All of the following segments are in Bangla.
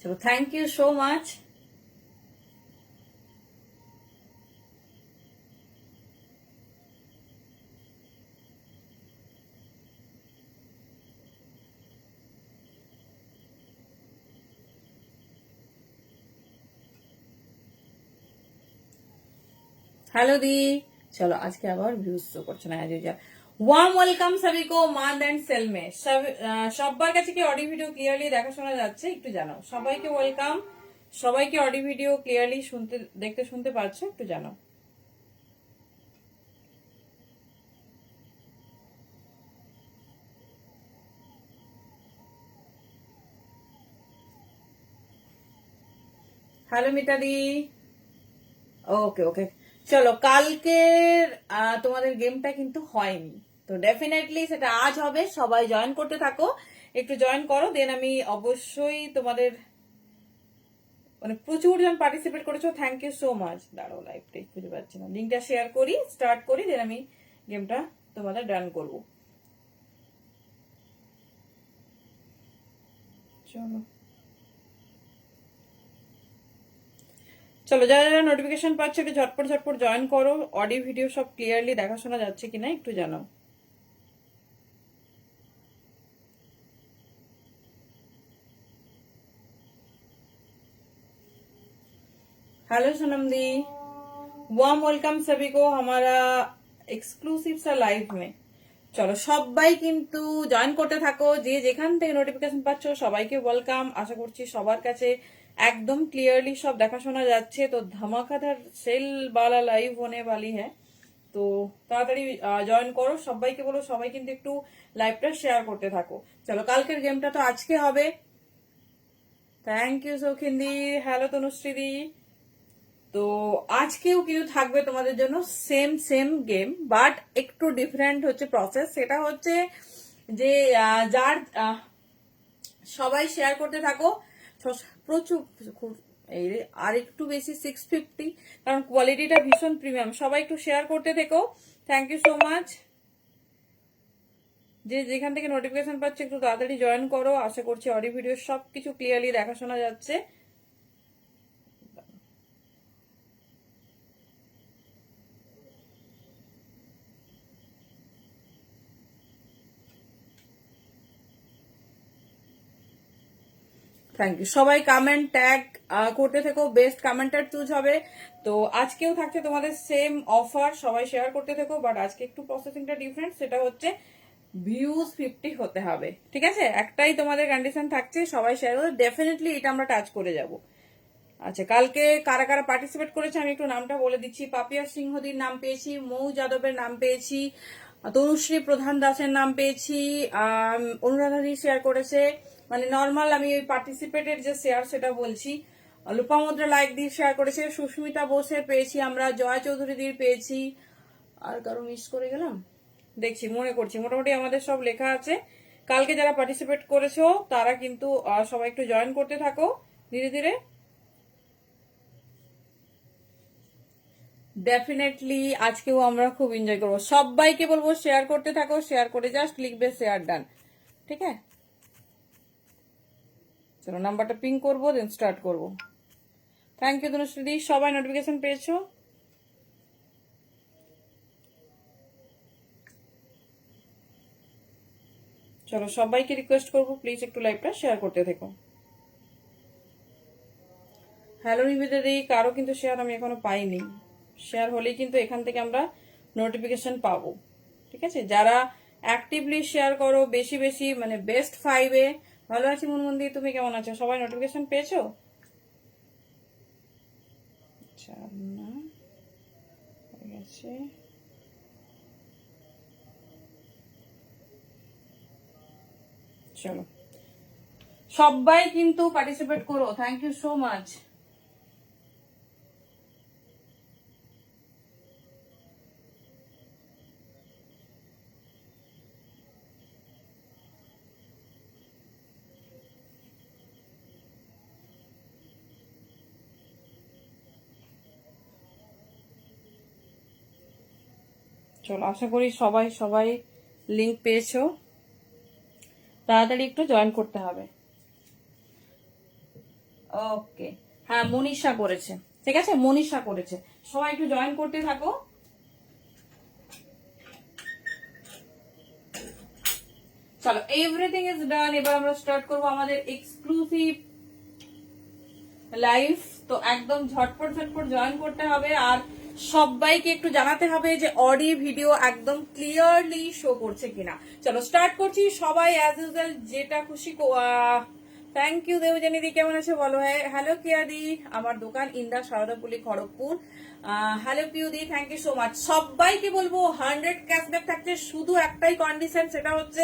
চলো, thank you so much. Hello दी। चलो आज के আবার ভিউজ শো করছে না, ওয়ার্ম ওয়েলকাম সবই কো মান্দ এন্ড সেল মে। সবার কাছে কি অডিও ভিডিও ক্লিয়ারলি দেখা শোনা যাচ্ছে একটু জানাও। সবাইকে ওয়েলকাম, সবাইকে অডিও ভিডিও ক্লিয়ারলি শুনতে দেখতে শুনতে পাচ্ছ একটু জানাও। হ্যালো মিতালি। ওকে ওকে, চলো কালকের তোমাদের গেমটা কিন্তু হয়নি, তো ডেফিনেটলি সেটা আজ হবে। সবাই জয়েন করতে থাকো, একটু জয়েন করো, দেন আমি অবশ্যই তোমাদের মানে প্রচুর জন পার্টিসিপেট করেছো, থ্যাংক ইউ সো মাচ। দাঁড়াও লাইভটাই খুঁজে পাচ্ছি না, লিঙ্কটা শেয়ার করি, স্টার্ট করি, দেন আমি গেমটা তোমাদের ডান করবো। চলো চলো, যারা যারা নোটিফিকেশন পাচ্ছে একটু ঝটপট ঝটপট জয়েন করো। অডিও ভিডিও সব ক্লিয়ারলি দেখা শোনা যাচ্ছে কিনা একটু জানাও। हेलो सोनम दी, वार्म वेलकम सभी को हमारा एक्सक्लूसिव सा लाइव में। চলো সবাই কিন্তু জয়েন করতে থাকো, যে যেখান থেকে নোটিফিকেশন পাচ্ছ সবাইকে ওয়েলকাম। আশা করছি সবার কাছে একদম ক্লিয়ারলি সব দেখা শোনা যাচ্ছে। তো ধামাকাদার সেল वाला লাইভ होने वाली है, তো তাড়াতাড়ি জয়েন করো। সবাইকে বলো সবাই কিন্তু একটু লাইভটা শেয়ার করতে থাকো। চলো কালকের গেমটা তো আজকে হবে। থ্যাংক ইউ সৌখিন্দি, হ্যালো তনুশ্রীদি। তো আজকেও কিন্তু থাকবে তোমাদের জন্য সেম সেম গেম, বাট একটু ডিফারেন্ট হচ্ছে প্রসেস। সেটা হচ্ছে যে যার সবাই শেয়ার করতে থাকো প্রচুর, এই আর একটু বেশি 650, কারণ কোয়ালিটিটা ভীষণ প্রিমিয়াম। সবাই একটু শেয়ার করতে থেকো, থ্যাংক ইউ সো মাচ। যে যেখান থেকে নোটিফিকেশন পাচ্ছে একটু তাড়াতাড়ি জয়েন করো। আশা করছি অডিও ভিডিও সবকিছু ক্লিয়ারলি দেখা শোনা যাচ্ছে। Thank you. সবাই কমেন্ট ট্যাগ করতে থেকো, বেস্ট কমেন্টার চুজ হবে। তো আজকেও থাকছে তোমাদের সেম অফার, সবাই শেয়ার করতে থেকো। বাট আজকে একটু প্রসেসিংটা ডিফারেন্ট, সেটা হচ্ছে ভিউজ 50 হতে হবে, ঠিক আছে? একটাই তোমাদের কন্ডিশন থাকছে, সবাই শেয়ার করো, ডেফিনেটলি এটা আমরা টাচ করে যাব। আচ্ছা, কালকে কারা কারা পার্টিসিপেট করেছে আমি একটু নামটা বলে দিচ্ছি। পাপিয়া সিংহদির নাম পেয়েছি, মৌ যাদবের নাম পেয়েছি, তনুশ্রী প্রধান দাসের নাম পেয়েছি, অনুরাধাদি শেয়ার করেছে। মানে নর্মাল আমি ওই পার্টিসিপেটের যে শেয়ার সেটা বলছি। লোপামুদ্রা লাইক দিয়ে শেয়ার করেছে, সুস্মিতা বোসের পেয়েছি আমরা, জয়া চৌধুরীদির পেয়েছি, আর কারো মিস করে গেলাম দেখছি, মনে করছি। মোটামুটি আমাদের সব লেখা আছে। কালকে যারা পার্টিসিপেট করেছো তারা কিন্তু সবাই একটু জয়েন করতে থাকো ধীরে ধীরে। ডেফিনেটলি আজকেও আমরা খুব এনজয় করবো। সবাইকে বলবো শেয়ার করতে থাকো, শেয়ার করে জাস্ট লিখবে শেয়ার ডান, ঠিক আছে? চলো নাম্বারটা পিং করবো, দেন স্টার্ট করবো। থ্যাংক ইউ তনুশ্রী, সবাই নোটিফিকেশন পেয়েছো? চলো সবাইকে রিকোয়েস্ট করবো প্লিজ একটু লাইভটা শেয়ার করতে থেকো। হ্যালো নিবেদিতা দি, কারো কিন্তু শেয়ার আমি এখনো পাইনি। শেয়ার হলেই কিন্তু এখান থেকে আমরা নোটিফিকেশন পাবো, ঠিক আছে? যারা অ্যাক্টিভলি শেয়ার করো বেশি বেশি, মানে বেস্ট 5-এ। ভালো আছি মুনমুন্দি, তুমি কেমন আছো? সবাই নোটিফিকেশন পেয়েছো? আচ্ছা না, হয়ে গেছে। চলো সবাই কিন্তু পার্টিসিপেট করো, থ্যাংক ইউ সো মাচ। চলো আশা করি সবাই সবাই লিংক পেয়েছো, তাড়াতাড়ি একটু জয়েন করতে হবে। ওকে, হ্যাঁ মনীষা করেছে, ঠিক আছে মনীষা করেছে। সবাই একটু জয়েন করতে থাকো। চলো এভরিথিং ইজ ডান, এবার আমরা স্টার্ট করবো আমাদের এক্সক্লুসিভ লাইভ। তো একদম ঝটপট ঝটপট জয়েন করতে হবে, আর সবাইকে একটু জানাতে হবে যে অডিও ভিডিও একদম ক্লিয়ারলি শো করছে কিনা। চলো স্টার্ট করছি, সবাই অ্যাজ ইউজুয়াল যেটা খুশি। থ্যাংক ইউ দেবজানি দি, কেমন আছে বলো? হ্যালো কিয়া দি, আমার দোকান ইন্দা সারদাপুলি খড়গপুর। হ্যালো পিউ দি, থ্যাংক ইউ সো মাচ। সবাইকে বলবো 100 ক্যাশব্যাক থাকছে, শুধু একটাই কন্ডিশন, সেটা হচ্ছে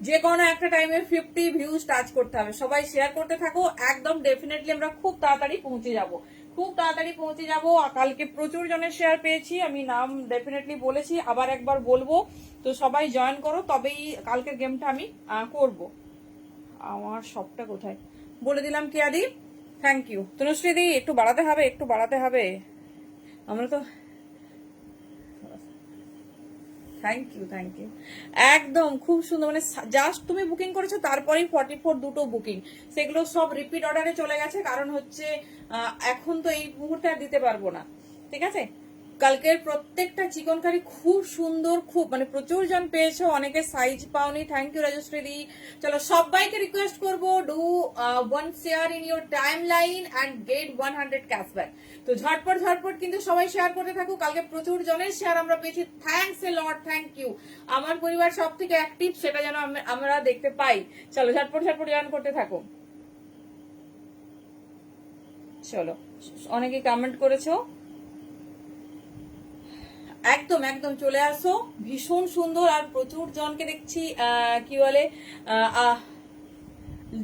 যে কোনো একটা টাইমে 50 ভিউজ টাচ করতে হবে। সবাই শেয়ার করতে থাকো, একদম ডেফিনেটলি আমরা খুব তাড়াতাড়ি পৌঁছে যাব, খুব তাড়াতাড়ি পৌঁছে যাব। কালকে প্রচুর জনের শেয়ার পেয়েছি, আমি নাম ডেফিনেটলি বলেছি, আবার একবার বলবো। তো সবাই জয়েন করো, তবেই কালকের গেমটা আমি করব। আমার সবটা কোথায় বলে দিলাম কিয়াদি, থ্যাংক ইউ। তনুশ্রী দি একটু বাড়াতে হবে, একটু বাড়াতে হবে, আমরা তো থ্যাংক ইউ থ্যাংক ইউ। একদম খুব সুন্দর, মানে জাস্ট তুমি বুকিং করেছো তারপরেই 44 দুটো বুকিং, সেগুলো সব রিপিট অর্ডারে চলে গেছে। কারণ হচ্ছে এখন তো এই মুহূর্তে আর দিতে পারবো না, ঠিক আছে। কালকের প্রত্যেকটা চিকন কারি খুব সুন্দর, খুব মানে প্রচুর জন পেয়েছো, অনেকে সাইজ পাওনি, থ্যাংক ইউ রাজশ্রী দি। চলো সবাইকে রিকোয়েস্ট করবো, do one share in your timeline and get 100 cashback. তো ঝটপট ঝটপট কিন্তু সবাই শেয়ার করতে থাকুক, কালকে প্রচুর জনের শেয়ার আমরা পেয়েছি, thanks a lot, thank you. আমার পরিবার সব থেকে অ্যাক্টিভ, সেটা যেন আমরা দেখতে পাই। চলো ঝটপট ঝটপট জয়েন করতে থাকো। চলো অনেকে কমেন্ট করেছো, একদম একদম চলে আসো, ভীষণ সুন্দর। আর প্রচুর জনকে দেখছি কি বলে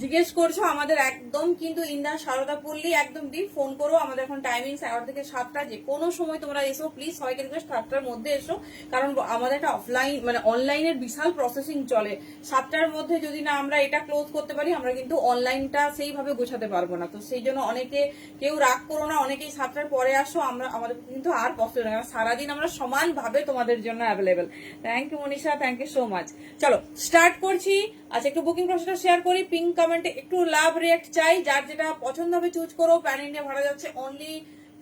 জিজ্ঞেস করছো আমাদের, একদম কিন্তু ইন্দা সারদা পল্লী একদম ডিপ ফোন করো। আমাদের এখন টাইমিং 11 থেকে 7টা, যে কোনো সময় তোমরা এসো প্লিজ, সবাইকে রিকোয়েস্ট 7টার মধ্যে এসো, কারণ আমাদের একটা অফলাইন মানে অনলাইনের বিশাল প্রসেসিং চলে। 7টার মধ্যে যদি না আমরা এটা ক্লোজ করতে পারি, আমরা কিন্তু অনলাইনটা সেইভাবে গোছাতে পারবো না। তো সেই জন্য অনেকে কেউ রাগ করো না, অনেকেই 7টার পরে আসো, আমরা আমাদের কিন্তু আর কষ্ট হয় না, সারাদিন আমরা সমানভাবে তোমাদের জন্য available. Thank you Manisha, thank you so much. চলো স্টার্ট করছি। আচ্ছা একটু বুকিং প্রসেসটা শেয়ার করি, পিঙ্ক কমেন্টে একটু লাভ রিয়েক্ট চাই, যার যেটা পছন্দ হবে চুজ করো। প্যান ইন্ডিয়া ভাড়া যাচ্ছে only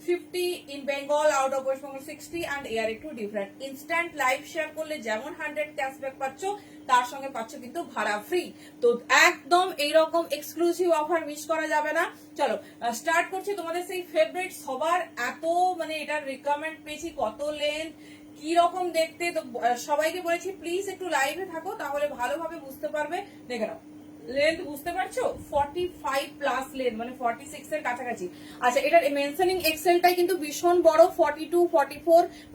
50, in Bengal out of West Bengal 60, and air একটু ডিফারেন্ট। ইনস্ট্যান্ট লাইভ শেয়ার করলে যেমন 100 ক্যাশব্যাক পাচ্ছ, তার সঙ্গে পাচ্ছ কিন্তু ভাড়া ফ্রি। তো একদম এইরকম এক্সক্লুসিভ অফার মিস করা যাবে না। চলো স্টার্ট করছি। তোমাদের সেই ফেভারিট সবার এত মানে এটার রিকমেন্ড পেয়েছি, কত লেন্থ কি রকম দেখতে, তো সবাইকে বলেছি প্লিজ একটু লাইভে থাকো, তাহলে ভালোভাবে বুঝতে পারবে। দেখে নাও লেন্থ, বুঝতে পারছো 45 প্লাস লেন্থ, মানে 46 এর কাছাকাছি। আচ্ছা এটার মেনশনিং এক্সেলটাই কিন্তু ভীষণ বড়, 42,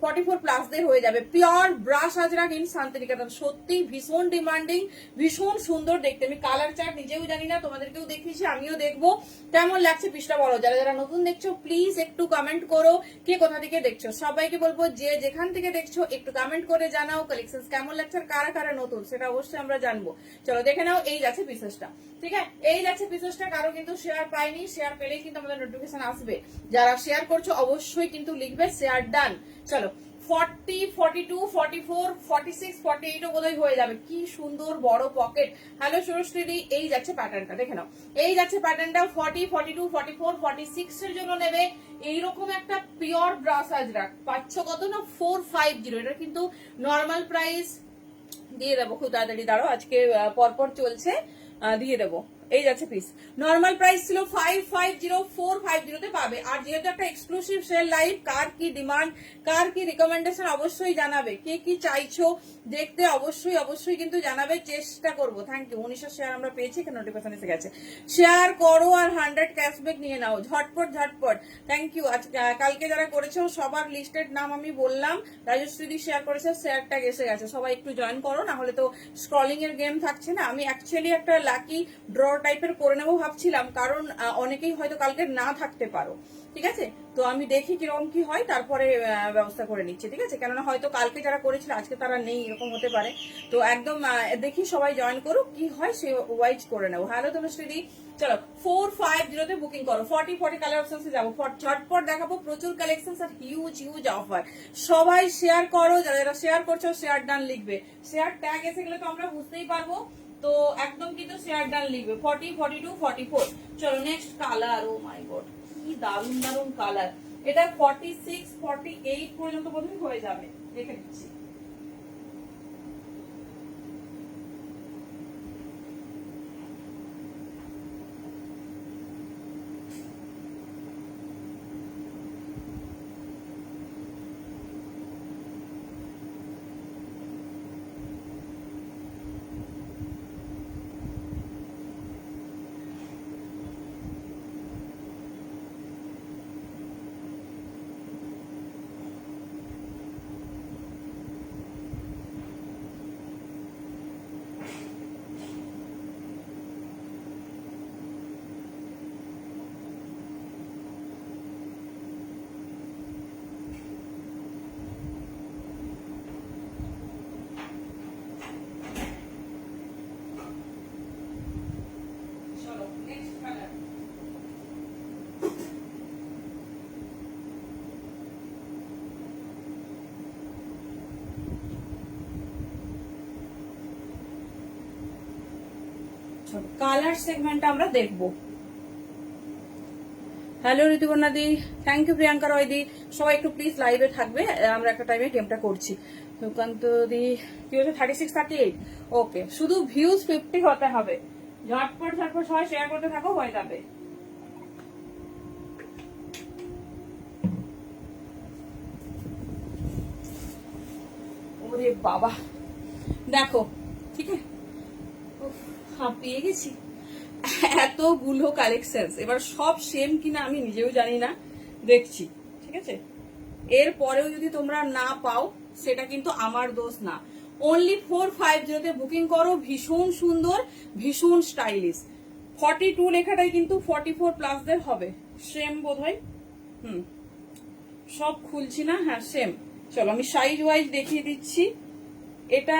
44 প্লাস দের হয়ে যাবে। Pure brasso Ajrakh in Santiniketan, সত্যি ভীষণ ডিমান্ডিং, ভীষণ সুন্দর দেখতে। আমি কালার চার্ট নিজেও জানি না, তোমাদেরকেও দেখিয়েছি, আমিও দেখবো কেমন লাগছে পিসটা বলো। যারা যারা নতুন দেখছো প্লিজ একটু কমেন্ট করো, কে কোথা থেকে দেখছো। সবাইকে বলবো যে যেখান থেকে দেখছো একটু কমেন্ট করে জানাও কালেকশন কেমন লাগছে, আর কারা কারা নতুন সেটা অবশ্যই আমরা জানবো। চলো দেখে নাও, এই যাচ্ছে পিসেসটা, ঠিক আছে এই যাচ্ছে পিসেসটা। কারো কিন্তু শেয়ার পাইনি, শেয়ার পেলেই কিন্তু আমাদের নোটিফিকেশন আসবে। যারা শেয়ার করছো অবশ্যই কিন্তু লিখবে শেয়ার ডান। চলো 40, 42, 44, 46, 48 ও বোধহয় হয়ে যাবে। কি সুন্দর বড় পকেট। হ্যালো সুরশ্রী, এই যাচ্ছে প্যাটার্নটা, দেখে নাও এই যাচ্ছে প্যাটার্নটা। 40, 42, 44, 46 এর জন্য নেবে এইরকম একটা পিওর ব্রাশ আজরাক, পাচ্ছ কত না 450। এটা কিন্তু নর্মাল প্রাইস দিয়ে দেবো খুব তাড়াতাড়ি, দাঁড়ো আজকে পরপর চলছে, দিয়ে দেবো। এই যাচ্ছে পিস, নর্মাল প্রাইস ছিল 550, 450 তে পাবে। আর যেহেতু একটা এক্সক্লুসিভ সেল লাইভ, কার কি ডিমান্ড, কার কি রিকমেন্ডেশন অবশ্যই জানাবে, কে কি চাইছো দেখতে অবশ্যই অবশ্যই কিন্তু জানাবে, চেষ্টা করবো। থ্যাংক ইউ 1900 শেয়ার আমরা পেয়েছি, এখানে নোটিফিকেশন এসে গেছে। শেয়ার করো আর 100 ক্যাশব্যাক নিয়ে নাও ঝটপট ঝটপট। Thank you. আজ কালকে যারা করেছো সবার লিস্টেড নাম আমি বললাম, রাজশ্রী শেয়ার করেছে, শেয়ার ট্যাগ এসে গেছে, সবাই একটু জয়েন করো, না হলে তো স্ক্রলিং এর গেম থাকছে না। আমি অ্যাকচুয়ালি একটা লাকি ড্র টাইপের করে নেবো ভাবছিলাম, কারণ অনেকেই হয়তো কালকে না থাকতে পারো, ঠিক আছে। তো আমি দেখি কিরকম কি হয়, তারপরে ব্যবস্থা করে নিচ্ছি, ঠিক আছে। কেননা হয়তো কালকে যারা করেছিল আজকে তারা নেই, এরকম হতে পারে। তো একদম দেখি সবাই জয়েন করুক, কি হয় সে ওয়াইজ করে নেবো। হ্যালো তনুশ্রী, চলো 450 তে বুকিং করো। 40 কালার অপশনস এ যাবো, ঝটপট দেখাবো প্রচুর কালেকশন আর হিউজ হিউজ অফার। সবাই শেয়ার করো, যারা যারা শেয়ার করছো শেয়ার ডান লিখবে, শেয়ার ট্যাগ এসে গেলে তো আমরা বুঝতেই পারবো তো একদম কিন্তু শেয়ার ডান লিখবে 40, 42, 44। চলো নেক্সট কালার। ও মাই গড, কি দারুন দারুন কালার। এটা 46, 48 পর্যন্ত বোধহয় হয়ে যাবে, দেখে নিচ্ছি। চলো নেক্সট কালার। কালার সেগমেন্ট আমরা দেখবো। হ্যালো ঋতুপর্ণা দি, থ্যাংক ইউ প্রিয়াঙ্কা রয় দি, সবাই একটু প্লিজ লাইভে থাকবে, আমরা একটা টাইমে গেমটা করছি। সুকান্ত দি কি হচ্ছে 36, 38। ওকে, শুধু ভিউজ 50 হতে হবে, ঝটপট ঝটপট সবাই শেয়ার করতে থাকো, হয়ে যাবে। ওরে বাবা দেখো, ঠিক আছে, হাঁপিয়ে গেছি, এতগুলো কালেকশন। এবার সব সেম কিনা আমি নিজেও জানি না, দেখছি, ঠিক আছে। এরপরেও যদি তোমরা না পাও সেটা কিন্তু আমার দোষ না। অনলি 450 বুকিং করো, ভীষণ সুন্দর, ভীষণ স্টাইলিশ। 42 লেখাটাই কিন্তু 44 প্লাসদের হবে, সেম বোধহয়। সব খুলছি না, হ্যাঁ সেম। চলো আমি সাইজ ওয়াইজ দেখিয়ে দিচ্ছি। এটা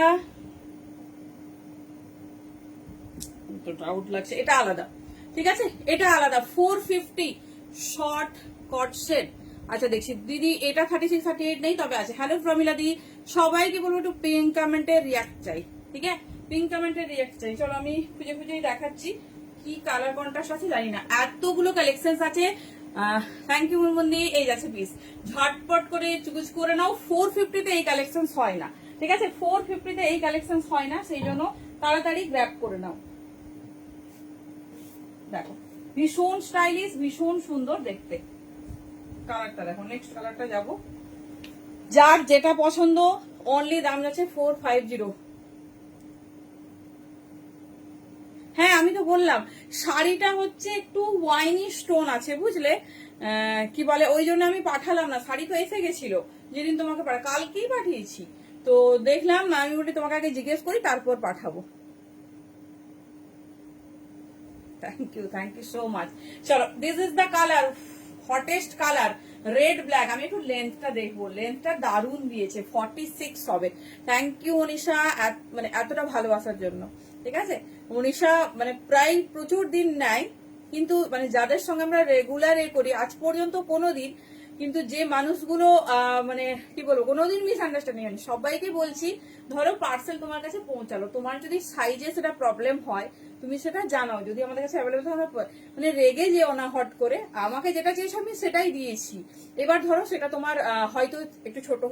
তো ডাউট লাগছে, এটা আলাদা, ঠিক আছে, এটা আলাদা 450 শর্ট কট সেট। আচ্ছা দেখছি দিদি, এটা 36, 38 নেই, তবে আছে। হ্যালো প্রমিলা দি, সবাইকে বলবো একটু পিঙ্ক কমেন্টের রিয়াক্ট চাই, ঠিক আছে, পিঙ্ক কমেন্টের রিয়াক্ট চাই। চলো আমি খুঁজে খুঁজেই দেখাচ্ছি কি কালার কন্ট্রাস্ট আছে, জানি না, এতগুলো কালেকশন আছে। থ্যাংক ইউ মুনমুন্দি। এই যাচ্ছে পিস, ঝটপট করে চুজ করে নাও। 450 তে এই কালেকশন হয় না, ঠিক আছে, 450 তে এই কালেকশন হয় না, সেই জন্য তাড়াতাড়ি গ্র্যাব করে নাও। দেখো ভীষণ স্টাইলিশ, ভীষণ সুন্দর দেখতে। কালারটা দেখো, নেক্সট কালারটা যাব। যার যেটা পছন্দ, অনলি দাম যাচ্ছে 450। হ্যাঁ আমি তো বললাম শাড়িটা হচ্ছে একটু ওয়াইনি স্টোন আছে, বুঝলে, কি বলে, ওই জন্য আমি পাঠালাম না। শাড়ি তো এসে গেছিল যেদিন তোমাকে কালকেই পাঠিয়েছি, তো দেখলাম আমি বলি তোমাকে আগে জিজ্ঞেস করি তারপর পাঠাবো। Thank you so much. চলো this is the colour, hottest colour, red black. আমি একটু লেন্থটা দেখবো, লেন্থটা দারুণ দিয়েছে, 46 হবে। থ্যাংক ইউ মনীষা, মানে এতটা ভালোবাসার জন্য, ঠিক আছে। মনীষা মানে প্রায় প্রচুর দিন নেয়, কিন্তু মানে যাদের সঙ্গে আমরা রেগুলার করি আজ পর্যন্ত কোনোদিন, কিন্তু যে মানুষগুলো মানে কি বলবো, কোনোদিন মিসআন্ডারস্ট্যান্ডিং হয়নি, সবাইকে বলছি ধরো পার্সেল তোমার কাছে পৌঁছালো, তোমার যদি সাইজে সেটা প্রবলেম হয় তুমি সেটা জানাও, যদি আমাদের কাছে অ্যাভেলেবল থাকে, মানে রেগে যেও না হট করে, আমাকে যেটা চেয়েছো আমি সেটাই দিয়েছি। এবার ধরো সেটা তোমার হয়তো একটু ছোট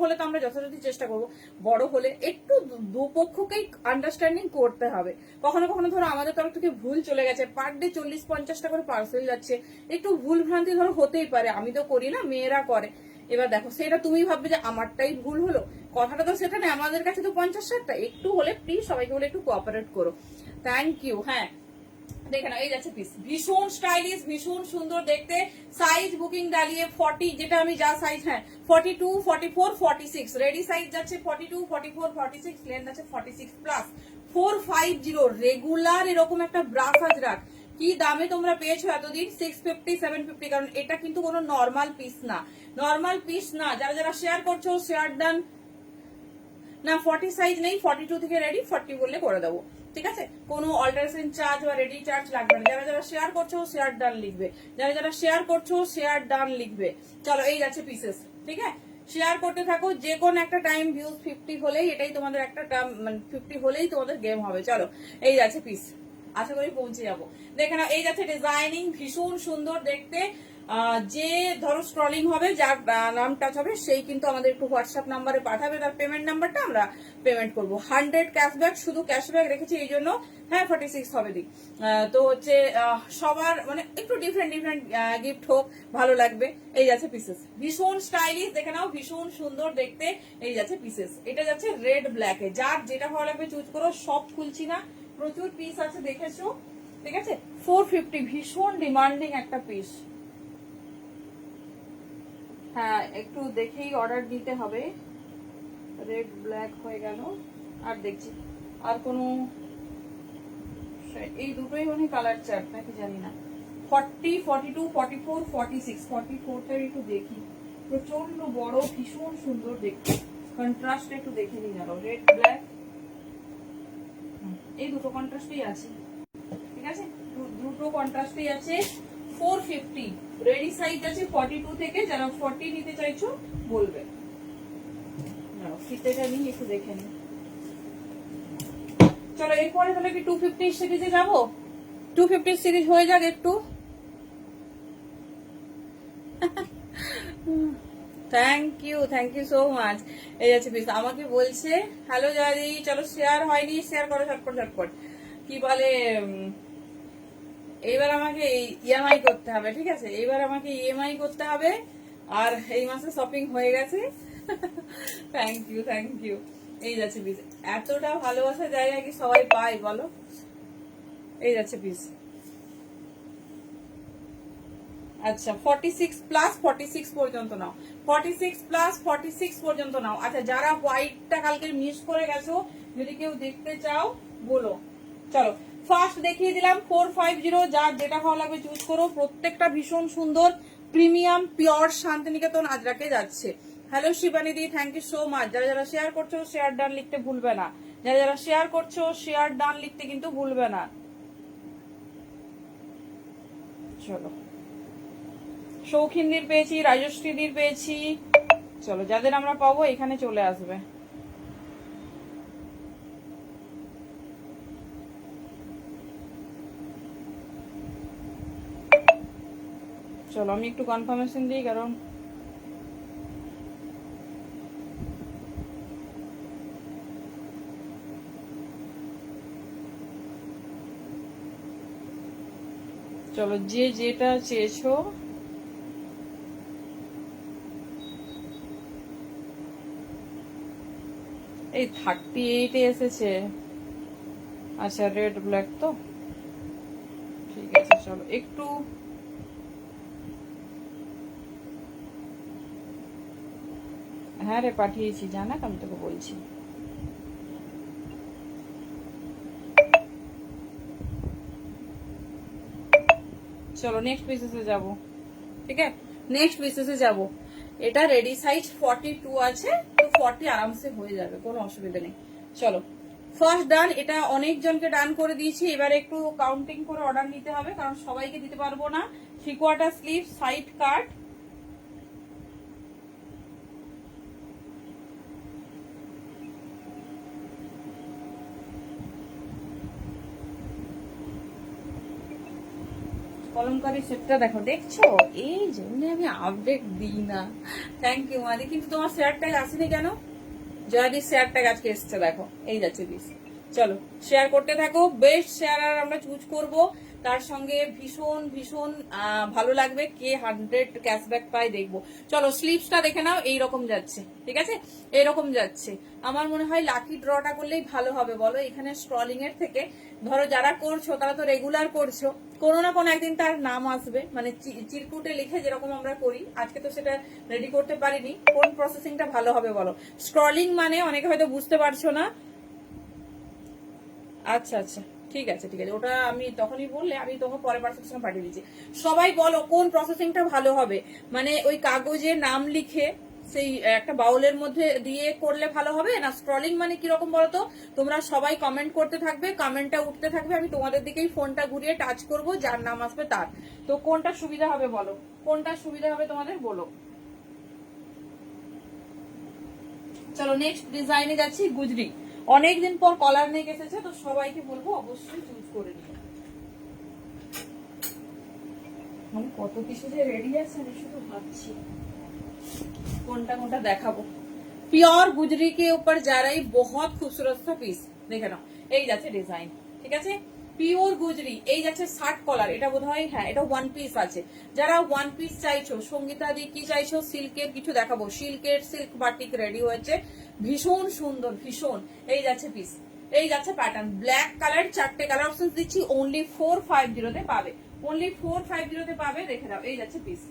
হলে তো আমরা যথাযথ চেষ্টা করবো, বড় হলে একটু দুপক্ষকেই আন্ডারস্ট্যান্ডিং করতে হবে। কখনো কখনো ধরো আমাদের তরফ থেকে ভুল চলে গেছে, পার ডে 40-50টা করে পার্সেল যাচ্ছে, একটু ভুল ভ্রান্তি ধরো হতেই পারে, আমি তো করি না, মেয়েরা করে। এবার দেখো সেটা তুমি ভাববে যে আমারটাই ভুল হলো, কথাটা তো সেটা নেই, আমাদের কাছে তো 50-60টা, একটু হলে প্লিজ সবাইকে বলে একটু কোঅপারেট করো। Thank you. হ্যাঁ দেখে না, এই যাচ্ছে পিস, ভীষণ স্টাইলিশ, ভীষণ সুন্দর দেখতে। সাইজ বুকিং ডালিয়ে 40, যেটা আমি যা সাইজ, হ্যাঁ 42, 44, 46, রেডি সাইজ যাচ্ছে 42, 44, 46, লেন্থ আছে 46 প্লাস। 450 রেগুলার এরকম একটা ব্রাশ আজরাক কি দামে তোমরা পেয়েছো এতদিন, 650, 750, কারণ এটা কিন্তু কোনো নর্মাল পিস না, নর্মাল পিস না। যারা যারা শেয়ার করছো শেয়ার ডান না, 40 সাইজ নেই, 42 থেকে রেডি, 40 বললে করে দেবো, ঠিক আছে, কোনো অল্টারেশন চার্জ বা রেডি চার্জ লাগবে না। যারা যারা শেয়ার করছো শেয়ার ডান লিখবে, যারা যারা শেয়ার করছো শেয়ার ডান লিখবে। চলো এই যাচ্ছে পিসেস, ঠিক আছে। শেয়ার করতে থাকো, যে কোনো একটা টাইম ভিউজ 50 হলেই এটাই তোমাদের একটা মানে 50 হলেই তোমাদের গেম হবে। চলো এই যাচ্ছে পিস, আশা করি পৌঁছে যাবো। দেখে নাও এই যাচ্ছে ডিজাইনিং, ভীষণ সুন্দর দেখতে। যে ধরো স্ক্রলিং হবে, যার নাম টাচ হবে সেই কিন্তু আমাদের একটু হোয়াটসঅ্যাপ নাম্বারে পাঠাবে, তার পেমেন্ট নাম্বারটা আমরা পেমেন্ট করবো। 100 ক্যাশব্যাক, শুধু ক্যাশব্যাক রেখেছি এই জন্য। হ্যাঁ 46 হবে দিক। তো হচ্ছে সবার মানে একটু ডিফারেন্ট ডিফারেন্ট গিফট হোক, ভালো লাগবে। এই যাচ্ছে পিসেস, ভীষণ স্টাইলিশ, দেখে নাও ভীষণ সুন্দর দেখতে। এই যাচ্ছে পিসেস, এটা যাচ্ছে রেড ব্ল্যাকে, যার যেটা ভালো লাগবে চুজ করো। সব খুলছি না, প্রচুর পিস আছে দেখেছো, ঠিক আছে। 450, ভীষণ ডিমান্ডিং একটা পিস। হ্যাঁ একটু দেখেই অর্ডার দিতে হবে। রেড ব্ল্যাক হয়ে গেল, আর দেখছি আর কোনো, এই দুটোই মনে কালার চার্ট নাকি জানি না। 40, 42, 44, 46, 44টা একটু দেখি, প্রচন্ড বড়, ভীষণ সুন্দর দেখতে। কন্ট্রাস্ট একটু দেখে নিই, জানো রেড ব্ল্যাক, এই দুটো কন্ট্রাস্টই আছে, ঠিক আছে, দুটো কন্ট্রাস্টই আছে। 450, রেডি সাইজ আছে 42 থেকে, যারা 40 নিতে চাইছো বলবে। ফিতেটা নিই একটু দেখে নিই। চলো এরপরে তাহলে কি 250 সিরিজে যাবো। 250 সিরিজ হয়ে যাক একটু। Thank you so much. এই যাচ্ছে পিস, আমাকে বলছে হ্যালো জাদি, চলো শেয়ার হয়নি, শেয়ার করো ঝটপট ঝটপট। কি বলে, এইবার আমাকে ইএমআই করতে হবে, ঠিক আছে, এইবার আমাকে ইএমআই করতে হবে। আর এই মাসে শপিং হয়ে গেছে। Thank you. এই যাচ্ছে পিস, এতটা ভালোবাসা জায়গা কি সবাই পায় বলো। এই যাচ্ছে পিস। আচ্ছা 46 প্লাস 46 পর্যন্ত নাও, 46 প্লাস 46 পর্যন্ত নাও। আচ্ছা যারা হোয়াইটটা কালকে মিস করে গেছো, যদি কেউ দেখতে চাও বলো। চলো ফার্স্ট দেখিয়ে দিলাম 450, যার যেটা ভালো লাগবে চুজ করো। প্রত্যেকটা ভীষণ সুন্দর, প্রিমিয়াম পিওর শান্তিনিকেতন আজরাকে যাচ্ছে। হ্যালো শিবানিদি, থ্যাংক ইউ সো মাচ। যারা যারা শেয়ার করছো শেয়ার ডান লিখতে ভুলবে না, যারা যারা শেয়ার করছো শেয়ার ডান লিখতে কিন্তু ভুলবে না। চলো শৌখিনদের পেয়েছি, রাজশ্রীদের পেয়েছি। চলো যাদের আমরা পাবো এখানে চলে আসবে। চলো আমি একটু কনফার্মেশন দিই, কারণ চলো যে যেটা চেয়েছো। এই 38 এসেছে। আচ্ছা রেড ব্ল্যাক তো ঠিক আছে। চলো একটু, হ্যাঁ রে পাঠিয়েছি, জানাক আমি তোকে বলছি। চলো নেক্সট পিসেসে যাব, ঠিক আছে, নেক্সট পিসেসে যাব। এটা রেডি সাইজ 42 আছে, তো 40 আরামসে হয়ে যাবে, কোনো অসুবিধা নেই। চলো ফার্স্ট ডান, এটা অনেকজনকে ডান করে দিয়েছি। এবার একটু কাউন্টিং করে অর্ডার নিতে হবে, কারণ সবাইকে দিতে পারবো না। 3/4 স্লিভ, সাইড কাট, কলমকারি সেটটা দেখো, দেখছো, এই জন্য আমি আপডেট দিই না। থ্যাংক ইউ মাদি। কিন্তু তোমার শেয়ার ট্যাগ আসেনি কেন? জয়াদির শেয়ার ট্যাগ আজকে এসছে, দেখো এই যাচ্ছে পিস। চলো শেয়ার করতে থাকো, বেস্ট শেয়ার আর আমরা চুজ করব। তার সঙ্গে ভীষণ ভীষণ ভালো লাগবে, কে 100 ক্যাশব্যাক পায় দেখবো। চলো স্লিপসটা দেখে নাও, এইরকম যাচ্ছে, ঠিক আছে, এরকম যাচ্ছে। আমার মনে হয় লাকি ড্রটা করলেই ভালো হবে বলো। এখানে স্ক্রলিং এর থেকে ধরো যারা করছো তারা তো রেগুলার করছো, কোনো না কোনো একদিন তার নাম আসবে, মানে চিরকুটে লিখে যেরকম আমরা করি। আজকে তো সেটা রেডি করতে পারিনি, কোন প্রসেসিংটা ভালো হবে বলো। স্ক্রলিং মানে অনেকে হয়তো বুঝতে পারছো না। আচ্ছা আচ্ছা ঠিক আছে ঠিক আছে, ওটা আমি তখনই বললে আমি তোমাকে পরে পার্সেন্টেজ পাঠিয়ে দিচ্ছি। সবাই বলো কোন প্রসেসিংটা ভালো হবে, মানে ওই কাগজে নাম লিখে সেই একটা বাউলের মধ্যে দিয়ে করলে ভালো হবে না স্ক্রলিং মানে কিরকম বলো তো। তোমরা সবাই কমেন্ট করতে থাকবে, কমেন্টটা উঠতে থাকবে, আমি তোমাদের দিকেই ফোনটা ঘুরিয়ে টাচ করব, যার নাম আসবে তার। তো কোনটা সুবিধা হবে বলো, কোনটা সুবিধা হবে তোমাদের বলো। চলো নেক্সট ডিজাইনে যাচ্ছি, গুজরি। অনেকদিন পর কলার নেক এসেছে, তো সবাইকে বলবো অবশ্যই চুজ করে নিও। আমি কত কিছু যে রেডি আছে আমি শুধু ভাবছি কোনটা কোনটা দেখাবো। प्योर गुजरी के ऊपर जा रही बहुत खूबसूरत सा পিস, দেখে নাও। এই যাচ্ছে ডিজাইন, ঠিক আছে। পিওর গুজরি, এই যাচ্ছে 60 কলার, এটা বোধহয় হ্যাঁ এটা ওয়ান পিস আছে। যারা ওয়ান পিস চাইছো, সঙ্গীতা দি কি চাইছো, সিল্কের কিছু দেখাবো। সিল্কের সিল্ক বাটিক রেডি হয়েছে, ভীষণ সুন্দর, ভীষণ। এই যাচ্ছে পিস, এই যাচ্ছে প্যাটার্ন, ব্ল্যাক কালার, 4টে কালার অপশন দিচ্ছি, অনলি 450 তে পাবে, অনলি 450 তে পাবে। দেখে দাও, এই যাচ্ছে piece.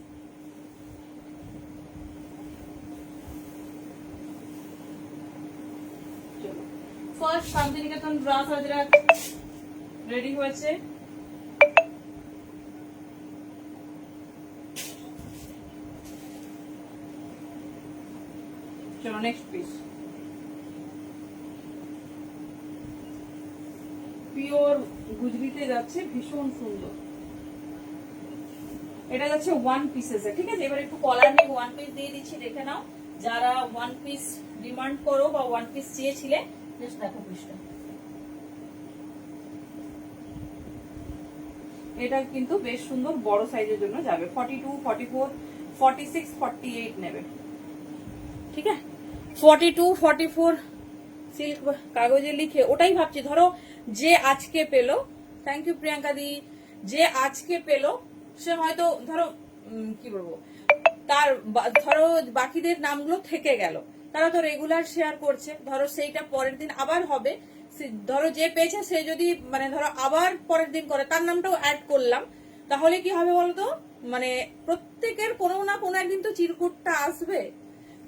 First Santiniketan brasso Ajrakh ready হয়েছে। চলো নেক্সট পিস, পিওর গুজরিতে যাচ্ছে, ভীষণ সুন্দর। এটা যাচ্ছে ওয়ান পিসেসে, ঠিক আছে। এবার একটু কলার নিয়ে ওয়ান পিস দিয়ে দিচ্ছি, দেখে নাও। যারা ওয়ান পিস ডিমান্ড করো বা ওয়ান পিস চেয়েছিলে, জাস্ট দেখো পিসটা। এটা কিন্তু বেশ সুন্দর, বড় সাইজের জন্য যাবে। 42, 44, 46, 48 নেবে, ঠিক আছে। 42, 44 সিল্ক কাগজে লিখে, ওটাই ভাবছি। ধরো যে আজকে পেলো, থ্যাংক ইউ প্রিয়াঙ্কা দি, যে আজকে পেলো সে হয়তো ধরো কি বলবো, তার ধরো বাকিদের নামগুলো থেকে গেল, তারা তো রেগুলার শেয়ার করছে, ধরো সেইটা পরের দিন আবার হবে। ধরো যে পেয়েছে সে যদি মানে ধরো আবার পরের দিন করে, তার নামটাও অ্যাড করলাম, তাহলে কি হবে বলতো, মানে প্রত্যেকের কোনো না কোনো একদিন তো চিরকুটটা আসবে।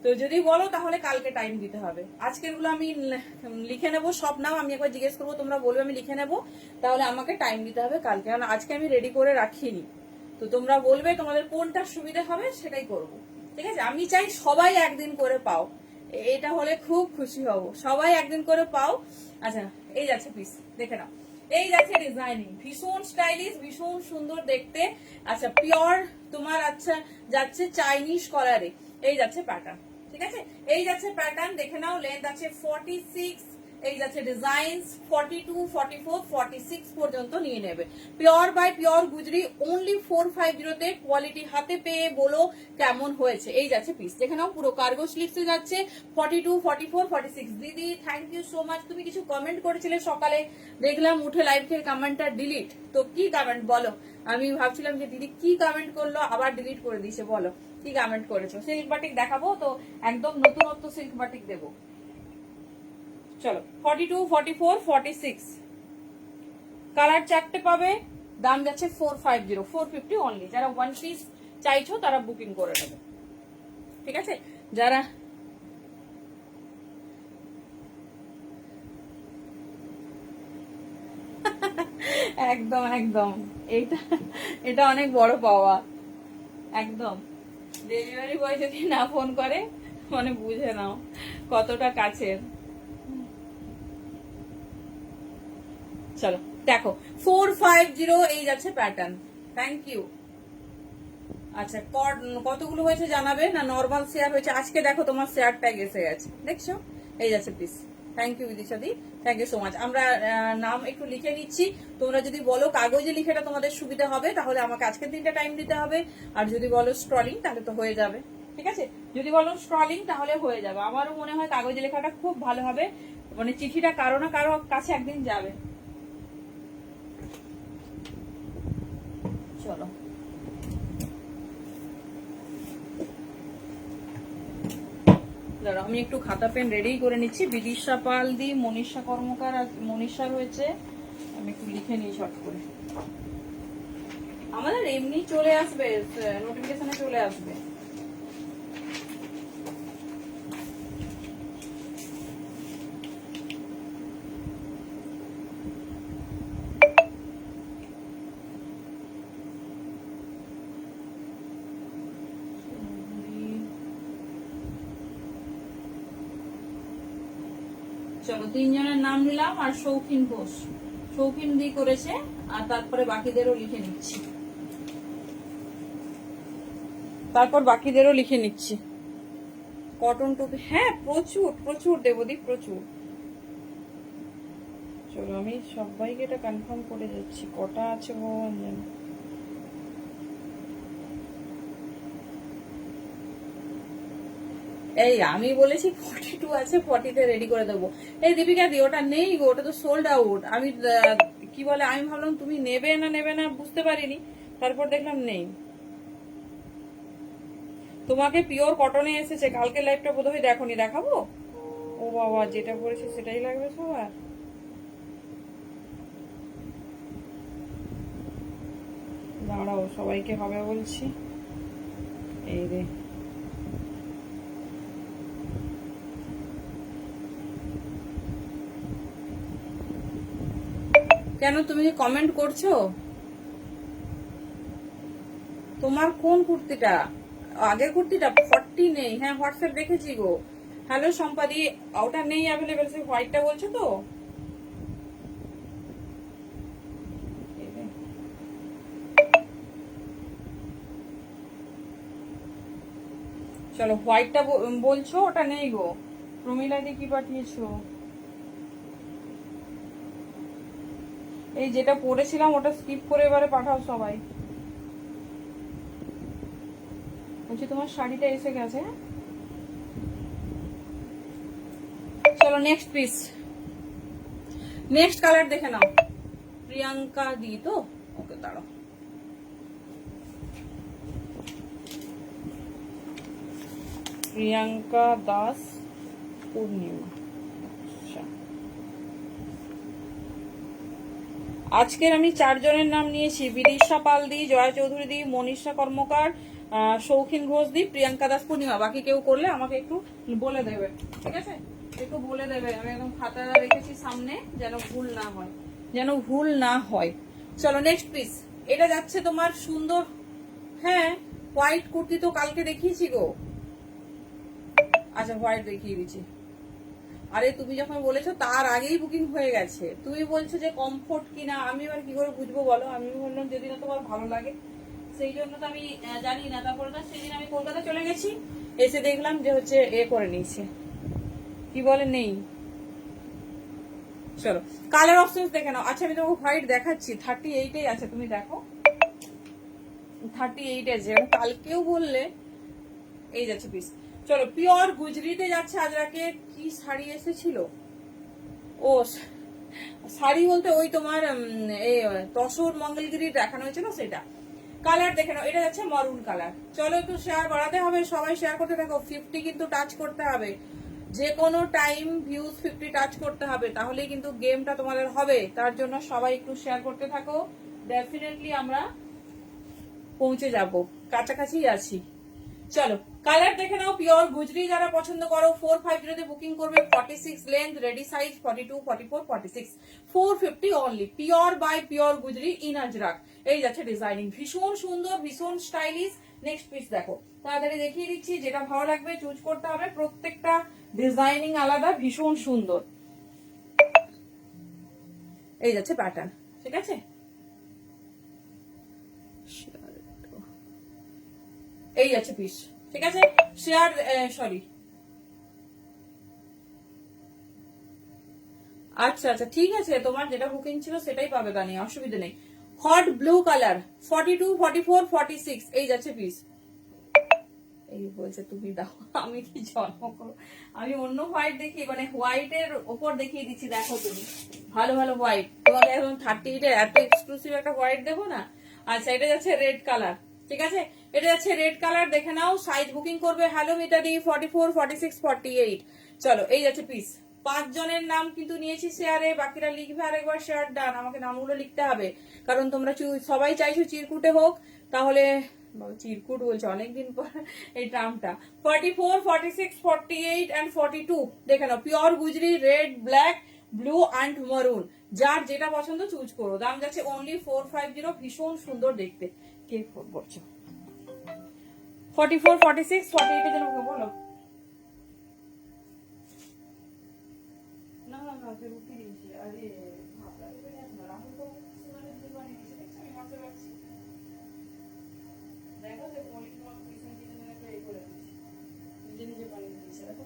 তো যদি বলো তাহলে কালকে টাইম দিতে হবে। আজকের গুলো আমি লিখে নেবো, সব নাম আমি একবার জিজ্ঞেস করবো, তোমরা বলবে, আমি লিখে নেবো, তাহলে আমাকে টাইম দিতে হবে কালকে, কারণ আজকে আমি রেডি করে রাখিনি। তো তোমরা বলবে তোমাদের কোনটা সুবিধা হবে সেটাই করব, ঠিক আছে। আমি চাই সবাই একদিন করে পাও, এটা হলে খুব খুশি হব, সবাই একদিন করে পাও। আচ্ছা এই যাচ্ছে পিস, দেখে নাও। এই যাচ্ছে ডিজাইনিং, ভীষণ স্টাইলিশ, ভীষণ সুন্দর দেখতে। আচ্ছা পিওর তোমার, আচ্ছা যাচ্ছে চাইনিজ কলারে। এই যাচ্ছে প্যাটার্ন, ঠিক আছে। এই যাচ্ছে প্যাটার্ন, দেখে নাও। লেন্থ আছে 46, এই যাচ্ছে ডিজাইনস 42, 44, 46 পর্যন্ত নিয়ে নেবে। পিওর বাই পিওর গুজরি, অনলি 450 তে। কোয়ালিটি হাতে পেয়ে বলো কেমন হয়েছে। এই যাচ্ছে পিস, দেখে নাও। পুরো কার্গো স্লিভসে যাচ্ছে, 42, 44, 46। দিদি থ্যাংক ইউ সো মাচ। তুমি কিছু কমেন্ট করেছিলে সকালে, দেখলাম উঠে লাইভ থেকে কমেন্টটা ডিলিট। তো কি কমেন্ট বলো, আমি ভাবছিলাম যে দিদি কি কমেন্ট করলো, আবার ডিলিট করে দিয়েছে। বলো কি কমেন্ট করেছো। সিল্ক বাটিক দেখাবো তো, একদম নতুনত্ব সিল্ক বাটিক দেবো। চলো 42, 44, 46 কালার 4টে পাবে, দাম যাচ্ছে 450, 450 অনলি। যারা ওয়ান পিস চাইছো তারা বুকিং করে নেবে, ঠিক আছে। যারা একদম একদম, এটা এটা অনেক বড় পাওয়া, একদম। ডেলিভারি বয় যদি না ফোন করে, মানে বুঝে নাও কতটা কাছের। চলো দেখো 450, এই যাচ্ছে প্যাটার্ন। Thank you. আচ্ছা কতগুলো হয়েছে জানাবে না, নর্মাল শেয়ার হয়েছে আজকে। দেখো তোমার শেয়ার ট্যাগ এসে গেছে, দেখছো। এই যাচ্ছে প্লিজ, থ্যাংক ইউ বিদিশাদি, থ্যাংক ইউ সো মাচ। আমরা নাম একটু লিখে নিচ্ছি। তোমরা যদি বলো কাগজে লিখেটা তোমাদের সুবিধা হবে, তাহলে আমাকে আজকের দিনটা টাইম দিতে হবে। আর যদি বলো স্ক্রলিং, তাহলে তো হয়ে যাবে, ঠিক আছে। যদি বলো স্ক্রলিং তাহলে হয়ে যাবে। আমারও মনে হয় কাগজে লেখাটা খুব ভালো হবে, মানে চিঠিটা কারো না কারো কাছে একদিন যাবে। চলো আমি একটু খাতা পেন রেডি করে নিচ্ছি। বিদিশা পাল দি, মনীষা কর্মকার আর মনীষা রয়েছে, আমি একটু লিখে নিই শর্ট করে। আমাদের এমনি চলে আসবে, নোটিফিকেশনে চলে আসবে। চলো 3 জনের নাম নিলাম, আর শৌখিন ঘোষ, শৌখিন দি করেছে, আর তারপরে বাকিদেরও লিখে নিচ্ছি, তারপর বাকিদেরও লিখে নিচ্ছি। কটন টুপি, হ্যাঁ প্রচুর প্রচুর দেবদি, প্রচুর। চলো আমি সবাইকে এটা কনফার্ম করে যাচ্ছি কটা আছে ভগবান জানে। এই আমি বলেছি 42 আছে, 40-তে রেডি করে দেবো। এই দীপিকা দি ওটা নেই গো, ওটা তো সোল্ড আউট। আমি কি বলে, আমি ভাবলাম তুমি নেবে না বুঝতে পারিনি, তারপর দেখলাম নেই। তোমাকে পিওর কটনে এসেছে, কালকে লাইভটা বোধহয় দেখোনি, দেখাবো? ও বাবা, যেটা পরেছে সেটাই লাগবে সবার। দাঁড়াও, সবাইকে হবে বলছি। এই রে, কেন তুমি কমেন্ট করছো? তোমার কোন কুর্তিটা? আগের কুর্তিটা 40 নেই, হ্যাঁ হোয়াটসঅ্যাপ দেখেছি গো। হ্যালো সম্পাদি, ওটা নেই অ্যাভেলেবেল, সেই হোয়াইটটা বলছো তো? চলো হোয়াইটটা বলছো, ওটা নেই গো। প্রমিলা দি কি পাঠিয়েছো? এই যেটা পরেছিলাম ওটা স্কিপ করে এবারে পাঠাও সবাই। বলছি তোমার শাড়িটা এসে গেছে। চলো নেক্সট পিস, নেক্সট কালার দেখে নাও। প্রিয়াঙ্কা দি তো, ওকে দাঁড়াও। প্রিয়াঙ্কা দাস পূর্ণিমা। আচ্ছা, আজকের আমি 4 জনের নাম নিয়েছি। বিদিশা পাল দি, জয়া চৌধুরী দি, মনীষা কর্মকার, শৌখিন ঘোষ দি, প্রিয়াঙ্কা দাস পূর্ণিমা। বাকি কেউ করলে আমাকে একটু বলে দেবে, ঠিক আছে? একটু বলে দেবে, আমি একদম খাতা রেখেছি সামনে, যেন ভুল না হয়, যেন ভুল না হয়। চলো নেক্সট পিস, এটা যাচ্ছে তোমার সুন্দর, হ্যাঁ হোয়াইট কুর্তি তো কালকে দেখিয়েছি গো। আচ্ছা হোয়াইট দেখিয়ে দিচ্ছি। আরে তুমি যখন বলেছো তার আগেই বুকিং হয়ে গেছে, তুমি বলছো যে কমফোর্ট কিনা, আমি এবার কি করে বুঝবো বলো? আমি বললাম যদি না তোমার ভালো লাগে, সেই জন্য তো আমি জানি না। তারপরে না সেদিন আমি কলকাতা চলে গেছি, এসে দেখলাম যে হচ্ছে এ করে নিয়েছে, কি বলে নেই। চলো কালার অপশন দেখে নাও। আচ্ছা আমি তোমাকে হোয়াইট দেখাচ্ছি, 38-এই আছে, তুমি দেখো 38 আছে, কালকেও বললে। এই যাচ্ছে পিস। চলো পিওর গুজরিতে যাচ্ছে আজরাকে। কি শাড়ি এসেছিল? ও শাড়ি বলতে ওই তোমার তসর মঙ্গলগিরি দেখানো হয়েছিল সেটা। কালার দেখে নাও, এটা যাচ্ছে মরুন কালার। চলো একটু শেয়ার বাড়াতে হবে, সবাই শেয়ার করতে থাকো। 50 কিন্তু টাচ করতে হবে, যে কোনো টাইম ভিউজ 50 টাচ করতে হবে, তাহলেই কিন্তু গেমটা তোমাদের হবে। তার জন্য সবাই একটু শেয়ার করতে থাকো, ডেফিনেটলি আমরা পৌঁছে যাব, কাছাকাছি আছি। চলো কালার দেখে নাও। পিওর গুজরি যারা পছন্দ করো 450 বুকিং করবে। 46 length, ready size 42, 44, 46, 450 only. Pure by pure গুজরি ইন আজরাক। এই যাচ্ছে ডিজাইনিং, ভীষণ সুন্দর, ভীষণ স্টাইলিশ। নেক্সট পিস দেখো, তাড়াতাড়ি দেখিয়ে দিচ্ছি, যেটা ভালো লাগবে চুজ করতে হবে। প্রত্যেকটা ডিজাইনিং আলাদা, ভীষণ সুন্দর। এই যাচ্ছে প্যাটার্ন, ঠিক আছে? এই যাচ্ছে পিস, ঠিক আছে? শেয়ার, সরি, আচ্ছা আচ্ছা ঠিক আছে, তোমার যেটা বুকিং ছিল সেটাই পাবে, তা নিয়ে অসুবিধা নেই। হট ব্লু কালার, 42, 44, 46, এই যাচ্ছে পিস। এই বলছে তুমি দাও, আমি কি জন্ম করো? আমি অন্য হোয়াইট দেখি, মানে হোয়াইটের ওপর দেখিয়ে দিচ্ছি, দেখো তুমি ভালো ভালো হোয়াইট। তোমাকে এখন 38-এর এত এক্সক্লুসিভ একটা হোয়াইট দেবো না। আচ্ছা এটা যাচ্ছে রেড কালার, ঠিক আছে? এটা যাচ্ছে রেড কালার, দেখে নাও। সাইজ বুকিং করবে হ্যালো মিতাদি 44, 46, 48। চলো এই যাচ্ছে পিস। 5 জনের নাম কিন্তু নিয়েছি শেয়ারে, বাকিরা লিখবে আরেকবার শেয়ার ডান। আমাকে নামগুলো লিখতে হবে, কারণ তোমরা সবাই চাইছো চিরকুটে হোক, তাহলে চিরকুট বলছে অনেকদিন পর এই ট্রামটা। 44, 46, 48 এন্ড 42 দেখে নাও। পিওর গুজরি, red, black, blue and maroon, যার যেটা পছন্দ চুজ করো। দাম যাচ্ছে অনলি 450, ভীষণ সুন্দর দেখতে। কে করছো? 44, 46, 48 এর জন্য বলো না না না, রুটি দিয়েছি। আরে ভাবলা দেবে না, রাহুল তো সোনালের দুধ বানিয়ে দিয়েছে, দেখছো আমি মাঝে রাখছি। দেখো যে পলিশ পিছন পিছন করে দিয়েছি, নিজে নিজে বানিয়ে দিয়েছে দেখো।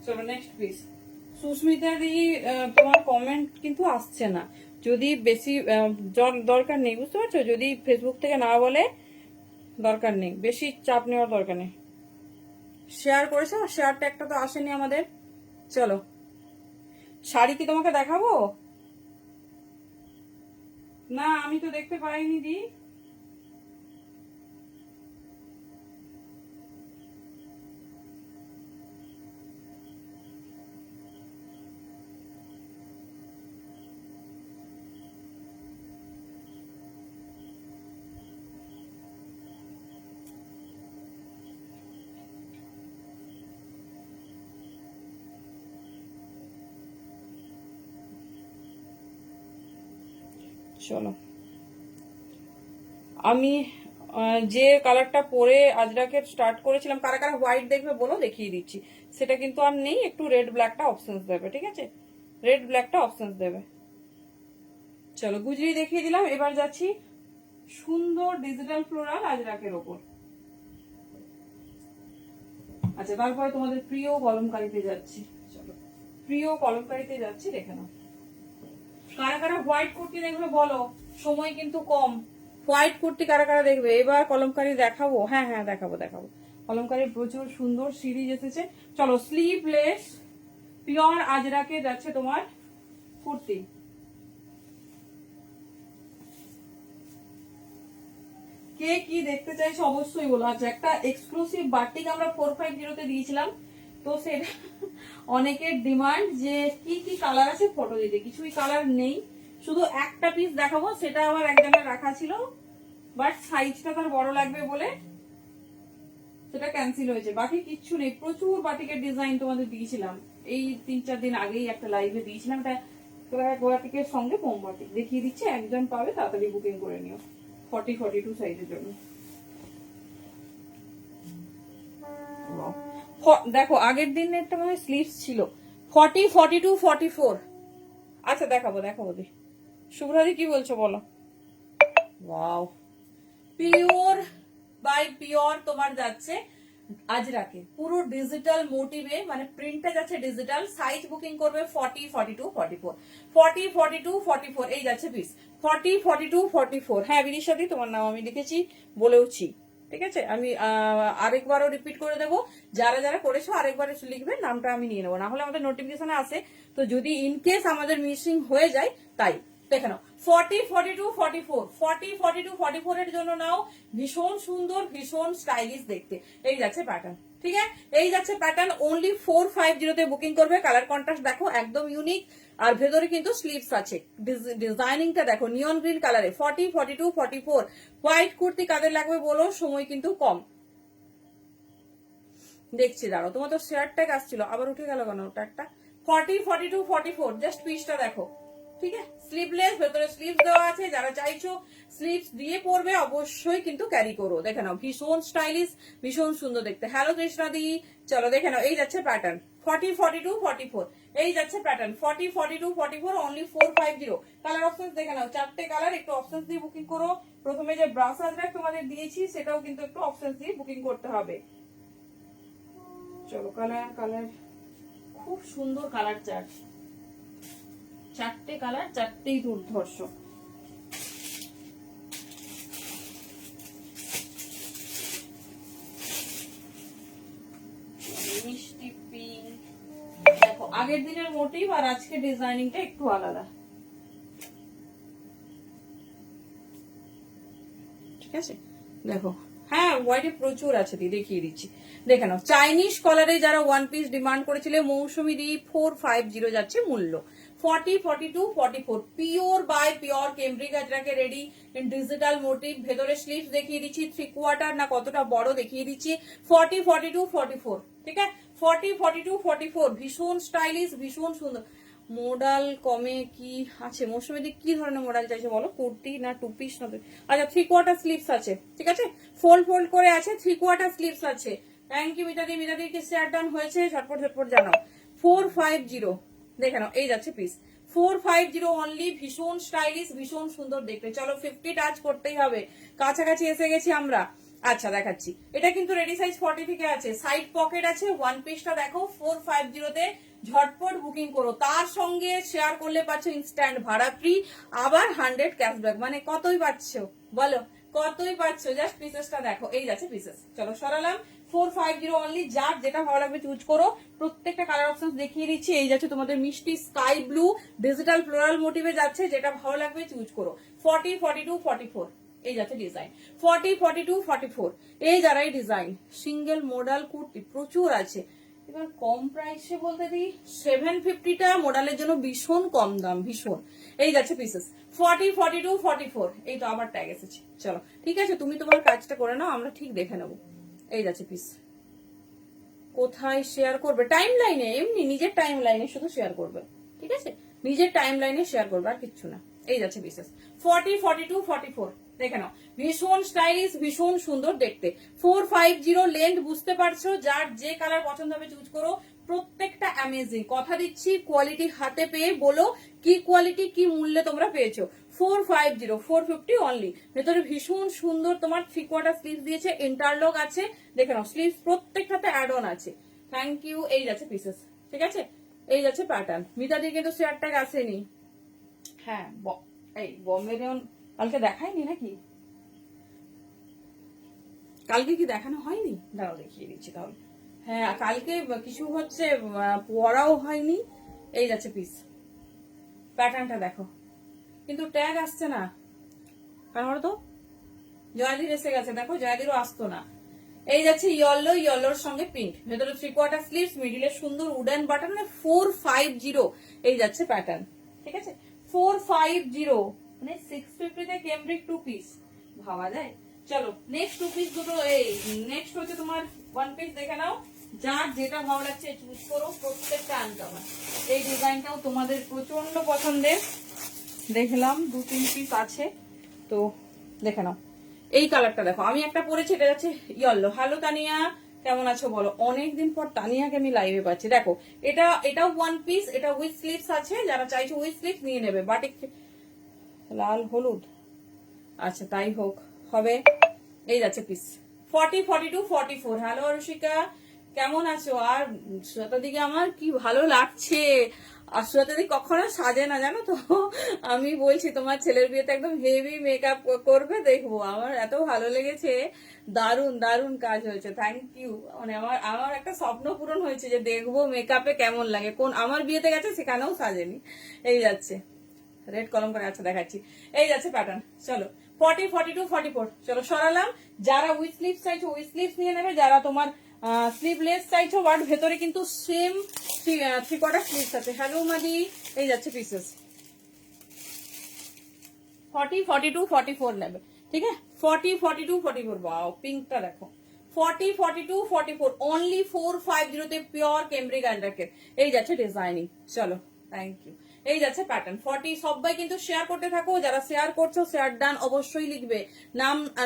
চলো নেক্সট পিস। সুস্মিতা দি তোমার কমেন্ট কিন্তু আসছে না, যদি বেশি দরকার নেই, বুঝতে পারছো? যদি ফেসবুক থেকে না বলে দরকার নেই, বেশি চাপ নেওয়ার দরকার নেই। শেয়ার করেছো, শেয়ারটা একটা তো আসেনি আমাদের। চলো শাড়ি কি তোমাকে দেখাবো? না আমি তো দেখতে পাইনি দি। চলো আমি যে কালারটা পরে আজরাকে স্টার্ট করেছিলাম, কারা কারা হোয়াইট দেখবে বলো, দেখিয়ে দিচ্ছি। সেটা কিন্তু আর নেই, একটু রেড ব্ল্যাকটা অপশনস দেবে, ঠিক আছে? রেড ব্ল্যাকটা অপশনস দেবে। চলো গুজরি দেখিয়ে দিলাম, এবার যাচ্ছি সুন্দর ডিজিটাল ফ্লোরাল আজরাকের ওপর। আচ্ছা তারপরে তোমাদের প্রিয় কলমকারিতে যাচ্ছি। চলো প্রিয় কলমকারিতে যাচ্ছি, দেখে নাও। কারা কারা হোয়াইট কুর্তি দেখবে বলো, সময় কিন্তু কম। হোয়াইট কুর্তি কারা কারা দেখবে? এবার কলমকারি দেখাবো, হ্যাঁ হ্যাঁ দেখাবো দেখাবো। কলমকারির প্রচুর সুন্দর সিরিজ এসেছে। চলো স্লিভলেস পিওর আজরাকে যাচ্ছে তোমার কুর্তি। কে কি দেখতে চাইছে অবশ্যই বলো। আচ্ছা একটা এক্সক্লুসিভ বাটিক আমরা 450 দিয়েছিলাম, তো সেটা অনেকের ডিমান্ড যে কি কি কালার আছে ফটো দিতে, কিছুই কালার নেই, শুধু একটা পিস দেখাবো, সেটা আবার এক জায়গায় রাখা ছিল, বাট সাইজটা তার বড় লাগবে বলে সেটা ক্যান্সেল হয়েছে। বাকি কিচ্ছু নেই, প্রচুর বাটিকের ডিজাইন তোমাদের দিয়েছিলাম, এই 3-4 দিন আগেই একটা লাইভে দিয়েছিলাম। এটা বাটিকের সঙ্গে মোমবাটিক দেখিয়ে দিচ্ছে, একজন পাবে, তাড়াতাড়ি বুকিং করে নিও 40-42 সাইজের জন্য। দেখো আগের দিনেরটা মানে স্লিভস ছিল 40, 42, 44। আচ্ছা দেখাবো দেখাবো দি। শুভ্রাদি কি বলছো বলো। ওয়াও পিওর বাই পিওর তোমার যাচ্ছে আজরাকে, পুরো ডিজিটাল মোটিভে, মানে প্রিন্টটা যাচ্ছে ডিজিটাল। সাইজ বুকিং করবে 40, 42, 44, 40, 42, 44, এই যাচ্ছে পিস 40, 42, 44। হ্যাঁ বিদিশাদি তোমার নাম আমি লিখেছি বলেওছি, ঠিক আছে? আমি আরেকবারও রিপিট করে দেবো, যারা যারা করেছো আরেকবার লিখবে, নামটা আমি নিয়ে নেবো, না হলে আমাদের নোটিফিকেশনে আসে, তো যদি ইনকেস আমাদের মিসিং হয়ে যায় তাই। দেখে নাও 40, 42, 44, 40, 42, 44 এর জন্য নাও, ভীষণ সুন্দর ভীষণ স্টাইলিশ দেখতে। এই যাচ্ছে প্যাটার্ন, ঠিক আছে? এই যাচ্ছে প্যাটার্ন, অনলি 450 বুকিং করবে। কালার কন্ট্রাস্ট দেখো একদম ইউনিক, আর ভেতরে কিন্তু স্লিভস আছে। ডিজাইনিংটা দেখো নিয়ন গ্রিন কালারে। 40, 42, 44 হোয়াইট কুর্তি কাদের লাগবে বলো, সময় কিন্তু কম। দেখছি দাঁড়ো, তোমার তো শেয়ার ট্যাগ আসছিল, আবার উঠে গেল কেন ট্যাগটা? 40, 42, 44 জাস্ট পিসটা দেখো, ঠিক আছে? স্লিভলেস, ভেতরে স্লিভস দেওয়া আছে, যারা চাইছো স্লিভস দিয়ে পরবে অবশ্যই কিন্তু ক্যারি করো। দেখে নাও ভীষণ স্টাইলিশ, ভীষণ সুন্দর দেখতে। হ্যালো কৃষ্ণাদি, চলো দেখে নাও, এই যাচ্ছে প্যাটার্ন 40, 42, 44, এই যাচ্ছে প্যাটার্ন 40, 42, 44 অনলি 450। কালার অপশন দেখে নাও, 4টে কালার, একটু অপশন দিয়ে বুকিং করো। প্রথমে যে ব্রাশ আজরাক তোমাদের দিয়েছি সেটাও কিন্তু একটু অপশন দিয়ে বুকিং করতে হবে। চলো কালার কালার, খুব সুন্দর কালার চার্ট, 4টে কালার, 4টেই দুর্ধর্ষ। মিষ্টি পিঙ্ক, দেখো আগের দিনের মোটিভ আর আজকে ডিজাইনিংটা একটু আলাদা, ঠিক আছে? দেখো হ্যাঁ হোয়াইটে প্রচুর আছে, দেখিয়ে দিচ্ছি, দেখে নাও। চাইনিজ কলারে যারা ওয়ান পিস ডিমান্ড করেছিলে, মৌসুমি দি 450 যাচ্ছে মূল্য। 40, 42, 44 পিওর বাই পিওর কেমব্রিক আজরাকে রেডি ইন ডিজিটাল মোটিভ। ভেতরে স্লিভস দেখিয়ে দিচ্ছি, 3/4 না কতটা বড় দেখিয়ে দিচ্ছি। 40, 42, 44, ঠিক আছে? 40, 42, 44 ভীষণ স্টাইলিশ, ভীষণ সুন্দর। মোডাল কমে কি আছে? মৌসুমী দি কি ধরনের মোডাল চাইছে বলো, কুর্তি না টু পিস না? আচ্ছা 3/4 স্লিভস আছে, ঠিক আছে? ফোল্ড ফোল্ড করে আছে, 3/4 স্লিভস আছে, থ্যাংক ইউ মিতাদি। মিতাদিকে শেয়ার ডান হয়েছে, ঝটপট ঝটপট জানাও। 450 দেখে নাও, এই যাচ্ছে পিস 450 অনলি। ভীষণ স্টাইলিশ, ভীষণ সুন্দর দেখতে। চলো 50 টাচ করতেই হবে, কাছাকাছি এসে গেছি আমরা। আচ্ছা দেখাচ্ছি, এটা কিন্তু রেডি সাইজ 40 থেকে আছে, সাইড পকেট আছে। ওয়ান পিসটা দেখো 450 তে ঝটপট বুকিং করো। তার সঙ্গে শেয়ার করলে পাচ্ছ ইনস্ট্যান্ট ভাড়া ফ্রি, আবার 100 ক্যাশব্যাক। মানে কতই পাচ্ছ বলো, কতই পাচ্ছ? জাস্ট পিসেসটা দেখো, এই যাচ্ছে পিসেস। চলো সরালাম। 450 অনলি। যার যেটা ভালো লাগবে চুজ করো। প্রত্যেকটা কালার অপশন দেখিয়ে দিচ্ছি। এই যাচ্ছে তোমাদের মিষ্টি স্কাই ব্লু, ডিজিটাল ফ্লোরাল মোটিভে যাচ্ছে, যেটা ভালো লাগবে চুজ করো। 40, 42, 44 এই যাচ্ছে ডিজাইন। 40, 42, 44 এই যারা এই ডিজাইন। সিঙ্গেল মোডাল কুর্তি প্রচুর আছে। এবার কম প্রাইসে বলতে দিই, 750টা মোডালের জন্য ভীষণ কম দাম, ভীষণ। এই যাচ্ছে পিসেস 40, 42, 44 এই তো আবার ট্যাগ এসেছে। চলো ঠিক আছে, তুমি তোমার কাজটা করে নাও, আমরা ঠিক দেখে নেবো। এই যাচ্ছে পিস। কোথায় শেয়ার করবে? টাইম লাইনে, এমনি নিজের টাইম লাইনে শুধু শেয়ার করবে, ঠিক আছে? নিজের টাইম লাইনে শেয়ার করবে, আর কিচ্ছু না। এই যাচ্ছে পিসেস 40, 42, 44 দেখে নাও। ভীষণ স্টাইলিশ, ভীষণ সুন্দর দেখতে। 450 লেন্থ বুঝতে পারছো। যার যে কালার পছন্দ হবে চুজ করো। প্রত্যেকটা অ্যামেজিং, কথা দিচ্ছি। কোয়ালিটি হাতে পেয়ে বলো কি কোয়ালিটি, কি মূল্যে তোমরা পেয়েছো। 450, 450 অনলি। ভেতরে ভীষণ সুন্দর তোমার 3/4 স্লিভ দিয়েছে, ইন্টারলক আছে। দেখে নাও স্লিভ প্রত্যেকটাতে অ্যাড অন আছে। Thank you. এই যাচ্ছে পিসেস, ঠিক আছে? এই যাচ্ছে প্যাটার্ন। মিতাদির কিন্তু শেয়ার ট্যাগ আসেনি। হ্যাঁ এই বম্বে রেয়ন কালকে দেখায়নি নাকি? কালকে কি দেখানো হয়নি? দাঁড়াও দেখিয়ে দিচ্ছি তাহলে। হ্যাঁ কালকে কিছু হচ্ছে, পড়াও হয়নি। এই যাচ্ছে পিস, প্যাটার্নটা দেখো। কিন্তু ট্যাগ আসছে না, কারণ বলো তো জয়াদির এসে গেছে, দেখো জয়াদিরও আসতো না। এই যাচ্ছে ইয়েলো, ইয়েলোর সঙ্গে পিঙ্ক, ভেতরে 3/4 স্লিভস, মিডিলে সুন্দর উডেন বাটন। 450 এই যাচ্ছে প্যাটার্ন, ঠিক আছে? 450 মানে 650 তে ক্যামব্রিক 2 পিস, ভাবা যায়? চলো নেক্সট 2 পিস দুটো। এই নেক্সট হচ্ছে তোমার 1 পিস দেখে নাও। যার যেটা ভালো লাগছে চুজ করো। প্রত্যেকটা আনকমন। এই ডিজাইনটাও তোমাদের প্রচন্ড পছন্দের। দেখলাম 2-3 পিস আছে, তো দেখে নাও। এই কালারটা দেখো, আমি একটা পরেছি, এটা যাচ্ছে ইয়েলো। হ্যালো তানিয়া, কেমন আছো বলো? অনেকদিন পর তানিয়াকে আমি লাইভে পাচ্ছি। দেখো এটাও 1 পিস, এটা উইথ স্লিভস আছে। যারা চাইছো উইথ স্লিভস নিয়ে নেবে। বাটিক লাল হলুদ, আচ্ছা তাই হোক হবে। এই যাচ্ছে পিস 40, 42, 44। হ্যালো রুশিকা, কেমন আছো? আর শ্রোতা দিকে আমার কি ভালো লাগছে। আর শ্রোতা দিকে কখনো সাজে না জানো তো। আমি বলছি তোমার ছেলের বিয়েতে একদম হেভি মেকআপ করবে, দেখবো। আমার এত ভালো লেগেছে, দারুন দারুন কাজ হয়েছে। Thank you. মানে আমার একটা স্বপ্ন পূরণ হয়েছে যে দেখবো মেকআপে কেমন লাগে। কোন আমার বিয়েতে গেছে সেখানেও সাজেনি। এই যাচ্ছে রেড কলম করে, আচ্ছা দেখাচ্ছি। এই যাচ্ছে প্যাটার্ন। চলো 40, 42, 44 চলো সরালাম। যারা উইথ স্লিভস চাইছো উইথ স্লিভস নিয়ে নেবে। যারা তোমার স্লিভলেস চাইছো, বাট ভেতরে কিন্তু সেম 3/4 স্লিভস আছে। হ্যালো মাদি, এই যাচ্ছে পিসেস 40, 42, 44 নেবে, ঠিক আছে? 40, 42, 44 বাও পিঙ্কটা দেখো। 40, 42, 44 অনলি 450 তে পিওর ক্যামব্রিক আন্ডারকের। এই যাচ্ছে ডিজাইনিং। চলো থ্যাংক ইউ। এই যাচ্ছে প্যাটার্ন 40। সবাই কিন্তু শেয়ার করতে থাকো। যারা শেয়ার করছো শেয়ার ডান অবশ্যই লিখবে,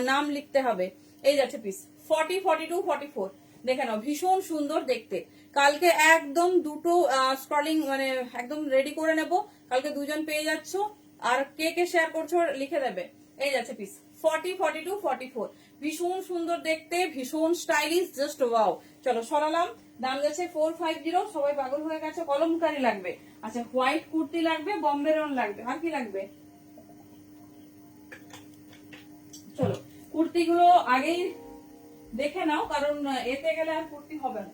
নাম লিখতে হবে। এই যাচ্ছে পিস 40, 42, 44 দেখে নাও। ভীষণ সুন্দর দেখতে। কালকে একদম দুটো স্ক্রলিং মানে একদম রেডি করে নেব। কালকে দুজন পেয়ে যাচ্ছ। আর কে কে শেয়ার করছো লিখে দেবে। এই যাচ্ছে পিস 40, 42, 44 ভীষণ সুন্দর দেখতে, ভীষণ স্টাইলিশ, জাস্ট ওয়াও। চলো সরালাম। দাম গেছে 450। সবাই পাগল হয়ে গেছে। কলমকারি লাগবে, আচ্ছা হোয়াইট কুর্তি লাগবে, বম্বে রন লাগবে, আর কি লাগবে? চলো কুর্তিগুলো আগেই দেখে নাও, কারণ এতে গেলে আর কুর্তি হবে না।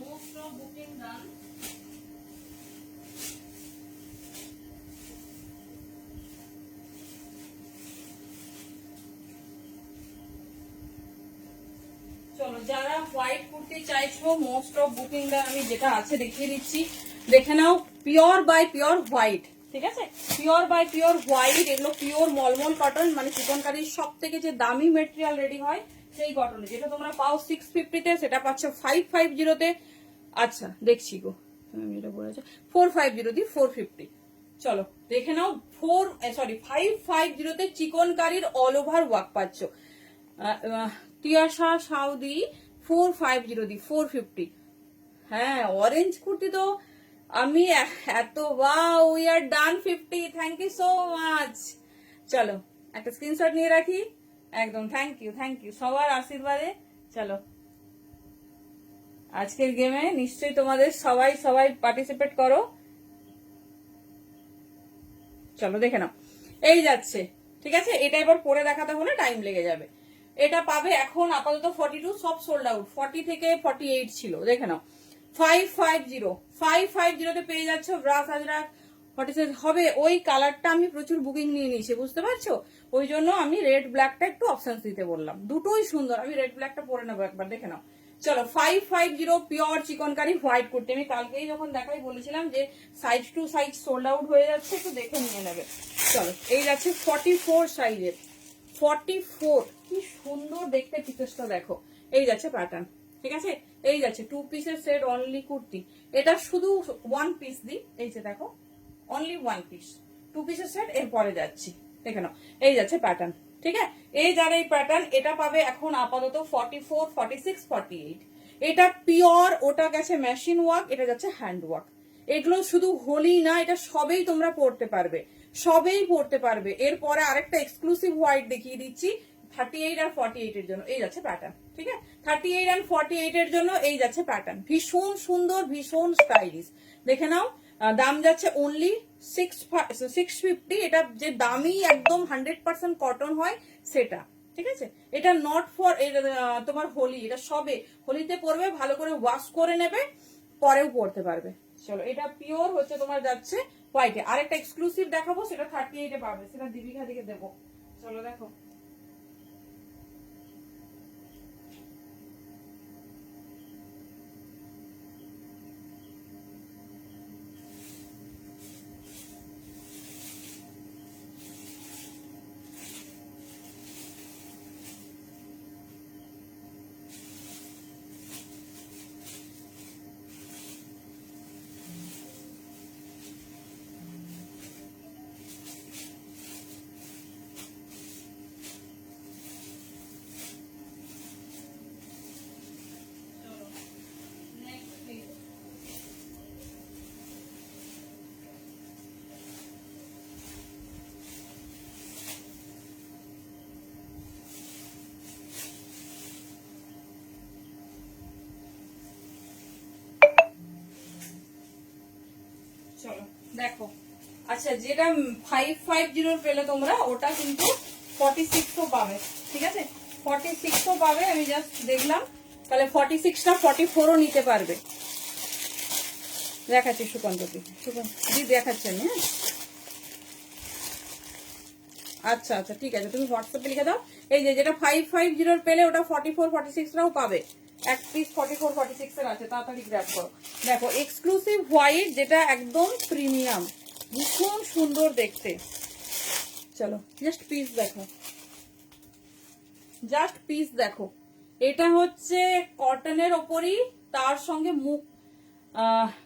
Most of booking done. চলো যারা হোয়াইট কুর্তি চাইছো মোস্ট অফ বুকিং ডান। আমি যেটা আছে দেখিয়ে দিচ্ছি, দেখে নাও। পিওর বাই পিওর হোয়াইট, ঠিক আছে? Pure by pure white. এগুলো পিওর মলমল কটন, মানে চিকনকারির সব থেকে যে দামি মেটেরিয়াল রেডি হয় সেই কটনে যেটা তোমরা পাও 650-তে, সেটা পাচ্ছ 550-তে। আচ্ছা দেখছি গো, আমি এটা বলেছি 450 দিয়ে 450। চলো দেখে নাও। 550-তে চিকনকারির অল ওভার ওয়ার্ক পাচ্ছ। তিয়াশা সাউদি 450 দি 450। হ্যাঁ অরেঞ্জ কুর্তি তো আমি এত, wow we are done 50, thank you so much. চলো একটা স্ক্রিনশট নিয়ে রাখি, একদম থ্যাংক ইউ সবার আশীর্বাদে। চলো আজকের গেমে নিশ্চয়ই তোমাদের সবাই পার্টিসিপেট করো। চলো দেখে নাও, এই যাচ্ছে, ঠিক আছে। এটা এবার পরে দেখাতে হলে টাইম লেগে যাবে। এটা পাবে এখন আপাতত 42, সব সোল্ড আউট। 40 থেকে 48 ছিল, দেখে নাও। 550-তে পেয়ে যাচ্ছ ব্রাশ আজরাক 46 হবে। ওই কালারটা আমি প্রচুর বুকিং নিয়ে নিয়েছি, বুঝতে পারছো, ওই জন্য আমি রেড ব্ল্যাকটা একটু অপশন দিতে বললাম। দুটোই সুন্দর, আমি রেড ব্ল্যাকটা পরে নেবো একবার, দেখে নাও। চলো 550 পিওর চিকনকারি হোয়াইট কুর্তি। আমি কালকেই যখন দেখাই বলেছিলাম যে size to size sold out হয়ে যাচ্ছে, একটু দেখে নিয়ে নেবে। চলো এই যাচ্ছে 44 সাইজের। 44, কি সুন্দর দেখতে পিসেসটা দেখো। এই যাচ্ছে প্যাটার্ন, ঠিক আছে। এই যাচ্ছে 2 পিসের সেট অনলি কুর্তি। এটা শুধু 1 পিস দি, এই যে দেখো অনলি 1 পিস 2 পিসের সেট। এরপরে যাচ্ছি, দেখে নাও। এই যাচ্ছে প্যাটার্ন, ঠিক আছে। এই যার এই প্যাটার্ন, এটা পাবে এখন আপাতত 44, 46, 48। এটা পিওর, ওটা গেছে মেশিন ওয়ার্ক, এটা যাচ্ছে হ্যান্ড ওয়ার্ক। এগুলো শুধু হোলি না, এটা সবেই তোমরা পড়তে পারবে, সবেই পড়তে পারবে। এরপরে আরেকটা এক্সক্লুসিভ হোয়াইট দেখিয়ে দিচ্ছি 38 আর 48 এর জন্য। এই যাচ্ছে প্যাটার্ন, ঠিক আছে। 38 আর 48 এর জন্য এই যাচ্ছে প্যাটার্ন, ভীষণ সুন্দর, ভীষণ স্টাইলিশ। দেখে নাও, দাম যাচ্ছে অনলি 650। এটা যে দামি একদম 100% কটন হয় সেটা, ঠিক আছে। এটা নট ফর তোমার হোলি, এটা সবে হোলিতে পরবে, ভালো করে ওয়াশ করে নেবে, পরেও পরতে পারবে। চলো এটা পিওর হচ্ছে তোমার যাচ্ছে হোয়াইটে। আরেকটা এক্সক্লুসিভ দেখাবো, সেটা 38-এ পাবে, সেটা দীপিকা দিকে দেবো। চলো দেখো, চলো দেখো। আচ্ছা যেটা 550 পেলে তোমরা, ওটা কিন্তু 46ও পাবে, ঠিক আছে। 46ও পাবে, আমি জাস্ট দেখলাম, তাহলে 46টা 44ও নিতে পারবে। দেখাচ্ছি সুকান্তকে, সুকান্ত দেখাচ্ছেন, হ্যাঁ। আচ্ছা আচ্ছা ঠিক আছে, তুমি হোয়াটসঅ্যাপে লিখে দাও। এই যে যেটা 550 পেলে, ওটা 44, 46রাও পাবে। এক পিস 44, 46 এর আছে, তাড়াতাড়ি গ্র্যাব করো। দেখো এক্সক্লুসিভ হোয়াইট, যেটা একদম প্রিমিয়াম, ভীষণ সুন্দর দেখতে। চলো জাস্ট পিস দেখো, জাস্ট পিস দেখো। এটা হচ্ছে কটনের ওপরই, তার সঙ্গে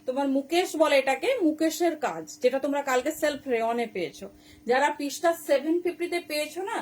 তোমার মুকেশ বলে এটাকে, মুকেশের কাজ, যেটা তোমরা কালকে সেলফ রেওনে পেয়েছো। যারা পিসটা 750-তে পেয়েছো না,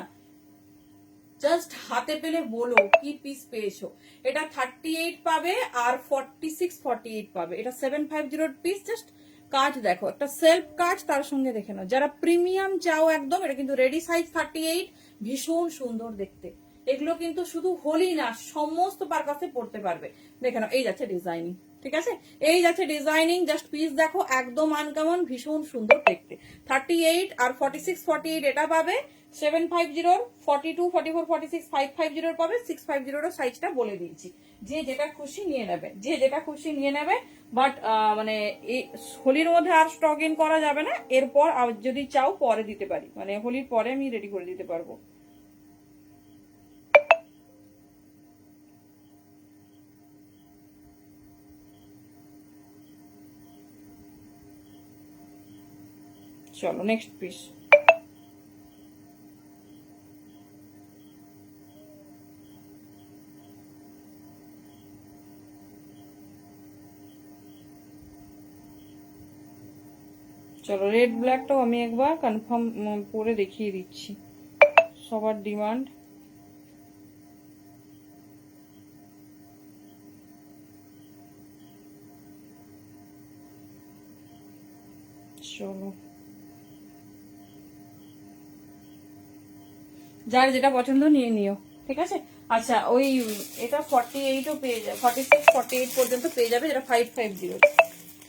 জাস্ট হাতে পেলে বলো কি পিস পেয়েছো। এটা 38 পাবে আর 46, 48 পাবে। এটা 750 পিস। জাস্ট কাজ দেখো, একটা সেলফ কাজ, তার সঙ্গে দেখে নাও। যারা প্রিমিয়াম চাও একদম, এটা কিন্তু রেডি সাইজ 38, ভীষণ সুন্দর দেখতে। এগুলো কিন্তু শুধু হোলি না, সমস্ত পারপাসে পড়তে পারবে। দেখে নাও, এই যাচ্ছে ডিজাইনিং, ঠিক আছে। এই যাচ্ছে ডিজাইনিং, জাস্ট পিস দেখো, একদম আনকমন, ভীষণ সুন্দর দেখতে। 38 আর 46, 48 এটা পাবে। 750, 42, 44, 46, 550 পাবে। 650 সাইজটা বলে দিয়েছি, যে যেটা খুশি নিয়ে নেবে, যে যেটা খুশি নিয়ে নেবে। বাট মানে এই হোলির মধ্যে আর স্টক ইন করা যাবে না। এরপর যদি চাও পরে দিতে পারি, মানে হোলির পরে আমি রেডি করে দিতে পারবো। চলো নেক্সট পিস। চলো রেড ব্ল্যাকটাও আমি একবার কনফার্ম পরে দেখিয়ে দিচ্ছি, সবার ডিমান্ড। চলো যার যেটা পছন্দ নিয়ে নিও, ঠিক আছে। আচ্ছা ওই এটা 48ও পেয়ে যাবে, 46 48 পর্যন্ত পেয়ে যাবে, যেটা 550।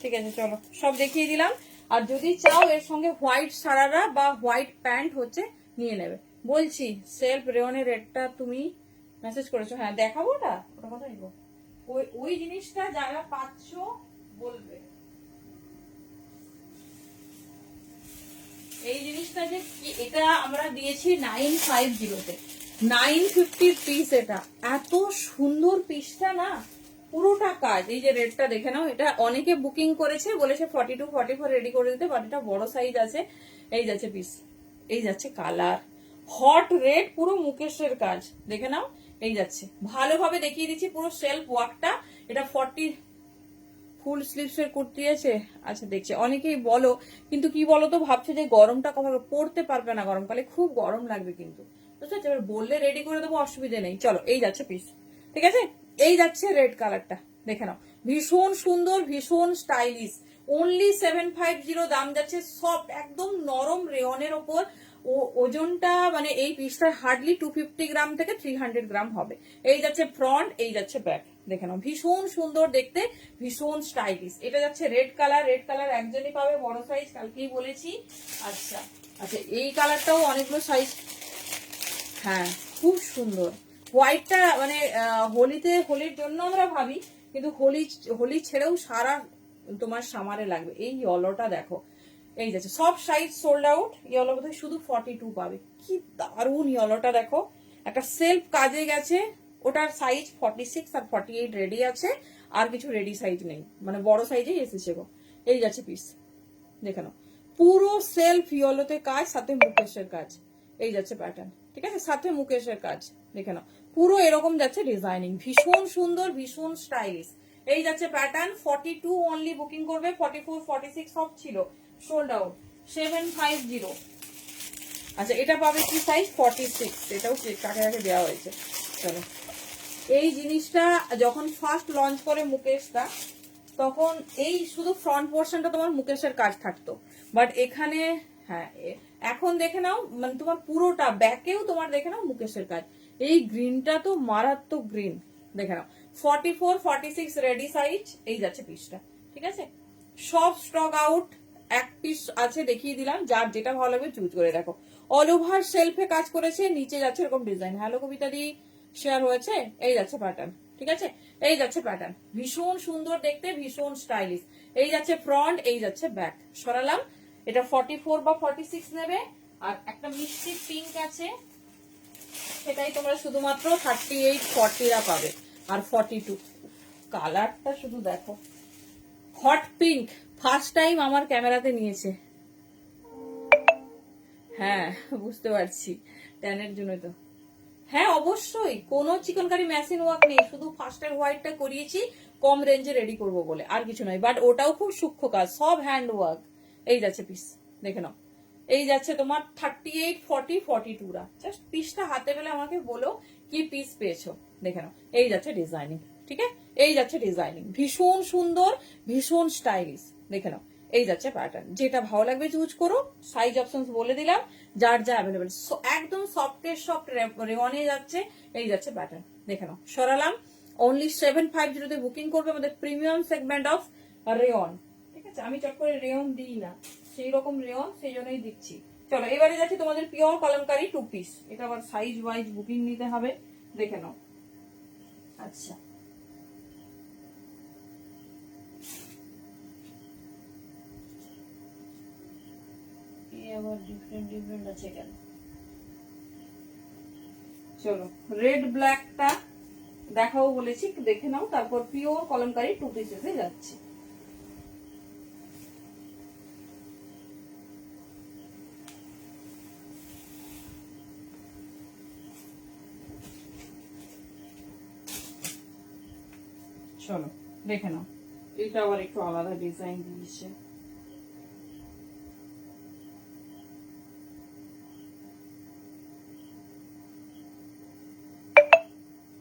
ঠিক আছে চলো সব দেখিয়ে দিলাম। আর যদি চাও এর সঙ্গে হোয়াইট সারারা বা হোয়াইট প্যান্ট হচ্ছে নিয়ে নেবে। বলছি সেলফ রেওনের রেটটা তুমি মেসেজ করেছো, হ্যাঁ দেখাবো, ওটা ওটা কথা নিবো। ওই ওই জিনিসটা যারা পাচ্ছ বলবে। এই জিনিসটা যে এটা আমরা দিয়েছি 950-তে, 950 পিস। এটা এত সুন্দর পিসটা না, পুরোটা কাজ। এই যে রেটটা দেখে নাও, এটা অনেকে বুকিং করেছে, বলেছে 42 44 রেডি করে দিতে, বাট এটা বড় সাইজ আছে। এই যাচ্ছে পিস, এই যাচ্ছে কালার, হট রেড, পুরো মুকেশের কাজ দেখে নাও। এই যাচ্ছে, ভালোভাবে দেখিয়ে দিচ্ছি পুরো সেলফ ওয়ার্কটা। এটা 40 ফুল স্লিভস এর কুর্তি আছে। আচ্ছা দেখছি, অনেকেই বলো, কিন্তু কি বলো তো, ভাবছে যে গরমটা কমাবে, পড়তে পারবে না, গরমকালে খুব গরম লাগবে কিন্তু, বুঝতে পারছো। এবার বললে রেডি করে দেবো, অসুবিধা নেই। চলো এই যাচ্ছে পিস, ঠিক আছে। এই যাচ্ছে রেড কালারটা, দেখে নাও, ভীষণ সুন্দর, ভীষণ স্টাইলিশ। অনলি 750 দাম যাচ্ছে, সব একদম নরম রেয়নের ওপর। ওজনটা মানে এই পিসটা হার্ডলি 250 গ্রাম থেকে 300 গ্রাম হবে। এই যাচ্ছে ফ্রন্ট, এই যাচ্ছে ব্যাক, দেখে নাও, ভীষণ সুন্দর দেখতে, ভীষণ স্টাইলিশ। এটা যাচ্ছে রেড কালার, রেড কালার একজনই পাবে, বড় সাইজ, কালকেই বলেছি। আচ্ছা আচ্ছা এই কালারটাও অনেকগুলো সাইজ, হ্যাঁ খুব সুন্দর। হোয়াইটটা মানে হোলিতে, হোলির জন্য আমরা ভাবি, কিন্তু হোলি হোলি ছেড়েও সারা তোমার সামারে লাগবে। এই ইয়েলোটা দেখো, এই যাচ্ছে, সব সাইজ সোল্ড আউট। ইয়েলো বোধহয় শুধু 42 পাবে। কি দারুণ ইয়েলোটা দেখো, একটা সেলফ কাজে গেছে। ওটার সাইজ 46 আর 48 রেডি আছে, আর কিছু রেডি সাইজ নেই, মানে বড় সাইজেই এসেছে গো। এই যাচ্ছে পিস, দেখে নাও, পুরো সেলফ ইয়েলোতে কাজ, সাথে মুকেশের কাজ। এই যাচ্ছে প্যাটার্ন, ঠিক আছে, সাথে মুকেশের কাজ, দেখে নাও, পুরো এরকম যাচ্ছে ডিজাইনিং, ভীষণ সুন্দর, ভীষণ স্টাইলিশ। এই যাচ্ছে প্যাটার্ন, 42 অনলি বুকিং করবে, 44 46 সব ছিল সোল্ড আউট, 750। আচ্ছা এটা পাবে কি সাইজ 46, এটাও কাকে কাকে দেওয়া হয়েছে। চলো, এই জিনিসটা যখন ফার্স্ট লঞ্চ করে মুকেশটা, তখন এই শুধু ফ্রন্ট পোর্শনটা তোমার মুকেশের কাজ থাকতো, বাট এখানে হ্যাঁ এখন দেখে নাও, মানে তোমার পুরোটা ব্যাকেও তোমার দেখে নাও মুকেশের কাজ। এই গ্রিনটা তো মারাত্মক গ্রিন, দেখে নাও, 44 46 রেডি সাইজ। এই যাচ্ছে পিসটা, ঠিক আছে, সব স্টক আউট, এক পিস আছে দেখিয়ে দিলাম, যার যেটা ভালো লাগবে চুজ করে রাখো। অল ওভার সেলফে কাজ করেছে, নিচে যাচ্ছে এরকম ডিজাইন। হ্যালো কবিতা দি শেয়ার হয়েছে। এই যাচ্ছে প্যাটার্ন, ঠিক আছে, এই যাচ্ছে প্যাটার্ন, ভীষণ সুন্দর দেখতে, ভীষণ স্টাইলিশ। এই যাচ্ছে ফ্রন্ট, এই যাচ্ছে ব্যাক। সরালাম, এটা 44 বা 46 নেবে। আর একটা মিষ্টি পিঙ্ক আছে, সেটাই তোমরা শুধুমাত্র 38 40 পাবে, আর 42। কালারটা শুধু দেখো, হট পিঙ্ক, ফার্স্ট টাইম আমার ক্যামেরাতে নিয়েছে। হ্যাঁ বুঝতে পারছি, ট্যানের জন্য তো। হ্যাঁ অবশ্যই, কোনো চিকনকারি মেশিন ওয়ার্ক নেই, শুধু ফার্স্টের হোয়াইটটা করিয়েছি কম রেঞ্জে রেডি করব বলে, আর কিছু নয়। বাট ওটাও খুব সূক্ষ্ম কাজ, সব হ্যান্ড ওয়ার্ক। এই যাচ্ছে পিস, দেখে নাও, এই যাচ্ছে তোমার 38 40 42 রা। জাস্ট পিসটা হাতে পেলে আমাকে বলো কি পিস পেয়েছো, দেখে নাও। এই যাচ্ছে ডিজাইনিং, ঠিক আছে, এই যাচ্ছে ডিজাইনিং, ভীষণ সুন্দর, ভীষণ স্টাইলিশ, দেখে নাও। এই যাচ্ছে প্যাটার্ন, যেটা ভালো লাগবে চুজ করো। সাইজ অপশনস বলে দিলাম, যার যা অ্যাভেলেবেল, একদম সফটের সফট রেওয়ানে যাচ্ছে। এই যাচ্ছে প্যাটার্ন, দেখে নাও। সরালাম, অনলি 750 তে বুকিং করবে, আমাদের প্রিমিয়াম সেগমেন্ট অফ রেওন, ঠিক আছে। আমি চট করে রেওন দিই না, সেই রকম রেওন, সেই জন্যই দিচ্ছি। চলো এবারে যাচ্ছি তোমাদের পিওর কলমকারি 2 পিস। এটা আবার সাইজ ওয়াইজ বুকিং নিতে হবে, দেখে নাও। আচ্ছা আবার ডিফারেন্ট ডিফারেন্ট আছে কেন। চলো রেড ব্ল্যাকটা দেখাও বলেছি, দেখে নাও, তারপর পিওর কলমকারি 2 পিসেসে যাচ্ছে। চলো দেখে নাও, এটা আবার একটু আলাদা ডিজাইন দিয়েছে।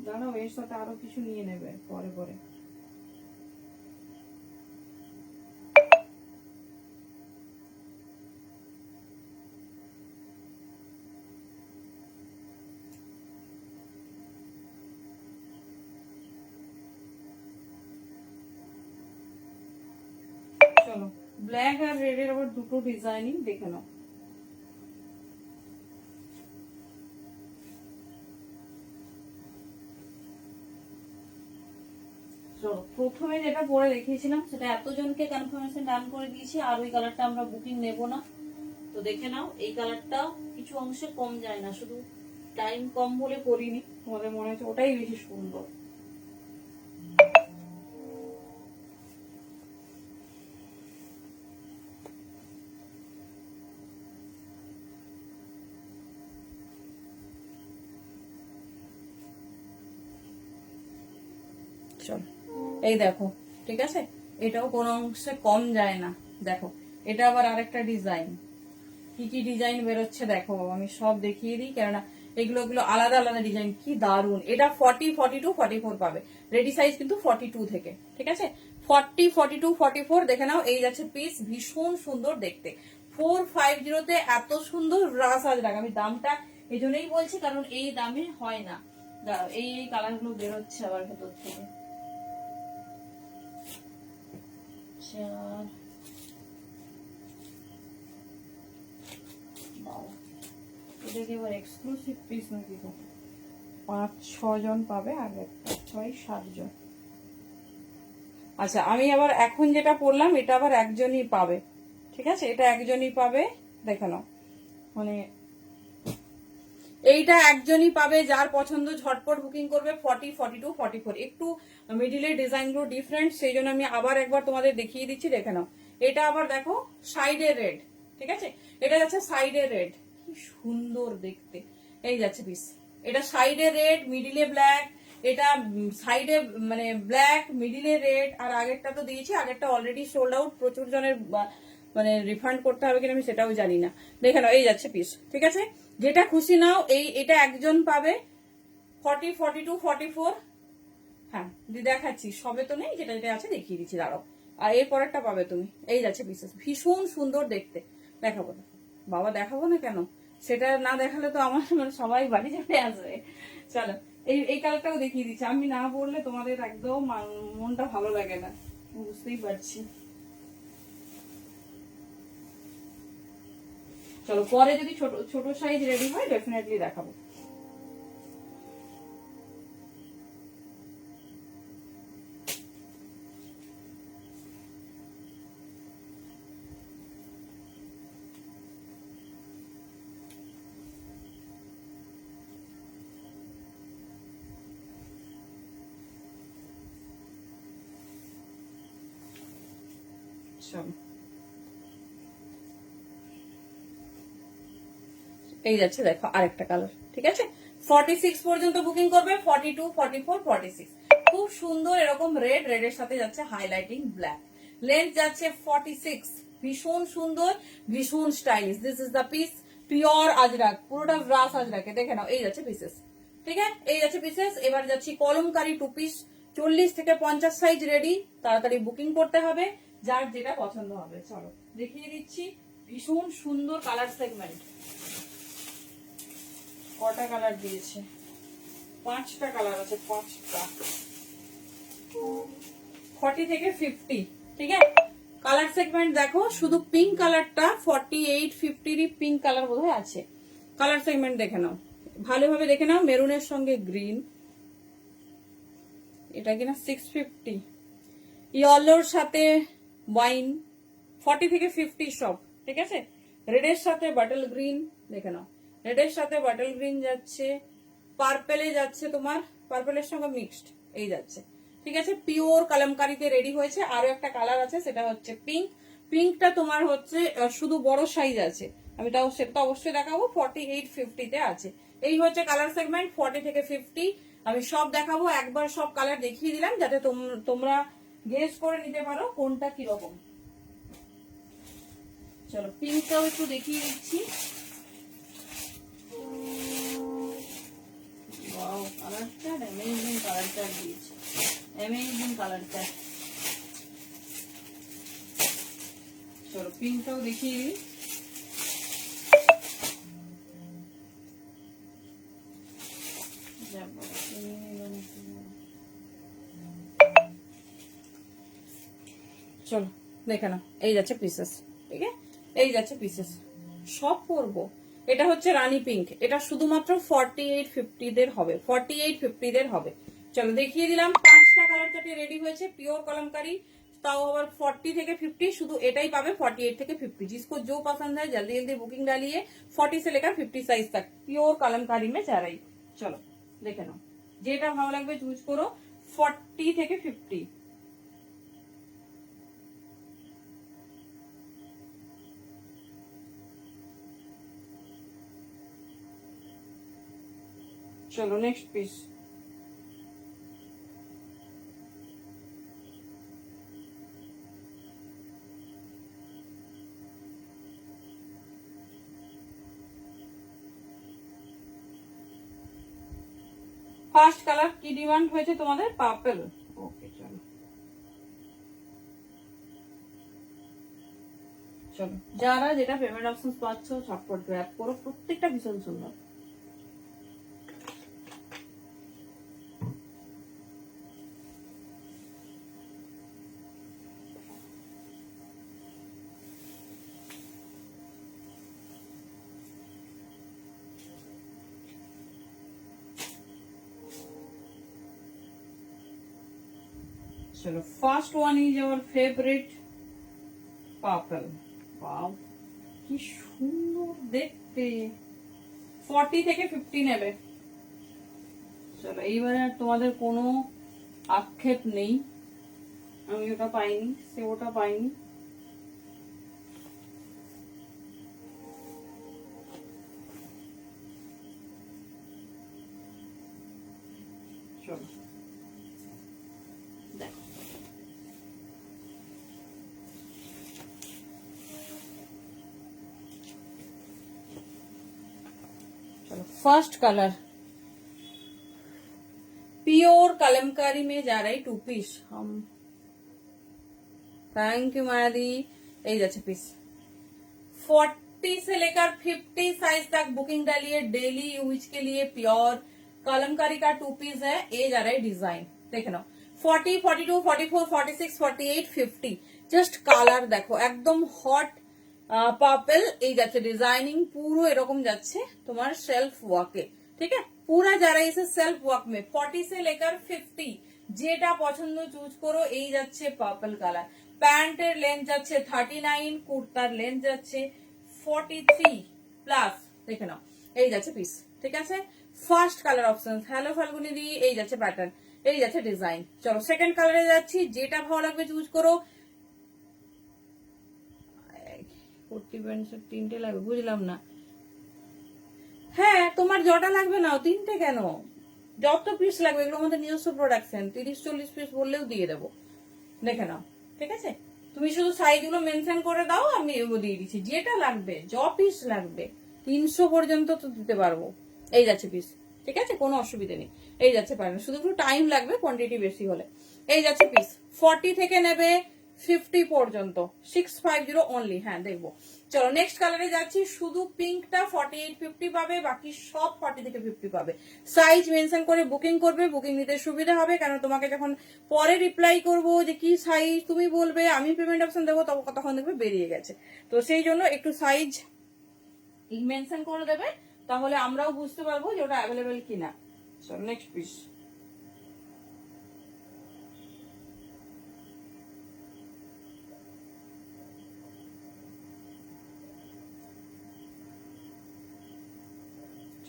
দাঁড়াও, এর সাথে আরো কিছু নিয়ে নেবে পরে পরে। চলো, ব্ল্যাক আর রেড এর আবার দুটো ডিজাইনিং দেখে নাও। প্রথমে যেটা পরে দেখিয়েছিলাম সেটা এতজনকে কনফার্মেশন ডান করে দিয়েছি, আর ওই কালারটা আমরা বুকিং নেব না। তো দেখে নাও, এই কালারটা কিছু অংশে কম যায় না, শুধু টাইম কম বলে করিনি, তোমাদের মনে হচ্ছে ওটাই বেশি সুন্দর। চলো, এই দেখো, ঠিক আছে, এটাও কোনো অংশে কম যায় না। দেখো, এটা আবার আরেকটা ডিজাইন, কি কি ডিজাইন বেরোচ্ছে দেখো, আমি সব দেখিয়ে দিই, কেননা এগুলো আলাদা আলাদা ডিজাইন, কি দারুন। এটা 40, 42, 44 পাবে, রেডি সাইজ কিন্তু 42 থেকে, ঠিক আছে, 40, 42, 44 দেখে নাও। এই যাচ্ছে পিস, ভীষণ সুন্দর দেখতে। 450 তে এত সুন্দর রাস আজরাক, আমি দামটা এই জন্যই বলছি কারণ এই দামে হয় না। দাঁড়াও, এই কালার গুলো বেরোচ্ছে আবার ভেতর থেকে। এটাকে এবার এক্সক্লুসিভ পিস নাকি, 5-6 জন পাবে, আর 6-7 জন। আচ্ছা, আমি আবার এখন যেটা পড়লাম এটা আবার একজনই পাবে, ঠিক আছে, এটা একজনই পাবে, দেখে নাও, মানে এইটা একজনই পাবে, যার পছন্দ ঝটপট বুকিং করবে। 40, 42, 44 একটু মিডিলের ডিজাইন গুলো ডিফারেন্ট, সেই জন্য আমি আবার একবার তোমাদের দেখিয়ে দিচ্ছি, দেখে নাও। এটা আবার দেখো সাইডে রেড, ঠিক আছে, এটা যাচ্ছে সাইডে রেড, কি সুন্দর দেখতে। এই যাচ্ছে পিস, এটা সাইডে রেড, মিডিলে ব্ল্যাক, এটা সাইডে মানে ব্ল্যাক, মিডিলে রেড, আর আগেরটা তো দিয়েছি, আগেরটা অলরেডি সোল্ড আউট, প্রচুর জনের মানে রিফান্ড করতে হবে কিনা আমি সেটাও জানি না। দেখে নাও, এই যাচ্ছে পিস, ঠিক আছে, যেটা খুশি নাও। এটা একজন পাবে। 40, 42, 44, হ্যাঁ দেখাচ্ছি, সবে তো নেই, যেটা যেটা আছে দেখিয়ে দিচ্ছি, দাঁড়াও। আর এর পরেরটা পাবে তুমি, এই যাচ্ছে পিসেস, ভীষণ সুন্দর দেখতে। দেখাবো না বাবা, দেখাবো না কেন, সেটা না দেখালে তো আমার মানে সবাই বাড়ি চলে আসবে। চলো, এই কালারটাও দেখিয়ে দিচ্ছি, আমি না বললে তোমাদের একদম মনটা ভালো লাগে না, বুঝতেই পারছি। চলো, পরে যদি ছোট ছোট সাইজ রেডি হয় ডেফিনেটলি দেখাবো। চলো, এই যাচ্ছে দেখো আরেকটা কালার, ঠিক আছে, 46 পর্যন্ত বুকিং করবে, 42, 44, 46 খুব সুন্দর এরকম রেড, রেডের সাথে যাচ্ছে হাইলাইটিং ব্ল্যাক, লেন্থ যাচ্ছে 46, ভীষণ সুন্দর, ভীষণ stylish. This is the piece, pure Ajrak, পুরোটা ব্রাস আজরাকে, দেখে নাও, এই যাচ্ছে পিসেস, ঠিক আছে, এই যাচ্ছে পিসেস। এবার যাচ্ছি কলমকারি 2 পিস, 40 থেকে 50 সাইজ রেডি, তাড়াতাড়ি বুকিং করতে হবে, যার যেটা পছন্দ হবে। চলো দেখিয়ে দিচ্ছি, ভীষণ সুন্দর কালার সেগমেন্ট। কটা কালার দিয়েছে, 5টা কালার আছে, 5টা, 40 থেকে 50, ঠিক আছে। কালার সেগমেন্ট দেখো, শুধু পিঙ্ক কালারটা 48, 50 পিঙ্ক কালার বোধহয় আছে। কালার সেগমেন্ট দেখে নাও, ভালোভাবে দেখে নাও, মেরুনের সঙ্গে গ্রিন, এটা কিনা 650, ইয়েলোর সাথে ওয়াইন, 40 থেকে 50 সব, ঠিক আছে। রেডের সাথে বাটল গ্রিন, দেখে নাও, রেডের সাথে বাটল গ্রিন যাচ্ছে, পার্পেলে যাচ্ছে, তোমার পার্পেলের সঙ্গে মিক্সড, এই যাচ্ছে, ঠিক আছে, পিওর কালামকারিতে রেডি হয়েছে। আরো একটা কালার আছে, সেটা হচ্ছে পিঙ্ক, পিঙ্কটা তোমার হচ্ছে শুধু বড় সাইজ আছে, আমি তাও সেটা অবশ্যই দেখাবো, 48, 50 তে আছে। এই হচ্ছে কালার সেগমেন্ট 40 থেকে 50, আমি সব দেখাবো, একবার সব কালার দেখিয়ে দিলাম যাতে তোমরা গেস করে নিতে পারো কোনটা কিরকম। চলো, পিঙ্কটাও একটু দেখিয়ে দিচ্ছি, কালারটা অ্যামেজিং। চার্ট দিয়েছে, অ্যামেজিং কালার চার্ট। চলো পিঙ্কটাও দেখিয়ে দিই। চলো দেখে নাও, এই যাচ্ছে পিসেস, ঠিক আছে, এই যাচ্ছে পিসেস, সব করবো। এটা হচ্ছে রানী পিঙ্ক, এটা শুধুমাত্র 4850 দের হবে, 4850 দের হবে। চলো দেখিয়ে দিলাম, 5টা কালার চার্টে রেডি হয়েছে, পিওর কলমকারি, ताओ अगर 40 থেকে 50 শুধু এটাই পাবে 48 থেকে 50। जिसको जो पसंद है जल्दी जल्दी बुकिंग डालिए, 40 से लेकर 50 साइज तक प्योर कलमकारी में चाह रही। चलो देखे नाओ, যেটা ভালো লাগবে চুজ করো, 40 থেকে 50। चलो नेक्स्ट पीस, ফার্স্ট কালার কি ডিমান্ড হয়েছে তোমাদের? পার্পল। ওকে চলো চলো, যারা যেটা পেমেন্ট অপশন পাচ্ছ ঝটপট গ্র্যাব করো, প্রত্যেকটা ভীষণ সুন্দর। चलो first one is our favourite purple. Wow কি সুন্দর দেখতে, 40 থেকে 50 নেবে। চলো এইবারে আর তোমাদের কোনো আক্ষেপ নেই, আমি ওটা পাইনি, সে ওটা পাইনি। চলো দেখো, चलो फर्स्ट कलर प्योर कलमकारी में जा रही 2 पीस। हम थैंक यू मायादी। यही जाच्छे पीस 40 से लेकर 50 साइज तक बुकिंग डालिए, डेली यूज के लिए प्योर कलमकारी का 2 पीस है। ये जा रहा है डिजाइन, देख लो 40, 42, 44, 46, 48, 50। जस्ट কালার দেখো, একদম হট পার্পল। এই যাচ্ছে ডিজাইনিং পুরো এরকম যাচ্ছে তোমার সেলফ ওয়ার্কে, ঠিক আছে, पूरा जा रहा है इसे सेल्फ वर्क में। 40 से लेकर 50 যেটা পছন্দ চুজ করো। এই যাচ্ছে পার্পল কালার, প্যান্টের লেন্থ যাচ্ছে 39, কুর্তার লেন্থ যাচ্ছে 43 প্লাস, দেখে নাও এই যাচ্ছে পিস, ঠিক আছে। First colour option, hello Falguni দি, এই যাচ্ছে প্যাটার্ন, এই যাচ্ছে ডিজাইন। চলো সেকেন্ড কালারে যাচ্ছি, যেটা ভালো লাগবে চুজ করো। 3টে লাগবে, বুঝলাম না। হ্যাঁ তোমার জটা লাগবে না, 3টে কেন, যত পিস লাগবে, এগুলো আমাদের নিজস্ব প্রোডাকশন, 30-40 পিস বললেও দিয়ে দেবো, দেখে নাও, ঠিক আছে। তুমি শুধু সাইজ গুলো মেনশন করে দাও, আমি দিয়ে দিচ্ছি, যেটা লাগবে, য পিস লাগবে 300 পর্যন্ত তো দিতে পারবো। এই যাচ্ছে পিস, ঠিক আছে, কোনো অসুবিধা নেই। এই যাচ্ছে পারেন, শুধু একটু টাইম লাগবে কোয়ান্টিটি বেশি হলে। এই যাচ্ছে পিস 40 থেকে নেবে 50 পর্যন্ত, 650 অনলি। হ্যাঁ দেখবো। চলো নেক্সট কালারে যাচ্ছি, শুধু পিঙ্কটা 48-50 পাবে, বাকি সব 40 থেকে 50 পাবে। সাইজ মেনশন করে বুকিং করবে, বুকিং নিতে সুবিধা হবে, কারণ তোমাকে যখন পরে রিপ্লাই করবো যে কি সাইজ তুমি বলবে, আমি পেমেন্ট অপশন দেবো, তখন দেখবে বেরিয়ে গেছে। তো সেই জন্য একটু সাইজ মেনশন করে দেবে, তাহলে আমরাও বুঝতে পারবো যে ওটা অ্যাভেলেবেল কিনা। চলো নেক্সট পিস,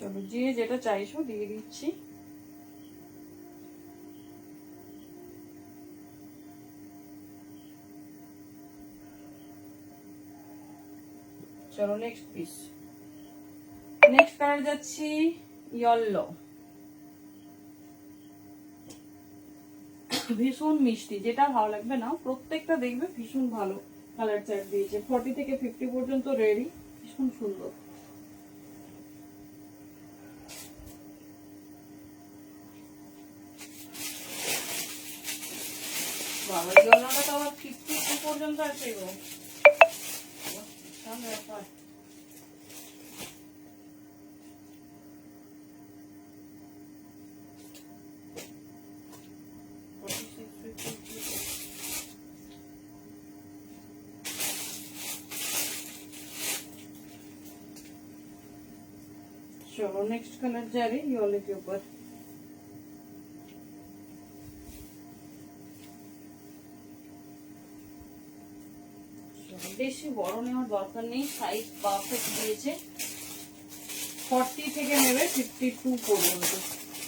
চলো যে যেটা চাইছো দিয়ে দিচ্ছি। চলো নেক্সট পিস, নেক্সট কালার যাচ্ছি ইয়েলো, ভীষণ মিষ্টি, যেটা ভালো লাগবে না, প্রত্যেকটা দেখবে ভীষণ ভালো কালার চার্ট দিয়েছে। 40 থেকে 50 পর্যন্ত রেডি, ভীষণ সুন্দর। বাবা ইয়েলোটা তো আবার 52 পর্যন্ত আছে গো। ব্যাপার चलो नेक्स्ट कलर जा रही है येलो के ऊपर। বেশি বড় নেওয়ার দরকার নেই, সাইজ পারফেক্ট দিয়েছে। 40 থেকে নেবে 52 পর্যন্ত।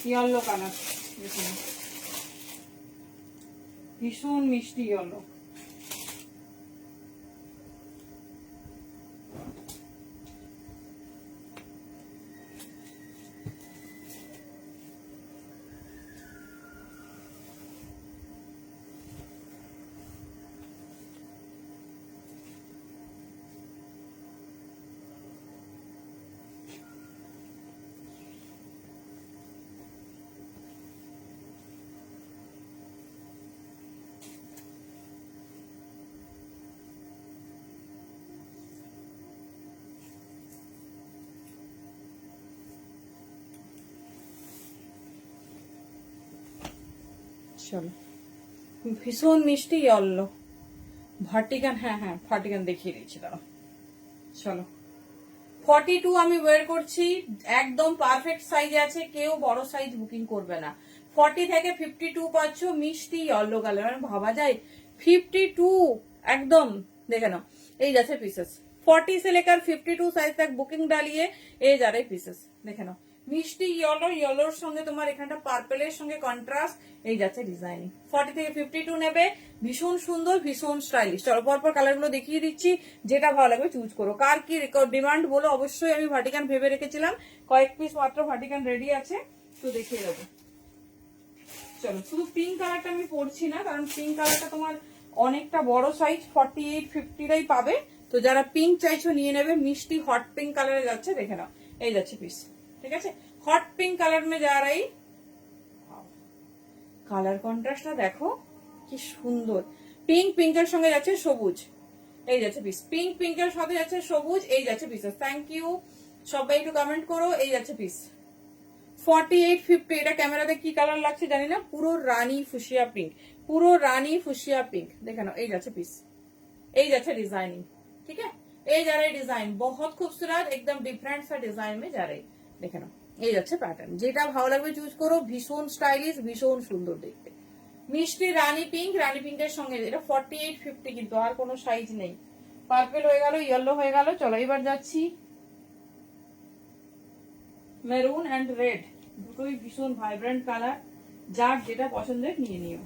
ইয়েলো কালার দেখুন, ভীষণ মিষ্টি ইয়েলো। চলো ভীষণ মিষ্টি ইয়েলো ভার্টিকান। হ্যাঁ হ্যাঁ ভার্টিকান দেখিয়ে দিচ্ছি দাঁড়াও। চলো 42 আমি ওয়্যার করছি, একদম পারফেক্ট সাইজে আছে, কেউ বড় সাইজ বুকিং করবে না। 40 থেকে 52 পাচ্ছ মিষ্টি ইয়েলো কালার, মানে ভাবা যায় 52 একদম। দেখে নাও এই যাচ্ছে পিসেস। 40 से लेकर 52 साइज तक बुकिंग डालिए, এই যা রে পিসেস। দেখে নাও মিষ্টি ইয়েলো, ইয়েলোর সঙ্গে তোমার এখানটা পার্পেলের সঙ্গে কন্ট্রাস্ট, এই যাচ্ছে ডিজাইনিং। 40 থেকে 52 নেবে, ভীষণ সুন্দর ভীষণ স্টাইলিশ। চলো পরপর কালার গুলো দেখিয়ে দিচ্ছি, যেটা ভালো লাগবে চুজ করো। কার কি ডিমান্ড বলো অবশ্যই। আমি ভার্টিকান ভেবে রেখেছিলাম, কয়েক পিস মাত্র ভার্টিকান রেডি আছে, তো দেখিয়ে দেবো। চলো শুধু পিঙ্ক কালারটা আমি পরছি না, কারণ পিঙ্ক কালারটা তোমার অনেকটা বড় সাইজ, 48 50টাই পাবে। তো যারা পিঙ্ক চাইছো নিয়ে নেবে, মিষ্টি হট পিঙ্ক কালারে যাচ্ছে, দেখে নাও এই যাচ্ছে পিস। ঠিক আছে, हॉट पिंक कलर में जा रही। কালার কন্ট্রাস্টটা দেখো কি সুন্দর। পিঙ্ক পিঙ্কের সঙ্গে যাচ্ছে সবুজ, এই যাচ্ছে পিস। পিঙ্ক পিঙ্কের সাথে যাচ্ছে সবুজ, এই যাচ্ছে পিস। থ্যাংক ইউ সবাই, একটু কমেন্ট করো। এই যাচ্ছে পিস 48 50। এটা ক্যামেরাতে কি কালার লাগছে জানি না, পুরো রানী ফুসিয়া পিঙ্ক, পুরো রানী ফুসিয়া পিঙ্ক। দেখে নাও এই যাচ্ছে পিস, এই যাচ্ছে ডিजाइनिंग। ठीक है, এই जा रही डिजाइन बहुत खूबसूरत, एकदम डिफरेंट सा डिजाइन में जा रही। দেখে নাও এই যাচ্ছে প্যাটার্ন, যেটা ভালো লাগবে চুজ করো। ভীষণ স্টাইলিশ, ভীষণ সুন্দর দেখতে। মিষ্টি রানী পিঙ্ক, রানী পিঙ্কের সঙ্গে এটা 48 50, কিন্তু আর কোনো সাইজ নেই। পার্পল হয়ে গেল, ইয়েলো হয়ে গেল। চলো এবার যাচ্ছি মেরুন এন্ড রেড, দুটোই ভীষণ ভাইব্রেন্ট কালার। যার যেটা পছন্দের নিয়ে নিও।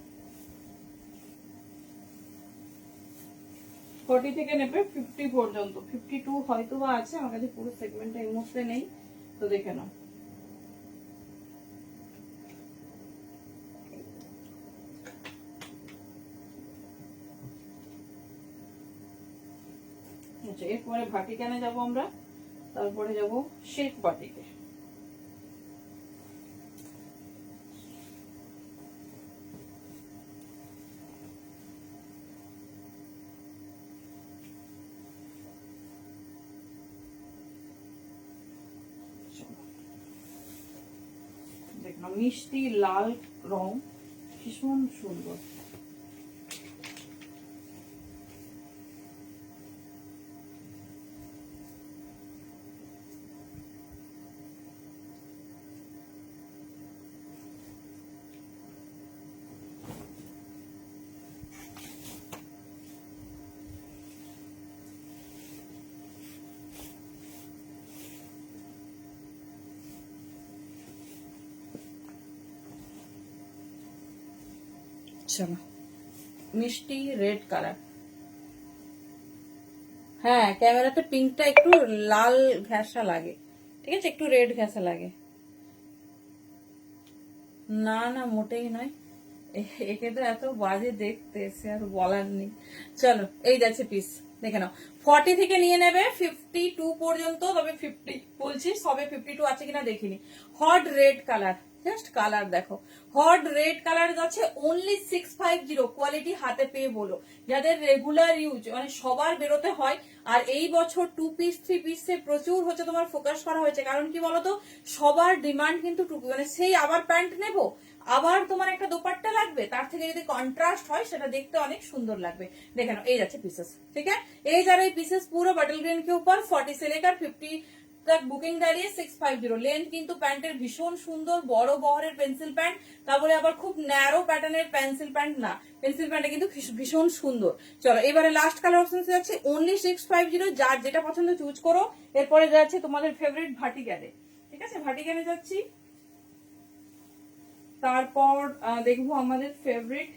40 থেকে নেবে 50 পর্যন্ত। 52 হয়তো বা আছে, আমার কাছে পুরো সেগমেন্টটা এই মুহূর্তে নেই, তো দেখে নাও। আচ্ছা এরপরে ভাটিকানে যাব আমরা, তারপরে যাব শেখ বাটিকে। দেখো মিষ্টি লাল রং, ভীষণ সুন্দর। চলো মিষ্টি রেড কালার। হ্যাঁ ক্যামেরাতে পিঙ্কটা একটু লাল ঘেঁষা লাগে, ঠিক আছে, একটু রেড ঘেঁষা লাগে। না না মোটেই নয়, একে তো এত বাজে দেখতে, সে আর বলার নেই। চলো এই যাচ্ছে পিস, দেখে নাও 40 থেকে নিয়ে নেবে 52 পর্যন্ত, তবে 50 বলছি, সবে 52 আছে কিনা দেখিনি। Hot red colour, just colour দেখো, হট রেড কালার যাচ্ছে অনলি 650। কোয়ালিটি হাতে পেয়ে বলো, যাদের রেগুলার ইউজ মানে সবার বেরোতে হয়। আর এই বছর 2 পিস 3 পিসে প্রচুর হচ্ছে তোমার ফোকাস করা হয়েছে, কারণ কি বলতো সবার ডিমান্ড কিন্তু টু, মানে সেই আবার প্যান্ট নেবো, আবার তোমার একটা দোপাট্টা লাগবে, তার থেকে যদি কন্ট্রাস্ট হয় সেটা দেখতে অনেক সুন্দর লাগবে। দেখে নাও, এই যাচ্ছে পিসেস, ঠিক আছে। এই যারা এই পিসেস পুরো बटल ग्रीन के ऊपर 40 से लेकर 50 तक বুকিং দাঁড়িয়ে 650। লেন্থ কিন্তু প্যান্টের ভীষণ সুন্দর, বড় বহরের পেন্সিল প্যান্ট, তারপরে আবার খুব ন্যারো প্যাটার্নের পেন্সিল প্যান্ট না, পেন্সিল প্যান্টটা কিন্তু ভীষণ সুন্দর। চলো এবারে লাস্ট কালার অপশন যাচ্ছে অনলি 650, যার যেটা পছন্দ চুজ করো। এরপরে যাচ্ছে তোমাদের ফেভারিট ভাটিকানে, ঠিক আছে, ভাটিকানে যাচ্ছি। তারপর দেখবো আমাদের ফেভারিট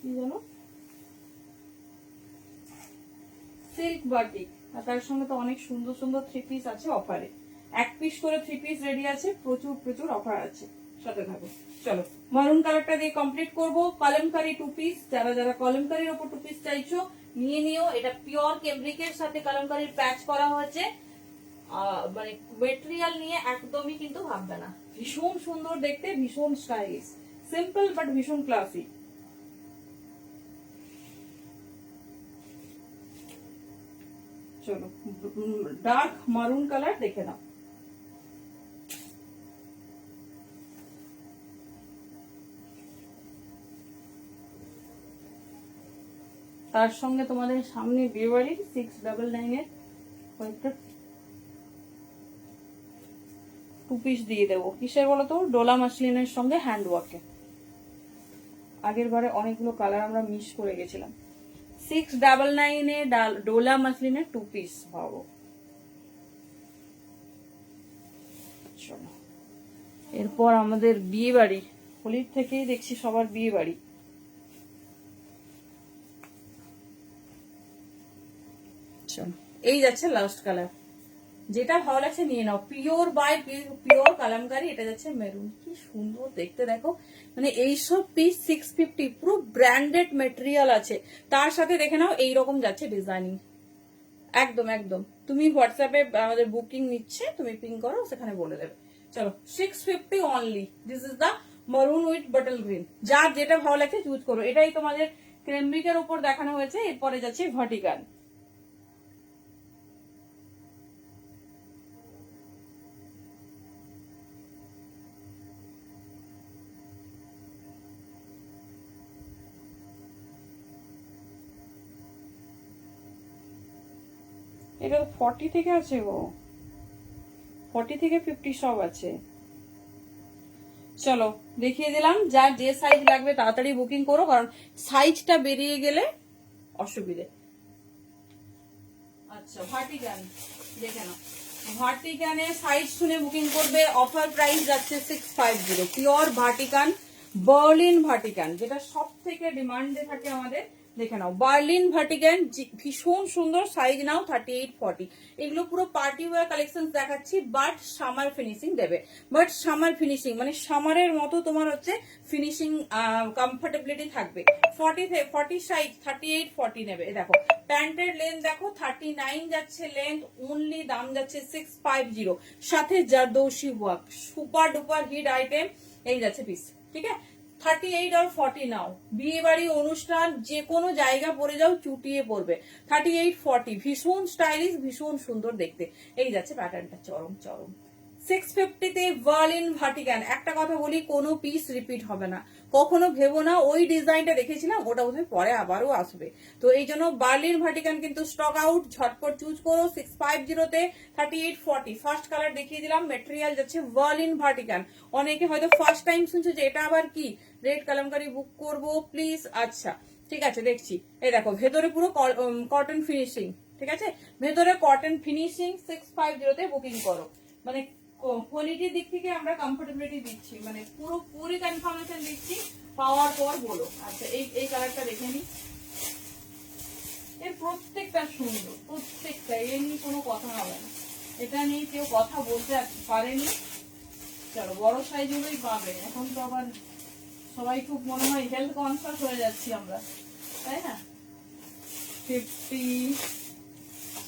কি জানো, সিল্ক বাটিক, আর তার সঙ্গে তো অনেক সুন্দর সুন্দর 3 পিস আছে অফারে, 1 পিস করে 3 পিস রেডি আছে, প্রচুর প্রচুর অফার আছে, সাথে থাকো। চলো মারুন কালারটা দিয়ে কমপ্লিট করব। কলমকারি 2 পিস, যারা যারা কলমকারির ওপর 2 পিস চাইছো নিয়ে নিও। এটা পিওর কেমব্রিকের সাথে কলমকারির প্যাচ করা হয়েছে, মানে মেটেরিয়াল নিয়ে একদমই কিন্তু ভাববে না, ভীষণ সুন্দর দেখতে, ভীষণ স্টাইলিশ, সিম্পল বাট ভীষণ ক্লাসি। চলো ডার্ক মারুন কালার দেখে নাও। তার সঙ্গে তোমাদের সামনে বিয়েবাড়ির 699 এর কয়েকটা 2 পিস দিয়ে দেবো। কিসের বলতো, ডোলা মাসলিনের সঙ্গে হ্যান্ড ওয়ার্কে। আগের বারে অনেকগুলো কালার আমরা মিস করে গেছিলাম। 699 এ ডোলা মাসলিনের 2 পিস পাবো। এরপর আমাদের বিয়ে বাড়ি, হোলির থেকেই দেখছি সবার বিয়ে বাড়ি। এই যাচ্ছে লাস্ট কালার, যেটা ভালো লাগছে নিয়ে নাও। পিওর বাই পিওর কালামকারি, এটা যাচ্ছে মেরুন, কি সুন্দর দেখতে দেখো। মানে এইসব পিস 650, পুরো ব্র্যান্ডেড মেটেরিয়াল আছে। তার সাথে দেখে নাও এইরকম যাচ্ছে ডিজাইনিং, একদম একদম। তুমি হোয়াটসঅ্যাপে আমাদের বুকিং নিচ্ছে, তুমি পিং করো, সেখানে বলে দেবে। চলো 650 অনলি, দিস ইজ দা মারুন উইথ বটল গ্রিন। যার যেটা ভালো লাগছে চুজ করো। এটাই তোমাদের ক্রেমব্রিকের উপর দেখানো হয়েছে। এরপরে যাচ্ছে ভার্টিকান। এটা 40 থেকে আছে গো, 40 থেকে 50 সব আছে। চলো দেখিয়ে দিলাম, যার যে সাইজ লাগবে তাড়াতাড়ি বুকিং করো, কারণ সাইজটা বেরিয়ে গেলে অসুবিধে। আচ্ছা ভার্টিকান দেখে নাও, ভার্টিকানে সাইজ শুনে বুকিং করবে। অফার প্রাইস যাচ্ছে 650। পিওর ভার্টিকান, বার্লিন ভার্টিকান, যেটা সব থেকে ডিমান্ডে থাকে আমাদের। দেখে নাও বার্লিন ভার্টিকান, ভীষণ সুন্দর। সাইজ নাও 38-40। এগুলো পুরো পার্টি ওয়্যার কালেকশন দেখাচ্ছি, বাট সামার ফিনিশিং দেবে। বাট সামার ফিনিশিং মানে সামারের মতো তোমার হচ্ছে ফিনিশিং, কমফোর্টেবিলিটি থাকবে। 40 সাইজ 38-40 নেবে। দেখো প্যান্টের লেন্থ দেখো 39 যাচ্ছে লেন্থ, অনলি দাম যাচ্ছে 650। সাথে zardozi work, super duper hit item. এই যাচ্ছে পিস, ঠিক আছে। 38 আর 40 নাও, বিয়ে বাড়ি অনুষ্ঠান যে কোনো জায়গা পরে যাও চুটিয়ে পড়বে। 38-40, ভীষণ স্টাইলিশ, ভীষণ সুন্দর দেখতে। এই যাচ্ছে প্যাটার্নটা, চরম চরম। 650-তে বার্লিন ভার্টিকান। একটা কথা বলি, কোনো পিস রিপিট হবে না, কখনো ভেবো না ওই ডিজাইনটা দেখেছিলাম ওটা বোধহয় পরে আবারও আসবে। তো এই জন্য বার্লিন ভার্টিকান কিন্তু স্টক আউট, ঝটপট চুজ করো। 650-তে 38-40। ফার্স্ট কালার দেখিয়ে দিলাম, মেটেরিয়াল যাচ্ছে বার্লিন ভার্টিকান। অনেকে হয়তো ফার্স্ট টাইম শুনছো যে এটা আবার কি, রেড কালামকারি বুক করবো প্লিজ। আচ্ছা ঠিক আছে, দেখছি। এই দেখো ভেতরে পুরো কটন ফিনিশিং, ঠিক আছে, ভেতরে কটন ফিনিশিং। 650-তে বুকিং করো। মানে কোয়ালিটির দিক থেকে আমরা কমফোর্টেবিলিটি দিচ্ছি, মানে পুরোপুরি কনফার্মেশন দিচ্ছি, পাওয়ার পর বলো। আচ্ছা এই কালারটা দেখে নি, এর প্রত্যেকটা সুন্দর, প্রত্যেকটা, এ নিয়ে কোনো কথা হবে না, এটা নিয়ে কেউ কথা বলতে পারেনি। চলো বড় সাইজগুলোই পাবে। এখন তো আবার সবাই খুব মনে হয় হেলথ কনসাস হয়ে যাচ্ছি আমরা, তাই না। 50,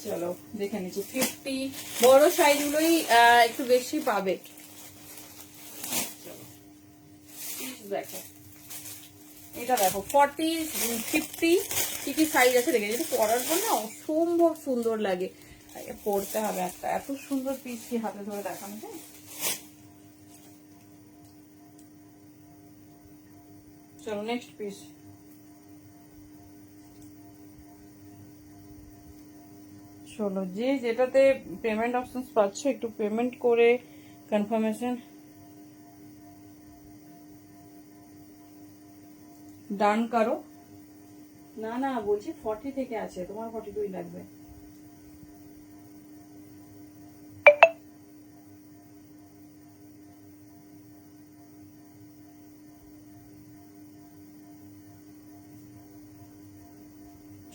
চলো দেখে নিচ্ছি 50 বড় সাইজ গুলোই একটু বেশি পাবে। চলো দেখো এটা দেখো 40 50 কি কি সাইজ আছে দেখে, যেটা পরার পর না অসম্ভব সুন্দর লাগে। পরতে হবে একটা, এত সুন্দর পিস কি হাতে ধরে দেখানো যায়। চলো নেক্সট পিস। চলো যে যেটাতে পেমেন্ট অপশন পাচ্ছ একটু পেমেন্ট করে কনফার্মেশন ডান করো। না না বলছি 40 থেকে আছে, তোমার 42 লাগবে।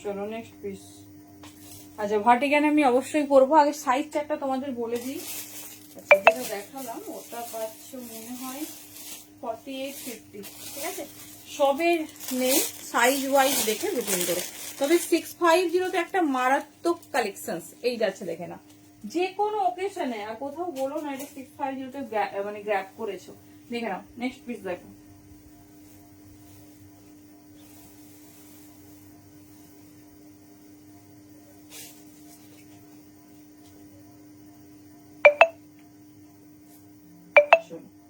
চলো নেক্সট পিস। আচ্ছা ভার্টিকান আমি অবশ্যই পরবো, আগে সাইজ চারটা তোমাদের বলে দিই। আচ্ছা যেটা দেখালাম ওটা পাচ্ছ মনে হয় 48 50, ঠিক আছে। সবের নেই, সাইজ ওয়াইজ দেখে বুকিং করো। তবে 650 তে একটা মারাত্মক কালেকশন এই যাচ্ছে, দেখে না যে কোনো ওকেশনে, আর কোথাও বলো না এটা 650 তে মানে গ্র্যাব করেছো, দেখে নাও। নেক্সট পিস দেখো।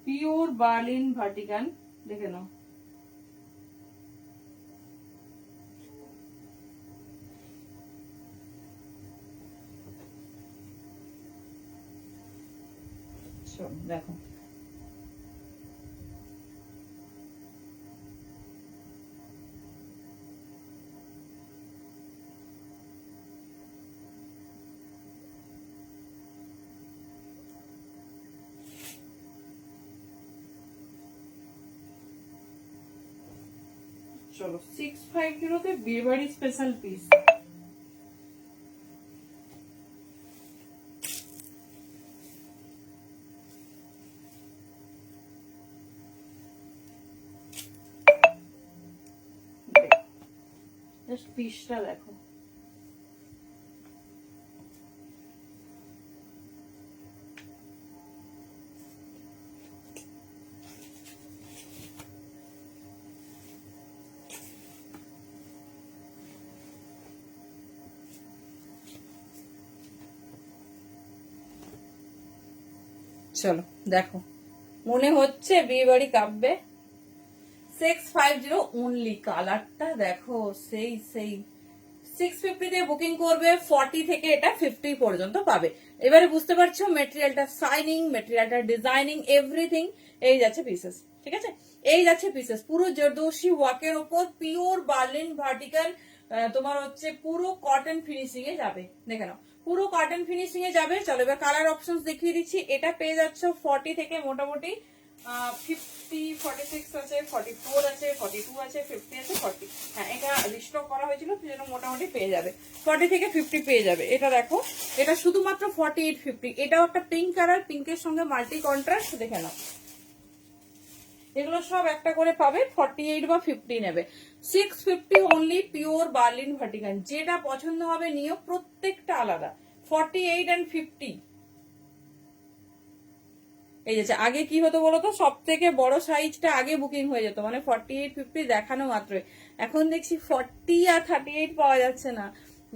পিওর বার্লিন ভার্টিকান, দেখে নাও। দেখো চলো 650 তে বিয়ে বাড়ি স্পেশাল পিস। জাস্ট পিসটা দেখো। চলো দেখো, মনে হচ্ছে বিয়ে বাড়ি কাঁপবে। 650 অনলি, কালারটা দেখো সেই সেই। 650 দিয়ে বুকিং করবে, 40 থেকে এটা 50 পর্যন্ত পাবে। এবারে বুঝতে পারছো মেটেরিয়ালটা শাইনিং, মেটেরিয়ালটা ডিজাইনিং, এভরিথিং। এই যাচ্ছে পিসেস, ঠিক আছে। এই যাচ্ছে পিসেস পুরো জরদোশি ওয়ার্কের ওপর পিওর বার্লিন ভার্টিকাল, তোমার হচ্ছে পুরো কটন ফিনিশিং এ যাবে, দেখে নাও পুরো কটন ফিনিশিং এ যাবে। চলো এবার কালার অপশন দেখিয়ে দিচ্ছি। এটা পেয়ে যাচ্ছ 40 থেকে মোটামুটি 50, 46 আছে, 44 আছে, 42 আছে, 50 আছে, 40। হ্যাঁ এটা রিস্টক করা হয়েছিল সেজন্য মোটামুটি পেয়ে যাবে 40 থেকে 50 পেয়ে যাবে। এটা দেখো, এটা শুধুমাত্র 48 50। এটাও একটা পিঙ্ক কালার, পিঙ্কের সঙ্গে মাল্টি কন্ট্রাস্ট, দেখে নাও। এগুলো সব একটা করে পাবে, 48 বা 50 নেবে। 650 অনলি পিওর বার্লিন ভার্টিকান, যেটা পছন্দ হবে নিও, প্রত্যেকটা আলাদা। 48 and 50। এই যে আগে কি হতো বলতো, সব থেকে বড় সাইজটা আগে বুকিং হয়ে যেত, মানে 48 50 দেখানো মাত্রই। এখন দেখছি 40 আর 38 পাওয়া যাচ্ছে না।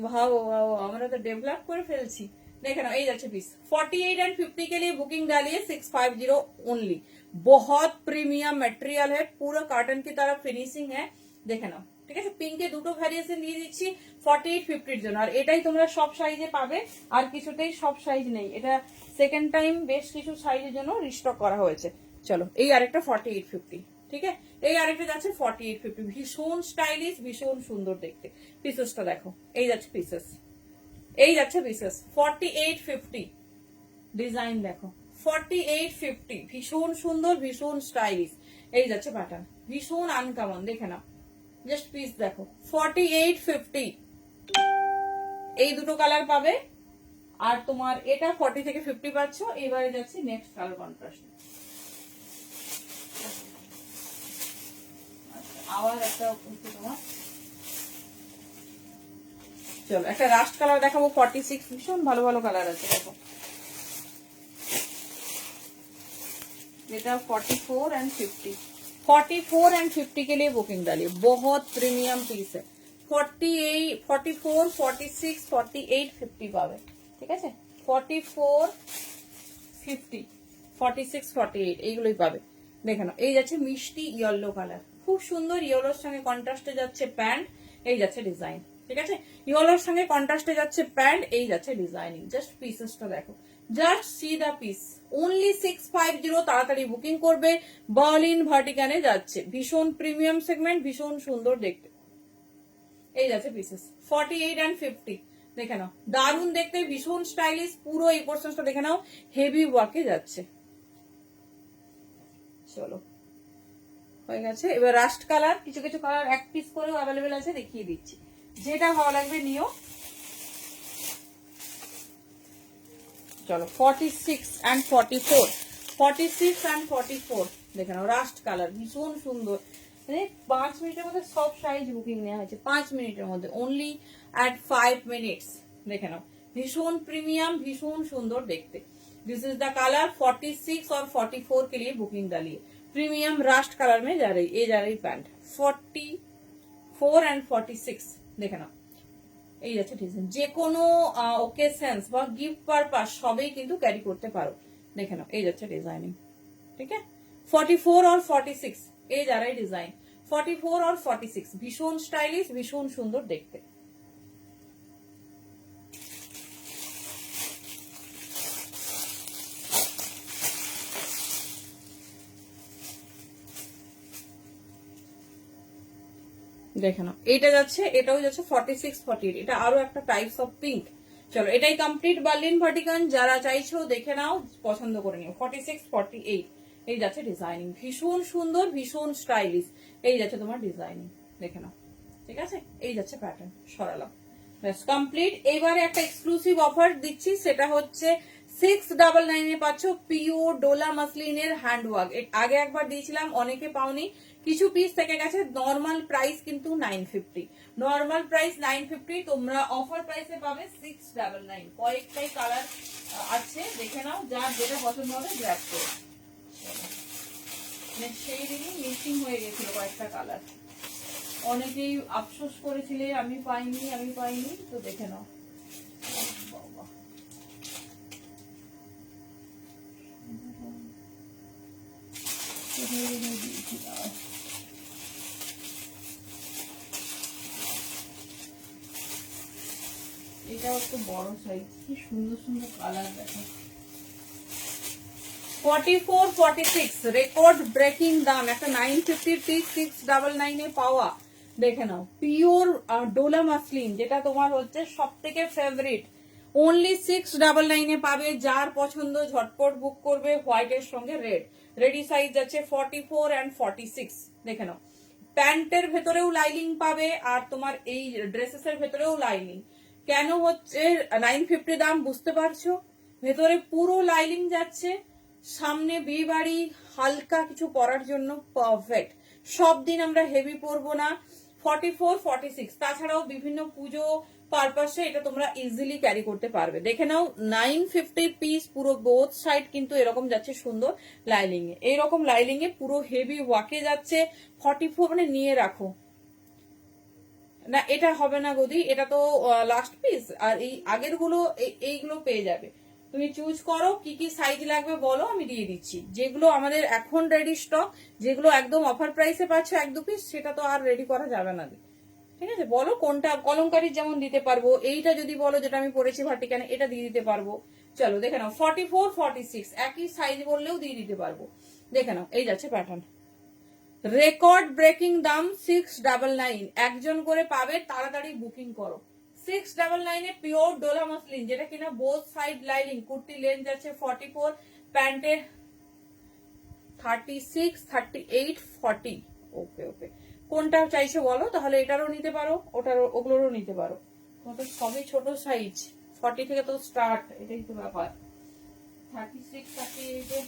ভাও ভাও, আমরা তো ডেভেলপ করে ফেলছি। দেখে নাও এই যাচ্ছে পিস। 48 एंड 50 के लिए बुकिंग डालिए 650 ओनली। बहुत प्रीमियम मटेरियल है, पूरा कॉटन की तरह फिनिशिंग है, দেখে নাও। ঠিক আছে, পিঙ্কে দুটো ভ্যারিয়েশন দিয়ে দিচ্ছি 48 50 জন্য, আর এটাই তোমরা সব সাইজে পাবে, আর কিছুতেই সব সাইজ নেই। এটা সেকেন্ড টাইম বেশ কিছু সাইজের জন্য রিস্টক করা হয়েছে। চলো এই আরেকটা 48 50, ঠিক আছে। এই আরেকটা যাচ্ছে 48 50, ভীষণ স্টাইলিশ, ভীষণ সুন্দর দেখতে। পিসেসটা দেখো, এই যাচ্ছে পিসেস, এই যাচ্ছে পিসেস 48 50। ডিজাইন দেখো 48 50, ভীষণ সুন্দর, ভীষণ স্টাইলিশ। এই যাচ্ছে প্যাটার্ন, ভীষণ আনকমন, দেখে নাও। জাস্ট পিস দেখো 48 50। এই দুটো কালার পাবে, আর তোমার এটা 40 থেকে 50 পাচ্ছ। এবারে যাচ্ছি নেক্সট কালার কন্ট্রাস্ট। আবার একটা তোমার চলো একটা রাস্ট কালার দেখাবো 46, ভীষণ ভালো ভালো কালার আছে দেখো, এটা 44 एंड 50, 44 एंड 50 के लिए बुकिंग डालिए, बहुत प्रीमियम पीस है। 48, 44, 46, 48, 50 পাবে, ঠিক আছে? 44, 50, 46, 48 এইগুলোই পাবে। দেখে নাও, এই যাচ্ছে মিষ্টি ইয়েলো কালার, খুব সুন্দর, ইয়েলোর সঙ্গে কন্ট্রাস্টে যাচ্ছে প্যান্ট, এই যাচ্ছে ডিজাইন, ঠিক আছে? ইয়েলোর সঙ্গে কন্ট্রাস্টে যাচ্ছে প্যান্ট, এই যাচ্ছে ডিজাইনিং। জাস্ট পিসেসটা দেখো, জাস্ট সি দা পিস, অনলি 650, তাড়াতাড়ি বুকিং করবে। বার্লিন ভার্টিকানে যাচ্ছে, ভীষণ প্রিমিয়াম সেগমেন্ট, ভীষণ সুন্দর দেখতে। এই যাচ্ছে পিসেস 48 एंड 50, দেখে নাও, দারুণ দেখতে, ভীষণ স্টাইলিশ, পুরো এই পোর্শনটা দেখে নাও, হেভি ওয়ার্কে যাচ্ছে। চলো হয়ে গেছে, এবার রাস্ট কালার, কিছু কিছু কালার এক পিস করেও অ্যাভেলেবেল আছে, দেখিয়ে দিচ্ছি, যেটা ভালো লাগবে নিও। চলো 46 एंड 44, 46 एंड 44 দেখে নাও, রাস্ট কালার, ভীষণ সুন্দর, মানে 5 মিনিটের মধ্যে সব সাইজ বুকিং নেওয়া হয়েছে, 5 মিনিটের মধ্যে, ओनली एट 5 मिनट्स। দেখে নাও, ভীষণ প্রিমিয়াম, ভীষণ সুন্দর দেখতে। दिस इज द कलर 46 और 44 के लिए बुकिंग डालिए, प्रीमियम रास्ट कलर में जा रही, ये जा रही पैंट 44 एंड 46 দেখে নাও, এই যাচ্ছে ডিজাইন, যে কোনো ওকেশনস বা গিফট পারপাস সবেই কিন্তু ক্যারি করতে পারো। দেখে নাও, এই যাচ্ছে ডিজাইনিং, ঠিক আছে? 44 और 46 এই যারাই ডিজাইন, 44 और 46 ভীষণ স্টাইলিশ, ভীষণ সুন্দর দেখতে। দেখে নাও, এটা যাচ্ছে, এটাও যাচ্ছে 46, 48, এটা আরো একটা টাইপস অফ পিঙ্ক। চলো এটাই কমপ্লিট বার্লিন ভার্টিকান, যারা চাইছো দেখে নাও, পছন্দ করে নিও। 46, 48 এই যাচ্ছে ডিজাইনিং, ভীষণ সুন্দর, ভীষণ স্টাইলিশ, এই যাচ্ছে তোমার ডিজাইনিং, দেখে নাও, ঠিক আছে? এই যাচ্ছে প্যাটার্ন, সরালাম, ব্যাস কমপ্লিট। এবারে একটা এক্সক্লুসিভ অফার দিচ্ছি, সেটা হচ্ছে 699 এ পাচ্ছ পিওর ডোলা মাসলিনের হ্যান্ডওয়ার্ক। আগে একবার দিয়েছিলাম, অনেকে পাওনি, কিছু পিস থেকে গেছে। নর্মাল প্রাইস কিন্তু 950, নর্মাল প্রাইস 950, তোমরা অফার প্রাইসে পাবে 699। কয়েকটাই কালার আছে, দেখে নাও, যার যেটা পছন্দ হবে গ্র্যাব করো। সেই দিনই মিসিং হয়ে গেছিল কয়েকটা কালার, অনেকেই আফসোস করেছিলে আমি পাইনি, আমি পাইনি, তো দেখে নাও। এটাও একটু বড় সাইজ, কি সুন্দর সুন্দর কালার দেখো। 44, 46 রেকর্ড ব্রেকিং দাম, একটা 950 পিস 699 এ পাওয়া। দেখে নাও, পিওর ডোলা মাসলিন, যেটা তোমার হচ্ছে সব থেকে ফেভারিট, ओनली 699 এ পাবে। যার পছন্দ ঝটপট বুক করবে। হোয়াইটের সঙ্গে রেড, রেডি সাইজ আছে 44 एंड 46। দেখে নাও, প্যান্টের ভেতরেও লাইনিং পাবে, আর তোমার এই ড্রেসেসের ভেতরেও লাইনিং। কেন হচ্ছে 950 দাম বুঝতে পারছো? ভেতরে পুরো লাইনিং যাচ্ছে, সামনে বিয়ে বাড়ি হালকা কিছু পরার জন্য পারফেক্ট। সব দিন আমরা হেভি পরবো না। 44, 46 তাছাড়াও বিভিন্ন পুজো পারপাসে এটা তোমরা ইজিলি ক্যারি করতে পারবে। দেখে নাও, 950 পিস, পুরো বোথ সাইড কিন্তু এরকম যাচ্ছে সুন্দর লাইনিং এ, এইরকম লাইনিং এ পুরো হেভি ওয়াকে যাচ্ছে। 44 মানে নিয়ে রাখো না, এটা হবে না গদি, এটা তো লাস্ট পিস, আর এই আগের গুলো এইগুলো পেয়ে যাবে। তুমি চুজ করো কি কি সাইজ লাগবে বলো, আমি দিয়ে দিচ্ছি। যেগুলো আমাদের এখন রেডি স্টক, যেগুলো একদম অফার প্রাইসে পাচ্ছ 1-2 পিস, সেটা তো আর রেডি করা যাবে না, ঠিক আছে? বলো কোনটা, কলমকারীর যেমন দিতে পারবো, এইটা যদি বলো যেটা আমি পরেছি ভার্টিকানে, এটা দিয়ে দিতে পারবো। চলো দেখে নাও, 44, 46 একই সাইজ বললেও দিয়ে দিতে পারবো। দেখে নাও, এই যাচ্ছে প্যাটার্ন, রেকর্ড ব্রেকিং দাম 699, একজন করে পাবে, তাড়াতাড়ি বুকিং করো। 699 এ পিওর ডোলা মাসলিন, যেটা কিনা both side lining, kurti length আছে 44, প্যান্টের 36, 38, 40। ওকে ওকে, কোনটা চাইছো বলো, তাহলে এটারও নিতে পারো, ওগুলোরও নিতে পারো। তোমার সবই ছোট সাইজ, 40 থেকে তো স্টার্ট, এটাই তো ব্যাপার। 36, 38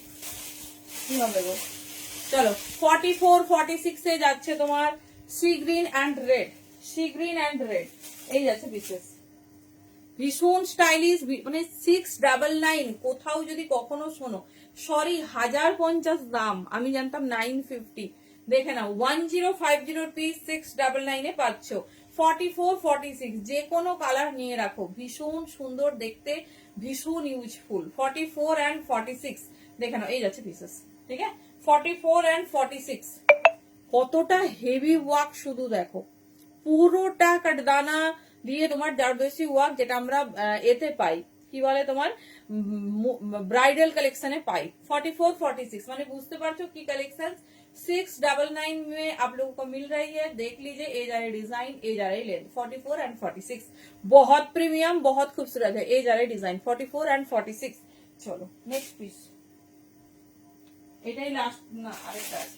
কি হবে গো? চলো 44, 46 এ যাচ্ছে তোমার sea green and red, sea green and red এই যাচ্ছে পিসেস। ভীষণ স্টাইলিশ, মানে 699। কোথাও যদি কখনো শোনো, সরি 1050 দাম, আমি জানতাম 950। দেখে নাও 1050 পিস 699 পাচ্ছ। 44 46 যে কোনো কালার নিয়ে রাখো, ভীষণ সুন্দর দেখতে, ভীষণ ইউজফুল। 44 and 46 দেখে নাও, এই যাচ্ছে পিসেস। ঠিক আছে, 44 and 46 কতটা হেভি ওয়ার্ক শুধু দেখো, পুরোটা কাটদানা দিয়ে তোমার জারদোসি ওয়ার্ক, যেটা আমরা এতে পাই, কি বলে তোমার ब्राइडल कलेक्शन पाई। 44 46 माने बुझते पारछो की कलेक्शन 699 में आप लोगों को मिल रही है। देख लीजिए, ए जा रही डिजाइन, ए जा रही लेंथ, 44 एंड 46 बहुत प्रीमियम, बहुत खूबसूरत है। ए जा रही डिजाइन 44 एंड 46। चलो नेक्स्ट पीस, এটাই লাস্ট না আরেকটা আছে,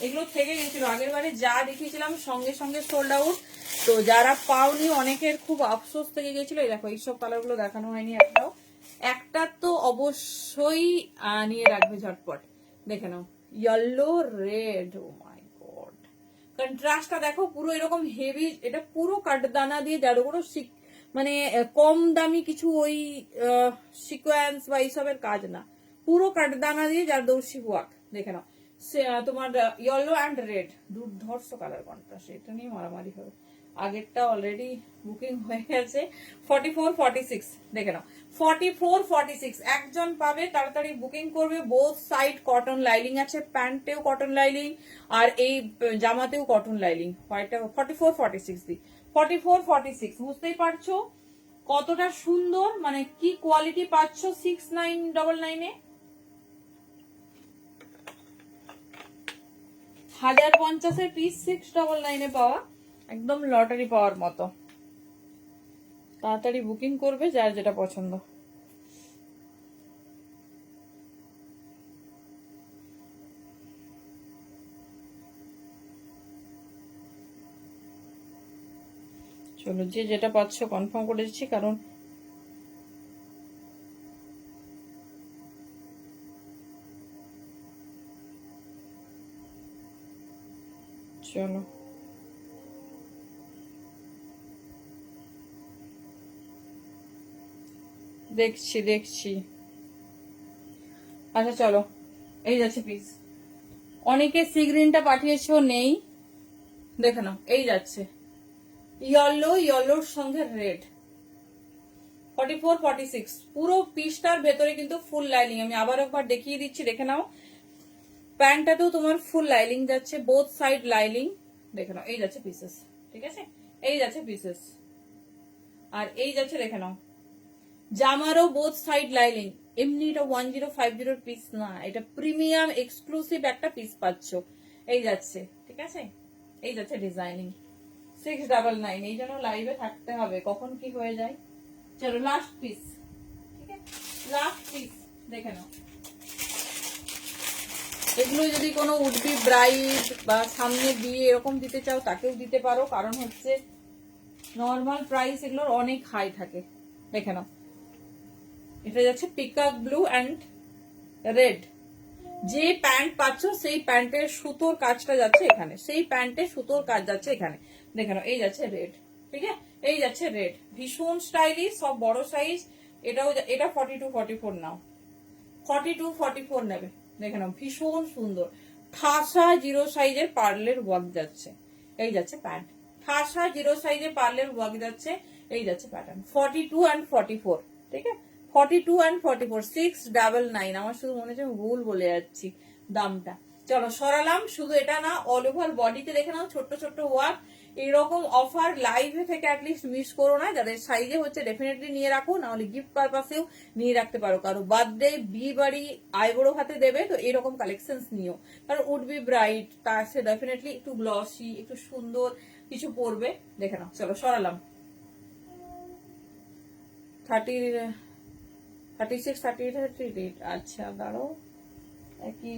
এগুলো থেকে গেছিল আগের বারে যা দেখিয়েছিলাম সঙ্গে সঙ্গে সোল্ড আউট। তো যারা পাওনি অনেকের খুব আফসোস থেকে গেছিল। এই দেখো এইসব কালার গুলো দেখানো হয়নি একটাও, একটা তো অবশ্যই নিয়ে রাখবে ঝটপট। দেখে নাও ইয়েলো রেড, ও মাই গড কন্ট্রাস্টটা দেখো, পুরো এরকম হেভি, এটা পুরো কাঠদানা দিয়ে যার কোনো মানে কম দামি কিছু ওই সিকোয়েন্স বা এইসবের কাজ না, পুরো কাঠদানা দিয়ে জারদৌসি ওয়ার্ক। দেখে নাও তোমার ইয়েলো অ্যান্ড রেড, দুর্ধর্ষ কালার কন্ট্রাস্ট, এটা নিয়ে মারামারি হবে। আগেরটা অলরেডি বুকিং হয়ে গেছে। 44 46 দেখে নাও, 44 46 একজন পাবে, তাড়াতাড়ি বুকিং করবে। বোথ সাইড কটন লাইলিং আছে, প্যান্টেও কটন লাইলিং আর এই জামাতেও কটন লাইলিং। 44 46 দি 44 46 বুঝতেই পারছো কতটা সুন্দর, মানে কি কোয়ালিটি পাচ্ছ 6999 এ। 1050 পিস 699 পাওয়া একদম লটারি পাওয়ার মতো। তাড়াতাড়ি বুকিং করবে যার যেটা পছন্দ। চলো যে যেটা পাচ্ছ কনফার্ম করে দিচ্ছি, কারণ চলো দেখছি দেখছি। আচ্ছা চলো, এই যাচ্ছে পিস। অনেকে সি গ্রিনটা পাঠিয়েছো, নেই, দেখে নাও এই যাচ্ছে ইয়েলো, ইয়েলোর সঙ্গে রেড। 44 46 পুরো পিসটার ভেতরে কিন্তু ফুল লাইনিং, আমি আবার একবার দেখিয়ে দিচ্ছি, দেখে নাও। প্যান্টটাতেও তোমার ফুল লাইনিং যাচ্ছে, বোথ সাইড লাইনিং। দেখে নাও এই যাচ্ছে পিসেস, ঠিক আছে, এই যাচ্ছে পিসেস। আর এই যাচ্ছে দেখে নাও জামারও বোথ সাইড লাইনিং। এমনি এটা 1050 পিস না, এটা প্রিমিয়াম এক্সক্লুসিভ একটা পিস পাচ্ছ। এই যাচ্ছে, ঠিক আছে, এই যাচ্ছে ডিজাইনিং 699। এই জন্য লাইভে থাকতে হবে, কখন কি হয়ে যায়। চলো লাস্ট পিস, ঠিক আছে, লাস্ট পিস দেখে নাও। এগুলো যদি কোনো উডবি ব্রাইড বা সামনে বিয়ে এরকম দিতে চাও তাকেও দিতে পারো, কারণ হচ্ছে নর্মাল প্রাইস এগুলোর অনেক হাই থাকে। দেখে নাও এটা যাচ্ছে পিকক ব্লু অ্যান্ড রেড। যে প্যান্ট পাচ্ছ সেই প্যান্টের সুতোর কাজটা যাচ্ছে এখানে, সেই প্যান্টের সুতোর কাজ যাচ্ছে এখানে। দেখে নাও এই যাচ্ছে রেড, ঠিক আছে, এই যাচ্ছে রেড, ভীষণ স্টাইলিশ, সব বড় সাইজ। এটাও, এটা 42 44 নাও, 42 44 নেবে। দেখে নাও ভীষণ সুন্দর, ঠাসা জিরো সাইজের পার্লের ওয়ার্ক যাচ্ছে। এই যাচ্ছে প্যান্ট, ঠাসা জিরো সাইজের পার্লের ওয়ার্ক যাচ্ছে। এই যাচ্ছে প্যাটার্ন 42 and 44, ঠিক আছে, 42 and 44 699। আমার শুধু মনে হচ্ছে ভুল বলে যাচ্ছি দামটা। চলো সরালাম, শুধু এটা না, অল ওভার বডিতে দেখে নাও ছোট্ট ছোট্ট ওয়ার্ক। এইরকম অফার লাইভে থেকে অ্যাটলিস্ট মিস করো না। যাদের সাইজে হচ্ছে ডেফিনেটলি নিয়ে রাখো, না হলে গিফট পারপাসেও নিয়ে রাখতে পারো। কারো বার্থডে, বিয়ে বাড়ি, আইবুড়ো হাতে দেবে তো এরকম কালেকশন নিও। কারণ উড বি ব্রাইট, তার সে ডেফিনেটলি একটু গ্লসি, একটু সুন্দর কিছু পরবে। দেখে নাও, চলো সরালাম। 36 38 38। আচ্ছা দাঁড়ো, কি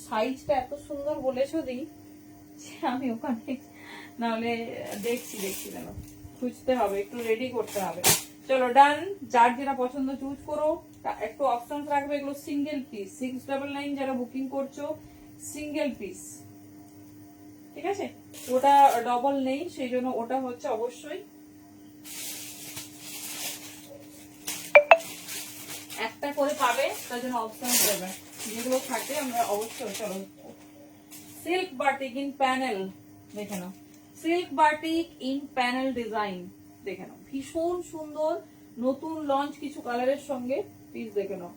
সাইজটা এত সুন্দর বলেছো দি, আমি ওখানে নাহলে দেখছি দেখছি কেন, খুঁজতে হবে, একটু রেডি করতে হবে। চলো ডান, যার যেটা পছন্দ চুজ করো। একটু অপশন রাখবে, এগুলো সিঙ্গেল পিস 699 যারা বুকিং করছো, সিঙ্গেল পিস, ঠিক আছে, ওটা ডবল নেই, সেই জন্য ওটা হচ্ছে অবশ্যই একটা করে পাবে, তার জন্য অপশন দেবে, যেগুলো থাকে আমরা অবশ্যই। চলো সিল্ক বাটিক ইন প্যানেল দেখে নাও, silk batik in panel design দেখে নাও, ভীষণ সুন্দর নতুন লঞ্চ কিছু কালারের সঙ্গে পিস দেখে নাও।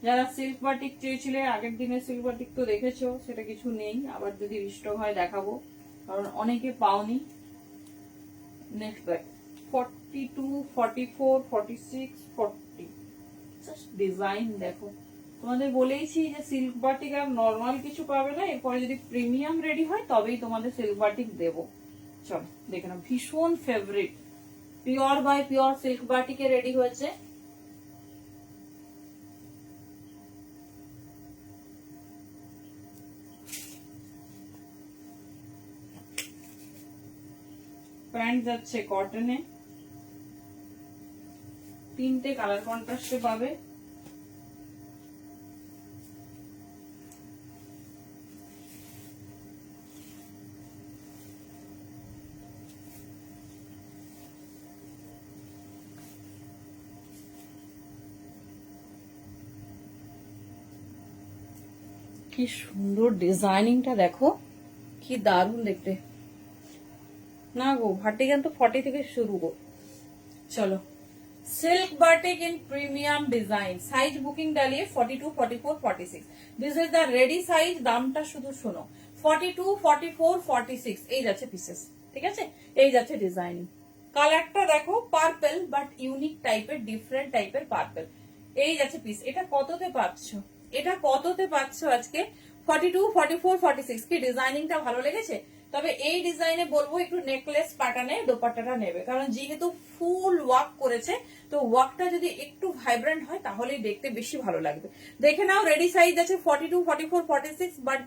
যারা সিল্ক বাটিক চেয়েছিলে, আগের দিনে সিল্ক বাটিক তো দেখেছো, সেটা কিছু নেই, আবার যদি স্টক হয় দেখাবো, কারণ অনেকে পাওনি। নেক্সট দেখ 42, 44, 46, 40 ডিজাইন দেখো। তোমাদের বলেইছি যে সিল্ক বাটিক আর নর্মাল কিছু পাবে না, এরপরে যদি প্রিমিয়াম রেডি হয় তবেই তোমাদের সিল্ক বাটিক দেবো। চলো দেখে নাও, ভীষণ favourite pure by pure silk বাটিকে রেডি হয়েছে। প্যান্ট যাচ্ছে কটনে, তিনটে কালার কন্ট্রাস্টে পাবে। কি সুন্দর ডিজাইনিংটা দেখো, কি দারুণ দেখতে। না গো, ভার্টিকান তো 40 থেকে শুরু গো। চলো silk batik in premium design, size booking ডালিয়ে 42, 44, 46, this is the ready size. দামটা শুধু শোনো, 42, 44, 46 এই যাচ্ছে পিসেস, ঠিক আছে? এই যাচ্ছে ডিজাইনিং। কালারটা দেখো পার্পল, বাট ইউনিক টাইপের, ডিফারেন্ট টাইপের পার্পল। এই যাচ্ছে পিস। এটা কততে পাচ্ছ? এটা কততে পাচ্ছ আজকে? 42, 44, 46। কি ডিজাইনিংটা ভালো লেগেছে? তবে এই ডিজাইনে বলবো একটু নেকলেস প্যাটার্নে দোপাট্টাটা নেবে, কারণ যেহেতু ফুল ওয়ার্ক করেছে, তো ওয়ার্কটা যদি একটু ভাইব্রেন্ট হয় তাহলেই দেখতে বেশি ভালো লাগবে। দেখে নাও, রেডি সাইজ আছে 42, 44, 46, বাট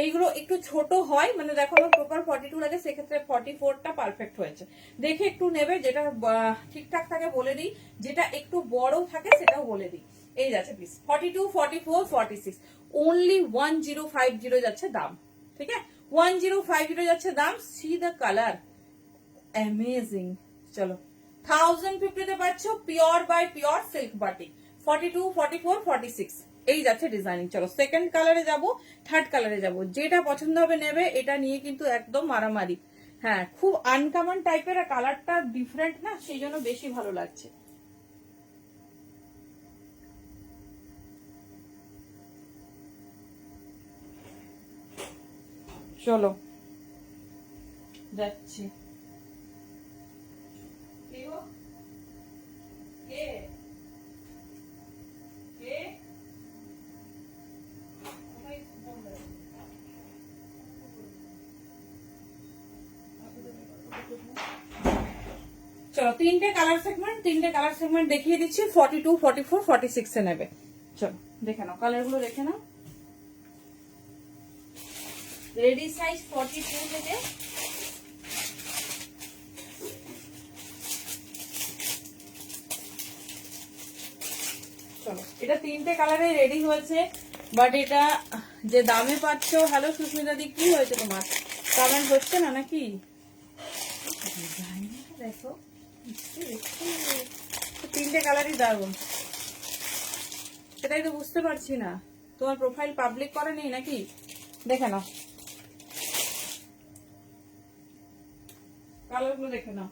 এইগুলো একটু ছোট হয়, মানে দেখো আমার প্রপার 42 লাগে, সেক্ষেত্রে 44টা পারফেক্ট হয়েছে। দেখে একটু নেবে, যেটা ঠিকঠাক থাকে বলে দিই, যেটা একটু বড় থাকে সেটাও বলে দিই। এই যাচ্ছে প্লিজ 42, 44, 46, অনলি 1050 যাচ্ছে দাম, ঠিক আছে? 1050 যাচ্ছে দাম। See the colour, amazing. চলো 1050 তে পাচ্ছ pure by pure silk batik, 42, 44, 46 এই যাচ্ছে ডিজাইনিং। চলো সেকেন্ড কালারে যাব, থার্ড কালারে যাব, যেটা পছন্দ হবে নেবে। এটা নিয়ে কিন্তু একদম মারামারি। হ্যাঁ, খুব আনকমন টাইপের, কালারটা ডিফারেন্ট না, সেই জন্য বেশি ভালো লাগছে। চলো যাচ্ছি। চলো তিনটে কালার সেগমেন্ট দেখিয়ে দিচ্ছি। 42, 44, 46 এ নেবে। চলো দেখে নাও, কালার গুলো দেখে নাও। রেডি সাইজ 42 থেকে চলো, এটা তিনটে কালারে রেডি হয়েছে, বাট এটা যে দামে পাচ্ছ। হ্যালো সুস্মিতা দি, কি হয়েছে তোমার? কমেন্ট হচ্ছে না নাকি? দেখো তিনটে কালারই দারুন, সেটাই তো বুঝতে পারছি না। তোমার প্রোফাইল পাবলিক করা নেই নাকি? দেখে নাও, কালারগুলো দেখে নাও।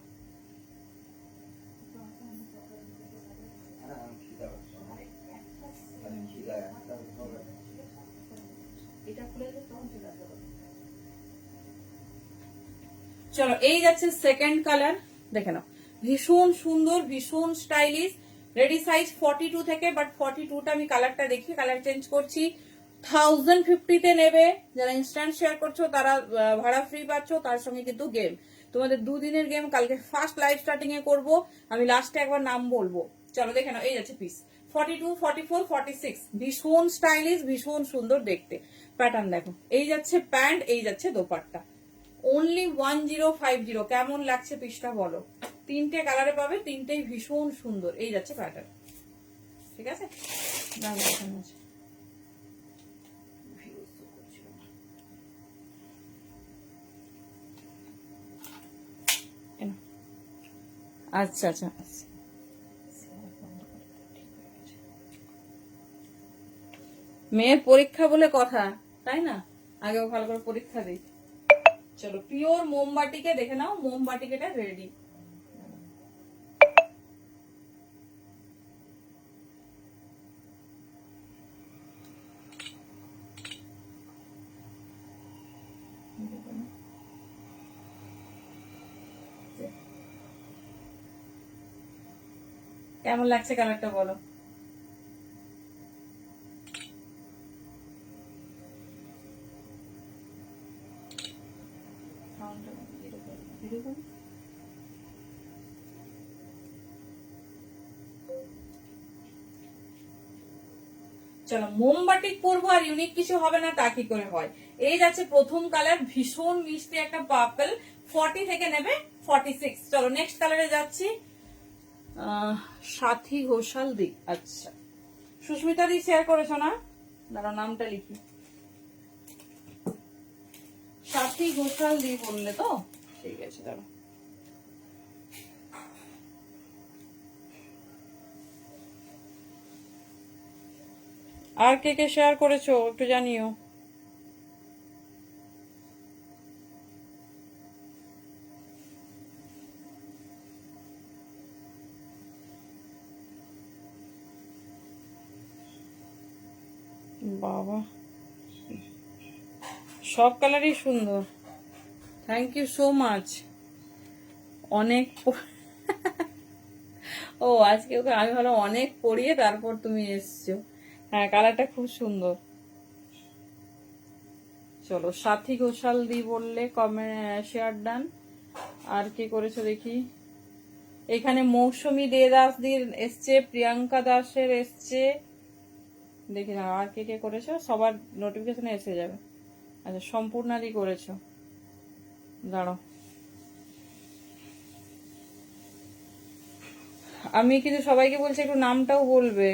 চলো এই যাচ্ছে সেকেন্ড কালার, দেখে নাও, ভীষণ সুন্দর, ভীষণ স্টাইলিশ। রেডি সাইজ 42 থেকে, বাট 42টা আমি কালারটা দেখি, কালার চেঞ্জ করছি। 1050 তে নেবে। যারা ইনস্ট্যান্ট শেয়ার করছো তারা ভাড়া ফ্রি পাচ্ছ, তার সঙ্গে কিন্তু গেম, তোমাদের দুদিনের গেম। কালকে ফার্স্ট লাইভ স্টার্টিং এ করবো, আমি লাস্টে একবার নাম বলবো। চলো দেখে নাও, এই যাচ্ছে পিস 42, 44, 46, ভীষণ স্টাইলিশ, ভীষণ সুন্দর দেখতে। প্যাটার্ন দেখো, এই যাচ্ছে প্যান্ট, এই যাচ্ছে দোপাট্টা, অনলি 1050। কেমন লাগছে পিসটা বলো? তিনটে কালারে পাবে, তিনটেই ভীষণ সুন্দর। এই যাচ্ছে প্যাটার্ন, ঠিক আছে? আচ্ছা আচ্ছা, মেয়ের পরীক্ষা বলে কথা, তাই না? আগেও ভালো করে পরীক্ষা দিই। চলো পিওর মোমবাটিকে দেখে নাও, মোমবাটিকেটা রেডি। কেমন লাগছে কালারটা বলো? চলো মোমবাটিক পরবো আর ইউনিক কিছু হবে না, তা কি করে হয়। এই যাচ্ছে প্রথম কালার, ভীষণ মিষ্টি একটা পার্পল, 40 থেকে নেবে 46। চলো নেক্সট কালারে যাচ্ছি, সাথী ঘোষাল দি। আচ্ছা সুস্মিতা দি শেয়ার করেছো না, দাঁড়াও নামটা লিখি। সাথী ঘোষাল দি বললে তো, ঠিক আছে দাঁড়াও। আর কে কে শেয়ার করেছো একটু জানিও। বাবা সব কালারই সুন্দর, থ্যাংক ইউ সো মাচ। অনেক ও আজকে ওকে আমি ভালো অনেক পড়িয়ে তারপর তুমি এসছো। হ্যাঁ কালারটা খুব সুন্দর। চলো সাথী ঘোষাল দি বললে, কমেন্ট শেয়ার ডান। আর কি করেছো দেখি, এখানে মৌসুমী দে দাস দির এসছে, প্রিয়াঙ্কা দাসের এসছে, দেখি না আর কে কে করেছো, সবার নোটিফিকেশনে এসে যাবে। আচ্ছা সম্পূর্ণাদি করেছো, দাঁড়াও আমি কিন্তু সবাইকে বলছি একটু নামটাও বলবে,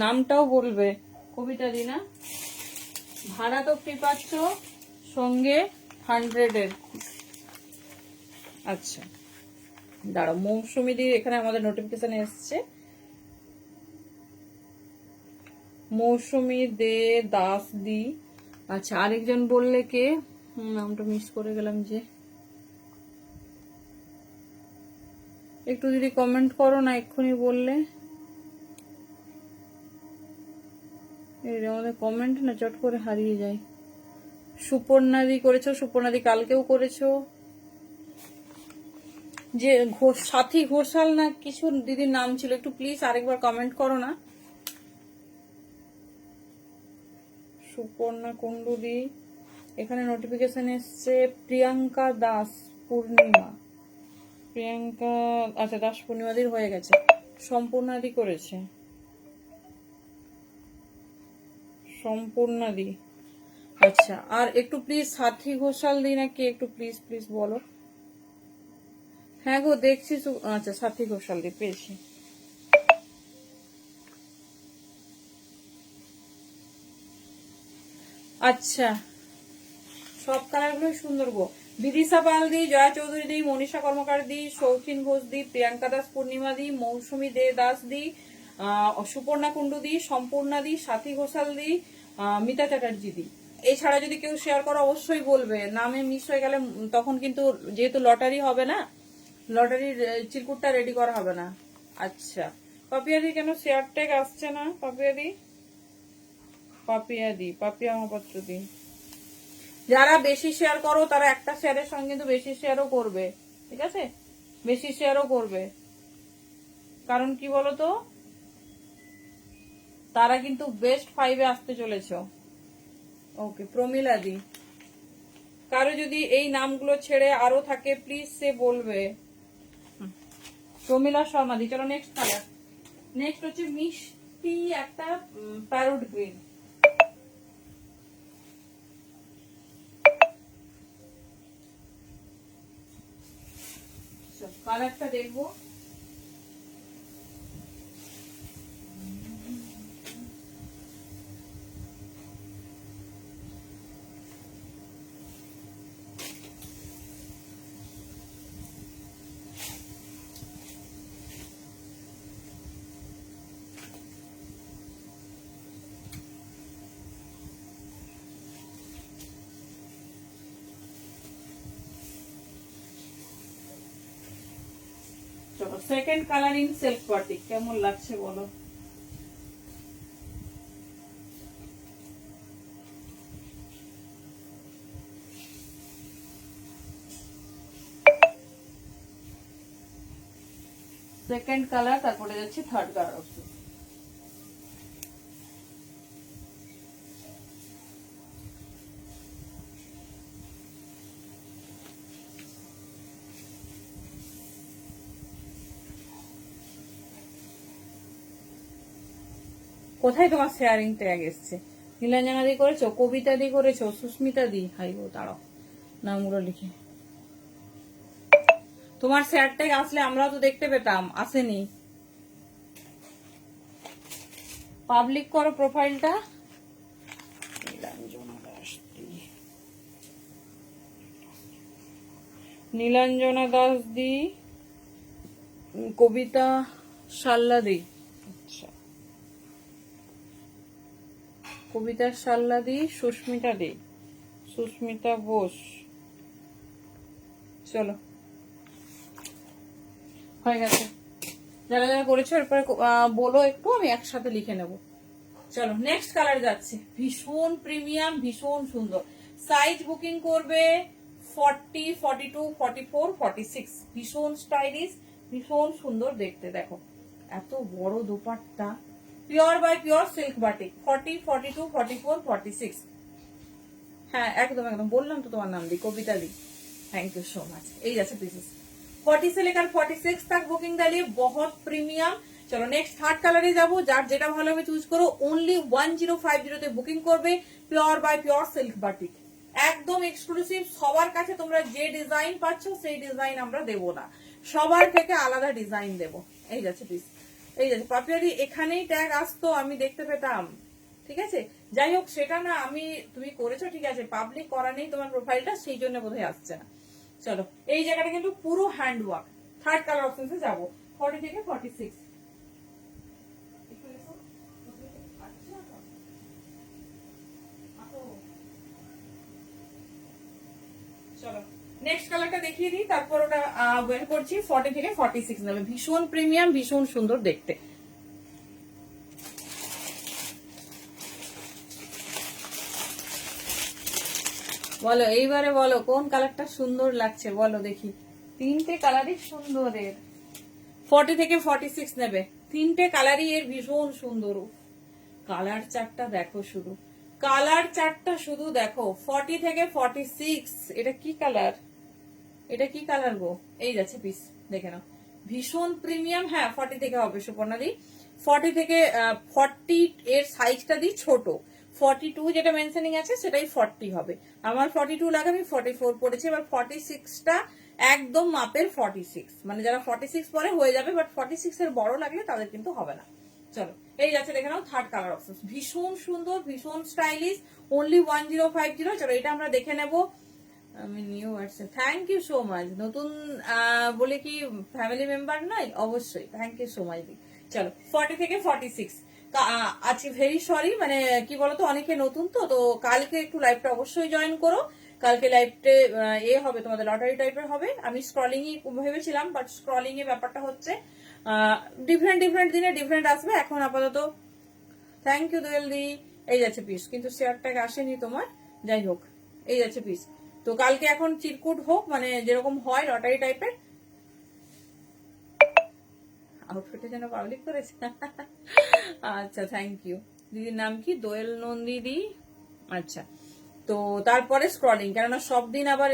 নামটাও বলবে। কবিতা দি না, ভাড়া তো ফ্রি পাচ্ছ, সঙ্গে 100-এর। আচ্ছা দাঁড়াও মৌসুমী দি এখানে আমাদের নোটিফিকেশনে এসছে, মৌসুমী দে দাস দি। আচ্ছা আরেকজন বললে কে, নামটা মিস করে গেলাম যে, একটু যদি কমেন্ট করো না এক্ষুনি বললে। আমাদের কমেন্ট না চট করে হারিয়ে যায়। সুপর্ণাদি করেছো, সুপর্ণাদি কালকেও করেছো। যে সাথী ঘোষাল না কিছু দিদির নাম ছিল, একটু প্লিজ আরেকবার কমেন্ট করো না। সুপর্ণা কুণ্ডুদি, এখানে নোটিফিকেশন এসছে প্রিয়াঙ্কা দাস পূর্ণিমা, প্রিয়াঙ্কা আচ্ছা দাস পূর্ণিমাদির হয়ে গেছে, সম্পূর্ণাদি করেছে, সম্পূর্ণাদি। আচ্ছা আর একটু প্লিজ সাথী ঘোষাল দি নাকি একটু প্লিজ প্লিজ বলো। হ্যাঁ গো দেখছি, আচ্ছা সাথী ঘোষাল দি পেয়েছি। আচ্ছা সব কালারগুলোই সুন্দর গো। বিদিশা পাল দি, জয়া চৌধুরী দি, মনীষা কর্মকার দি, শৌখিন ঘোষ দি, প্রিয়াঙ্কা দাস পূর্ণিমা দি, মৌসুমী দে দাস দি, সুপর্ণা কুণ্ডু দি, সম্পূর্ণা দি, সাথী ঘোষাল দি, মিতা চ্যাটার্জি দি। এছাড়া যদি কেউ শেয়ার করো অবশ্যই বলবে, নামে মিস হয়ে গেলে তখন কিন্তু যেহেতু লটারি হবে না, লটারির চিরকুটটা রেডি করা হবে না। আচ্ছা পাপিয়াদি কেন শেয়ার ট্যাগ আসছে না, পাপিয়াদি, পাপিয়াদি, পাপিয়া মহাপাত্র দি। যারা বেশি শেয়ার করো তারা একটা শেয়ারের সঙ্গে কিন্তু বেশি শেয়ারও করবে, ঠিক আছে, বেশি শেয়ারও করবে, কারণ কি বলতো তারা কিন্তু বেস্ট 5-এ আসতে চলেছ। ওকে প্রমিলা দি, কারো যদি এই নামগুলো ছেড়ে আরো থাকে প্লিজ সে বলবে। প্রমিলা শর্মা দি। চলো নেক্সট কালার, নেক্সট হচ্ছে মিষ্টি একটা প্যারোট গ্রিন। কালারটা দেখবো, চলো second colour in silk batik কেমন লাগছে বলো। সেকেন্ড কালার, তারপরে যাচ্ছে থার্ড কালার অপশন। কোথায় তোমার শেয়ারিং ট্যাগ এসছে? নীলাঞ্জনা দি করেছো, কবিতা দি করেছো, সুস্মিতা দি, হাই গো দাঁড়াও নামগুলো লিখে। তোমার শেয়ার ট্যাগ আসলে আমরাও তো দেখতে পেতাম, আসেনি। পাবলিক করো প্রোফাইলটা। নীলাঞ্জনা দাস দি, কবিতা সাল্লা দি, আচ্ছা কবিতা সাল্লা দি, সুস্মিতা দি, সুস্মিতা বোস। চলো হয়ে গেছে। যারা যারা করেছো এরপরে বলো একটু, আমি একসাথে লিখে নেব। চলো নেক্সট কালার যাচ্ছে, ভীষণ প্রিমিয়াম, ভীষণ সুন্দর। সাইজ বুকিং করবে 40, 42, 44, 46। ভীষণ স্টাইলিশ, ভীষণ সুন্দর দেখতে। দেখো এত বড় dupatta, pure by pure silk batik. 40, 42, 44, 46। হ্যাঁ একদম একদম, বললাম তো তোমার নাম দি, কবিতা দি। Thank you so much. এই যাচ্ছে পিসেস 40 से लेकर 46 तक बुकिंग डालिए, बहुत प्रीमियम। চলো নেক্সট থার্ড কালারে যাবো, যার যেটা ভালো হবে চুজ করো। অনলি 1050 তে বুকিং করবে, pure by pure silk batik, একদম এক্সক্লুসিভ। সবার কাছে তোমরা যে ডিজাইন পাচ্ছ সেই ডিজাইন আমরা দেবো না, সবার থেকে আলাদা ডিজাইন দেবো। এই যাচ্ছে পিস, এই যাচ্ছে পাপিয়ারি। এখানেই ট্যাগ আসতো, আমি দেখতে পেতাম, ঠিক আছে। যাই হোক সেটা না, আমি তুমি করেছো ঠিক আছে, পাবলিক করা নেই তোমার প্রোফাইলটা, সেই জন্য বোধহয় আসছে না। চলো এই জায়গাটা কিন্তু পুরো হ্যান্ড ওয়ার্ক। থার্ড কালার অপশনসে যাবো, 40 থেকে 46। চলো নেক্সট কালারটা দেখিয়ে দিই, তারপর ওটা বের করছি। 40 থেকে 46 নেবে, ভীষণ প্রিমিয়াম, ভীষণ সুন্দর দেখতে। বলো এইবারে, বলো কোন কালারটা সুন্দর লাগছে বলো দেখি। তিনটে কালারই সুন্দরের। 40 থেকে 46 নেবে, তিনটে কালারই এর ভীষণ সুন্দর। কালার চারটা দেখো শুধু, কালার চারটা শুধু দেখো। 40 থেকে 46, এটা কি কালার, এটা কি কালার গো। এই যাচ্ছে পিস, দেখে নাও, ভীষণ প্রিমিয়াম। হ্যাঁ 40 থেকে হবে সুপর্ণা দি, 40 থেকে 40 এর সাইজটা দিই ছোট। 42 যেটা মেনশনিং আছে সেটাই 40 হবে। আমার 42 লাগে, আমি 44 পড়েছি। এবার 46টা একদম মাপের 46, মানে যারা 46 পরে হয়ে যাবে, বাট 46 এর বড় লাগলে তাদের কিন্তু হবে না। চলো এই যাচ্ছে, দেখে নাও থার্ড কালার অপশন, ভীষণ সুন্দর, ভীষণ স্টাইলিশ। অনলি 1050। চলো এটা আমরা দেখে নেবো। আমি নিউ আসছে, থ্যাংক ইউ সো মাচ। নতুন বলে কি ফ্যামিলি মেম্বার নয়, অবশ্যই থ্যাংক ইউ সো মাচ। চলো 40 থেকে 46 আজকে ভেরি সরি, মানে কি বলতো অনেকে নতুন তো, তো কালকে একটু লাইভটা অবশ্যই জয়েন করো। কালকে লাইভটে হবে তোমাদের লটারি টাইপের হবে। আমি স্ক্রলিং ই ভেবেছিলাম, বাট স্ক্রলিং এর ব্যাপারটা হচ্ছে ডিফারেন্ট ডিফারেন্ট দিনে ডিফারেন্ট আসবে। এখন আপাতত থ্যাংক ইউ দোয়েল দি। এই যাচ্ছে পিস, কিন্তু শেয়ারটাকে আসেনি তোমার, যাই হোক এই যাচ্ছে পিস। তো কালকে এখন চিরকুট হোক, মানে যেরকম হয় লটারি টাইপের। আউটফিটে যেন পাবলিক করেছে। আচ্ছা থ্যাংক ইউ। দিদির নাম কি, দোয়েল নন্দিদি। আচ্ছা তো তারপরে স্ক্রলিং, কেননা সব দিন আবার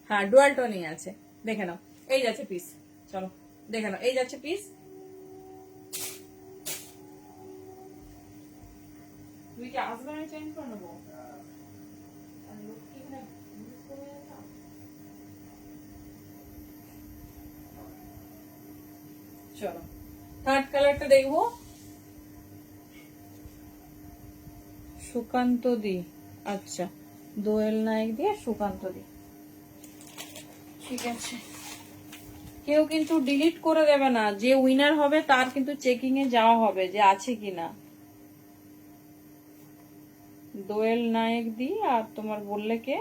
হ্যাঁ ডুয়াল টোনিং আছে। দেখে নাও এই যাচ্ছে পিস, চলো দেখে নাও এই যাচ্ছে পিস। তুমি কি আসবে, আমি চেঞ্জ করে নেবো। চলো থার্ড কালারটা দেখবো, সুকান্ত দি। আচ্ছা দোয়েল নায়ক দিয়ে সুকান্ত দি, ঠিক আছে। কেউ কিন্তু ডিলিট করে দেবে না, যে উইনার হবে তার কিন্তু চেকিং এ যাওয়া হবে যে আছে কিনা। দোয়েল নায়ক দি, আর তোমার বললে কে,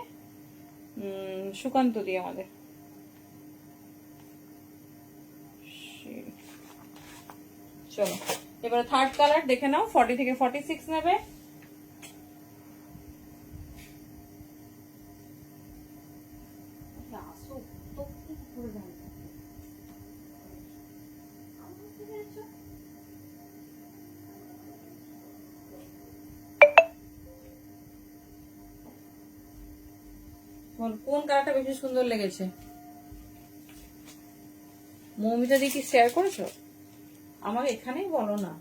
সুকান্ত দি আমাদের। চলো এবারে থার্ড কালার দেখে নাও, 40 থেকে 46 নেবে। কোন কালারটা বেশি সুন্দর লেগেছে? মৌমিতা দি কি শেয়ার করেছো? আমার এখানেই বলো না,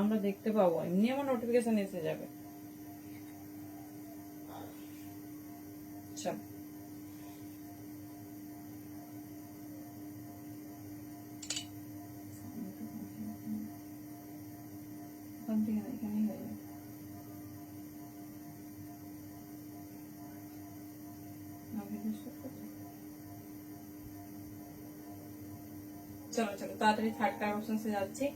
আমরা দেখতে পাবো, এমনি আমার নোটিফিকেশন এসে যাবে। চল এখানেই হয়ে যাবে। চলো চলো তাড়াতাড়ি থার্ড কালার অপশন এ যাচ্ছি।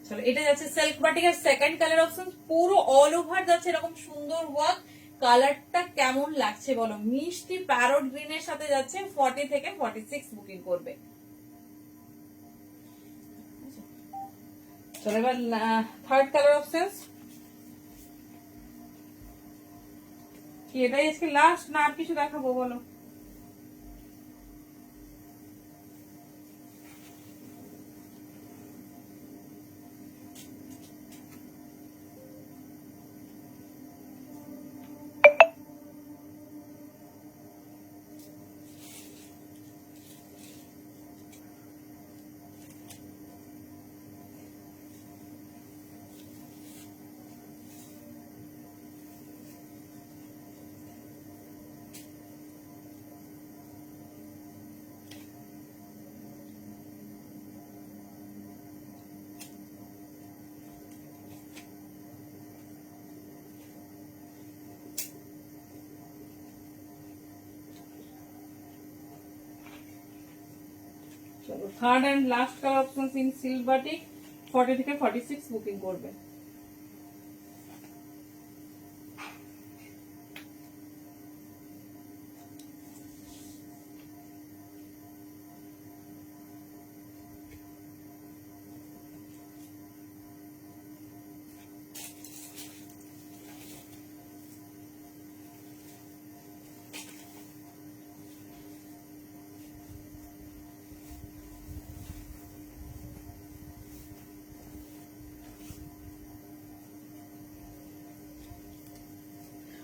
চলো এটা যাচ্ছে সিল্ক বাটিকের সেকেন্ড কালার অপশন, পুরো অল ওভার যাচ্ছে এরকম সুন্দর ওয়ার্ক। কালারটা কেমন লাগছে বলো? মিষ্টি প্যারট গ্রিনের সাথে যাচ্ছে। 40 থেকে 46 বুকিং করবে। চলো এবার থার্ড কালার অপশন কি, এটাই আজকে লাস্ট না আর কিছু দেখাবো বলো? চলো third and last colour option in silk batik, 40 থেকে 46 বুকিং করবে।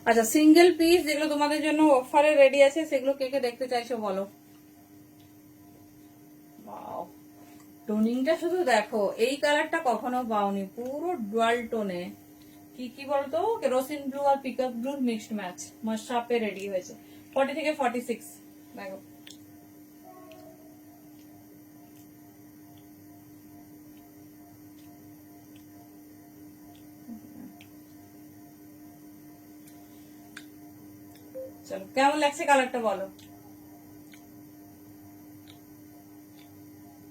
আচ্ছা সিঙ্গেল পিস যেগুলো তোমাদের জন্য অফারে রেডি আছে সেগুলো কে কে দেখতে চাইছো বলো? টোনিংটা শুধু দেখো, এই কালারটা কখনো পাওনি, পুরো ডুয়াল টোনে। কি কি বলতো, কেরোসিন ব্লু আর পিকআপ ব্লু মিক্সড ম্যাচ মাশরাপে রেডি হয়েছে। 40 থেকে 46 দেখো। চলো কেমন লাগছে কালারটা বলো?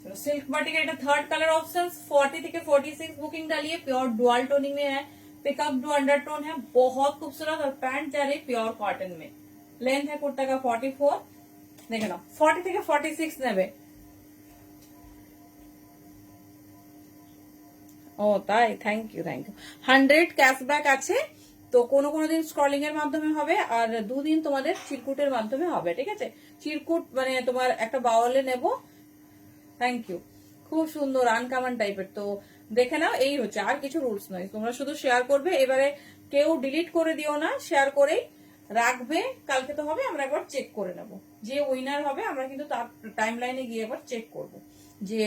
चलो सिल्क बाटिक का थर्ड कलर ऑप्शन 40 থেকে 46 बुकिंग डालिए। प्योर डुअल टोनिंग में है, पिकअप ब्लू अंडरटोन है, बहुत खूबसूरत। और पैंट जा रही प्योर कॉटन में। लेंथ है कुर्ता का 44, देखे ना 40 থেকে 46 নেবে। ও তাই, থ্যাংক ইউ 100 ক্যাশব্যাক আছে। তো কোনো কোনো দিন স্ক্রলিং এর মাধ্যমে হবে, আর দুদিন তোমাদের চিরকুটের মাধ্যমে হবে, ঠিক আছে? চিরকুট মানে তোমার একটা বাউলে নেব। থ্যাংক ইউ, খুব সুন্দর আনকমন টাইপের। তো দেখে নাও, এই হচ্ছে, আর কিছু রুলস নয়, তোমরা শুধু শেয়ার করবে। এবারে কেউ ডিলিট করে দিও না, শেয়ার করেই রাখবে। কালকে তো হবে, আমরা একবার চেক করে নেব। যে উইনার হবে আমরা কিন্তু তার টাইম লাইনে গিয়ে একবার চেক করব যে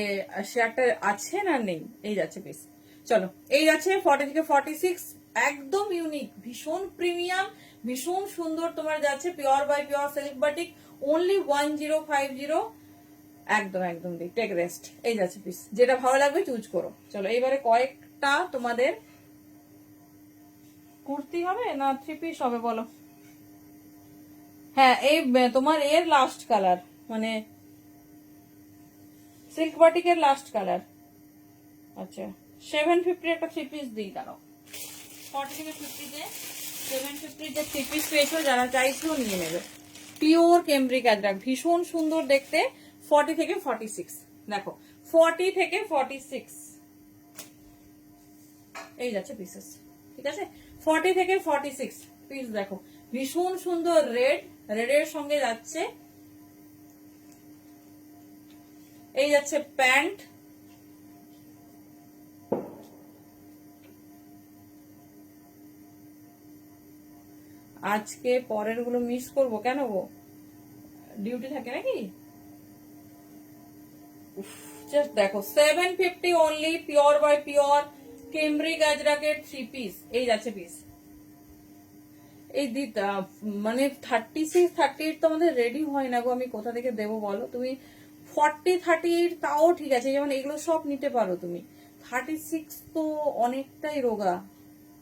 শেয়ারটা আছে না নেই। এই যাচ্ছে পিস। চলো এই যাচ্ছে 40 থেকে 46, একদম ইউনিক, ভীষণ প্রিমিয়াম, ভীষণ সুন্দর। তোমার যাচ্ছে pure by pure silk batik, only 1050। একদম একদম টেক রেস্ট। এই যাচ্ছে পিস, যেটা ভালো লাগবে চুজ করো। চলো এইবারে কয়েকটা তোমাদের কুর্তি হবে না 3 পিস হবে বলো? হ্যাঁ এই তোমার এর লাস্ট কালার, মানে সিল্ক বাটিকের লাস্ট কালার। আচ্ছা 750 একটা 3 পিস দিই, দাঁড়াও। 40 থেকে 50 তে 750 যে 3 পিস পেয়েছো, যারা চাইছো নিয়ে নেবে। পিওর কেমব্রিক আজরাক, ভীষণ সুন্দর দেখতে। 40 থেকে 46 দেখো 40 থেকে 46 এই যাচ্ছে পিসেস, ঠিক আছে 40 থেকে 46 পিস দেখো ভীষণ সুন্দর রেডের সঙ্গে যাচ্ছে, এই যাচ্ছে প্যান্ট, আজকে পরের গুলো মিস করবো কেন গো, ডিউটি থাকে নাকি? জাস্ট দেখো 750 only, pure by pure cambric আজরাকের 3 পিস এই যাচ্ছে পিস। এই দিদা মানে 36 38 তো আমাদের রেডি হয় না গো, আমি কোথা থেকে দেবো বলো? তুমি 40 38 তাও ঠিক আছে, যেমন এগুলো সব নিতে পারো তুমি, 36 তো অনেকটাই রোগা,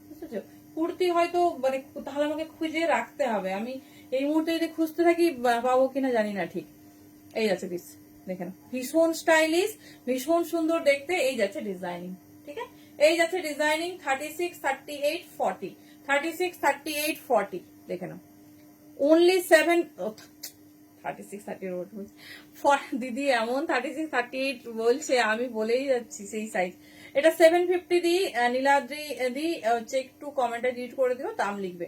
বুঝেছো? কুর্তি হয়তো মানে তাহলে আমাকে খুঁজে রাখতে হবে, আমি এই মুহূর্তে যদি খুঁজতে থাকি পাবো কিনা জানি না ঠিক। এই যাচ্ছে পিস দেখেন, ভীষণ স্টাইলিশ, ভীষণ সুন্দর দেখতে, এই যাচ্ছে ডিজাইনিং, ঠিক আছে এই যাচ্ছে ডিজাইনিং 36 38 40 36 38 40 দেখে নাও অনলি 7 36 38 দিদি এমন 36 38 বলছে, আমি বলেই যাচ্ছি সেই সাইজ। এটা 750 দি নীলাদ্রি দি হচ্ছে একটু কমেন্টে ডিলিট করে দিও, দাম লিখবে।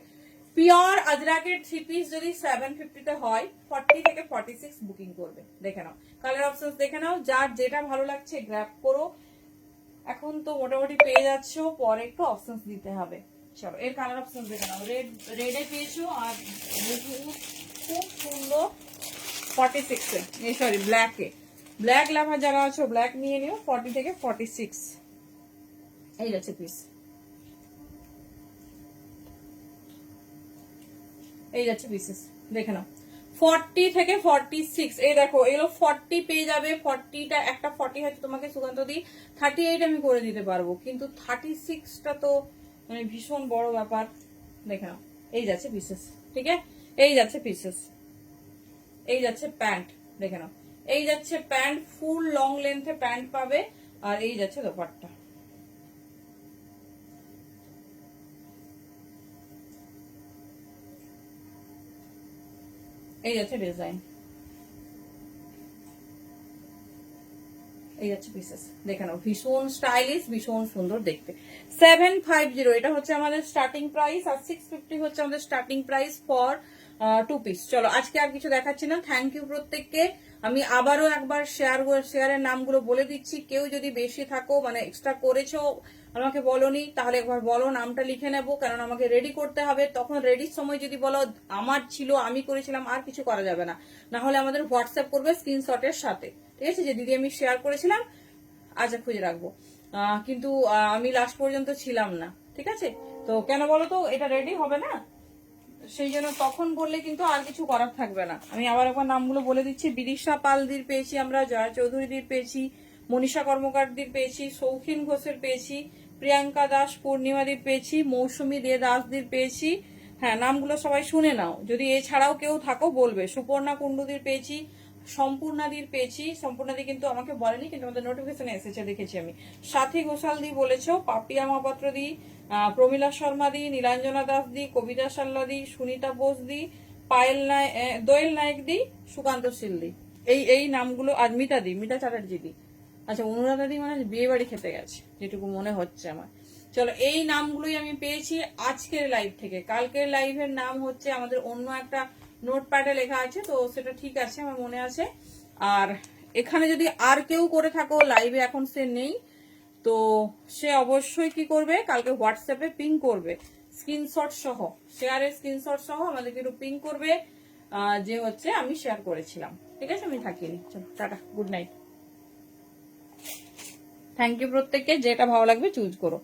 পিওর আজরাকের 3 পিস যদি 750 তে হয় 40 থেকে 46 বুকিং করবে, দেখে নাও কালার অপশনস দেখে নাও, যার যেটা ভালো লাগছে গ্র্যাব করো। এখন তো মোটামুটি পেয়ে যাচ্ছ, পরে একটু অপশনস দিতে হবে। চলো এর কালার অপশনস দেখে নাও, রেডে পেয়েছো আর খুব সুন্দর 46 এ সরি ব্ল্যাকে, ব্ল্যাক লাভার যারা আছো ব্ল্যাক নিয়ে নিও 40 থেকে 46 এই যাচ্ছে পিস, এই যাচ্ছে পিসেস দেখে নাও 40 থেকে 46 এই দেখো এগুলো 40 পেয়ে যাবে, 40টা একটা 40 হয়তো তোমাকে সুকান্ত দি 38 আমি করে দিতে পারবো, কিন্তু 36টা তো মানে ভীষণ বড় ব্যাপার, দেখে নাও এই যাচ্ছে পিসেস, ঠিক আছে এই যাচ্ছে পিসেস, এই যাচ্ছে প্যান্ট দেখে নাও, এই যাচ্ছে প্যান্ট ফুল লং লেন্থে প্যান্ট পাবে, আর এই যাচ্ছে দোপাট্টা, এই যাচ্ছে ডিজাইন, এই যাচ্ছে পিসেস দেখে নাও ভীষণ স্টাইলিশ, ভীষণ সুন্দর দেখতে। 750 এটা হচ্ছে আমাদের স্টার্টিং প্রাইস, আর 650 হচ্ছে আমাদের স্টার্টিং প্রাইস ফর 2 পিস। চলো আজকে আর কিছু দেখাচ্ছি না, থ্যাংক ইউ প্রত্যেককে। আমি আবারও একবার শেয়ারের নামগুলো বলে দিচ্ছি, কেউ যদি বেশি থাকো মানে এক্সট্রা করেছো আমাকে বলোনি, তাহলে একবার বলো, নামটা লিখে নেবো, কারণ আমাকে রেডি করতে হবে, তখন রেডির সময় যদি বলো আমার ছিল আমি করেছিলাম আর কিছু করা যাবে না, না হলে আমাদের হোয়াটসঅ্যাপ করবে স্ক্রিনশটের সাথে, ঠিক আছে যে দিদি আমি শেয়ার করেছিলাম, আচ্ছা খুঁজে রাখবো, কিন্তু আমি লাস্ট পর্যন্ত ছিলাম না, ঠিক আছে তো কেন বলো তো এটা রেডি হবে না, সেই জন্য তখন বললে কিন্তু আর কিছু করার থাকবে না। আমি আবার একবার নামগুলো বলে দিচ্ছি, বিদিশা পালদির পেয়েছি আমরা, জয়া চৌধুরীদের পেয়েছি, মনীষা কর্মকারদের পেয়েছি, শৌখিন ঘোষের পেয়েছি, প্রিয়াঙ্কা দাস পূর্ণিমাদির পেয়েছি, মৌসুমী দে দাসদের পেয়েছি, হ্যাঁ নামগুলো সবাই শুনে নাও, যদি এছাড়াও কেউ থাকো বলবে, সুপর্ণা কুণ্ডুদির পেয়েছি, সম্পূর্ণাদির পেয়েছি, সম্পূর্ণাদি কিন্তু আমাকে বলেনি, কিন্তু আমাদের নোটিফিকেশনে এসেছে দেখেছি আমি, সাথী ঘোষাল দি বলেছ, পাপিয়া মহাপাত্র দি, প্রমীলা শর্মা দি, নীলাঞ্জনা দাস দি, কবিতা সাল্লা দি, সুনিতা বোস দি, পায়েল দোয়েল নায়ক দি, সুকান্ত শীল দি, এই নামগুলো, আর মিতা চ্যাটার্জি দি, আচ্ছা অনুরাধা দি মানে বিয়ে বাড়ি খেতে গেছে যেটুকু মনে হচ্ছে আমার। চলো এই নামগুলোই আমি পেয়েছি আজকের লাইভ থেকে, কালকের লাইভের নাম হচ্ছে আমাদের অন্য একটা নোটপ্যাডে লেখা আছে, তো সেটা ঠিক আছে আমার মনে আছে। আর এখানে যদি আর কেউ করে থাকো লাইভে, এখন সে নেই, তো সে অবশ্যই কি করবে, কালকে হোয়াটসঅ্যাপে পিং করবে স্ক্রিনশট সহ, শেয়ারের স্ক্রিনশট সহ আমাদেরকে একটু পিং করবে যে হচ্ছে আমি শেয়ার করেছিলাম, ঠিক আছে আমি থাকিনি। চলো tata, good night, thank you প্রত্যেককে, যেটা ভালো লাগবে চুজ করো।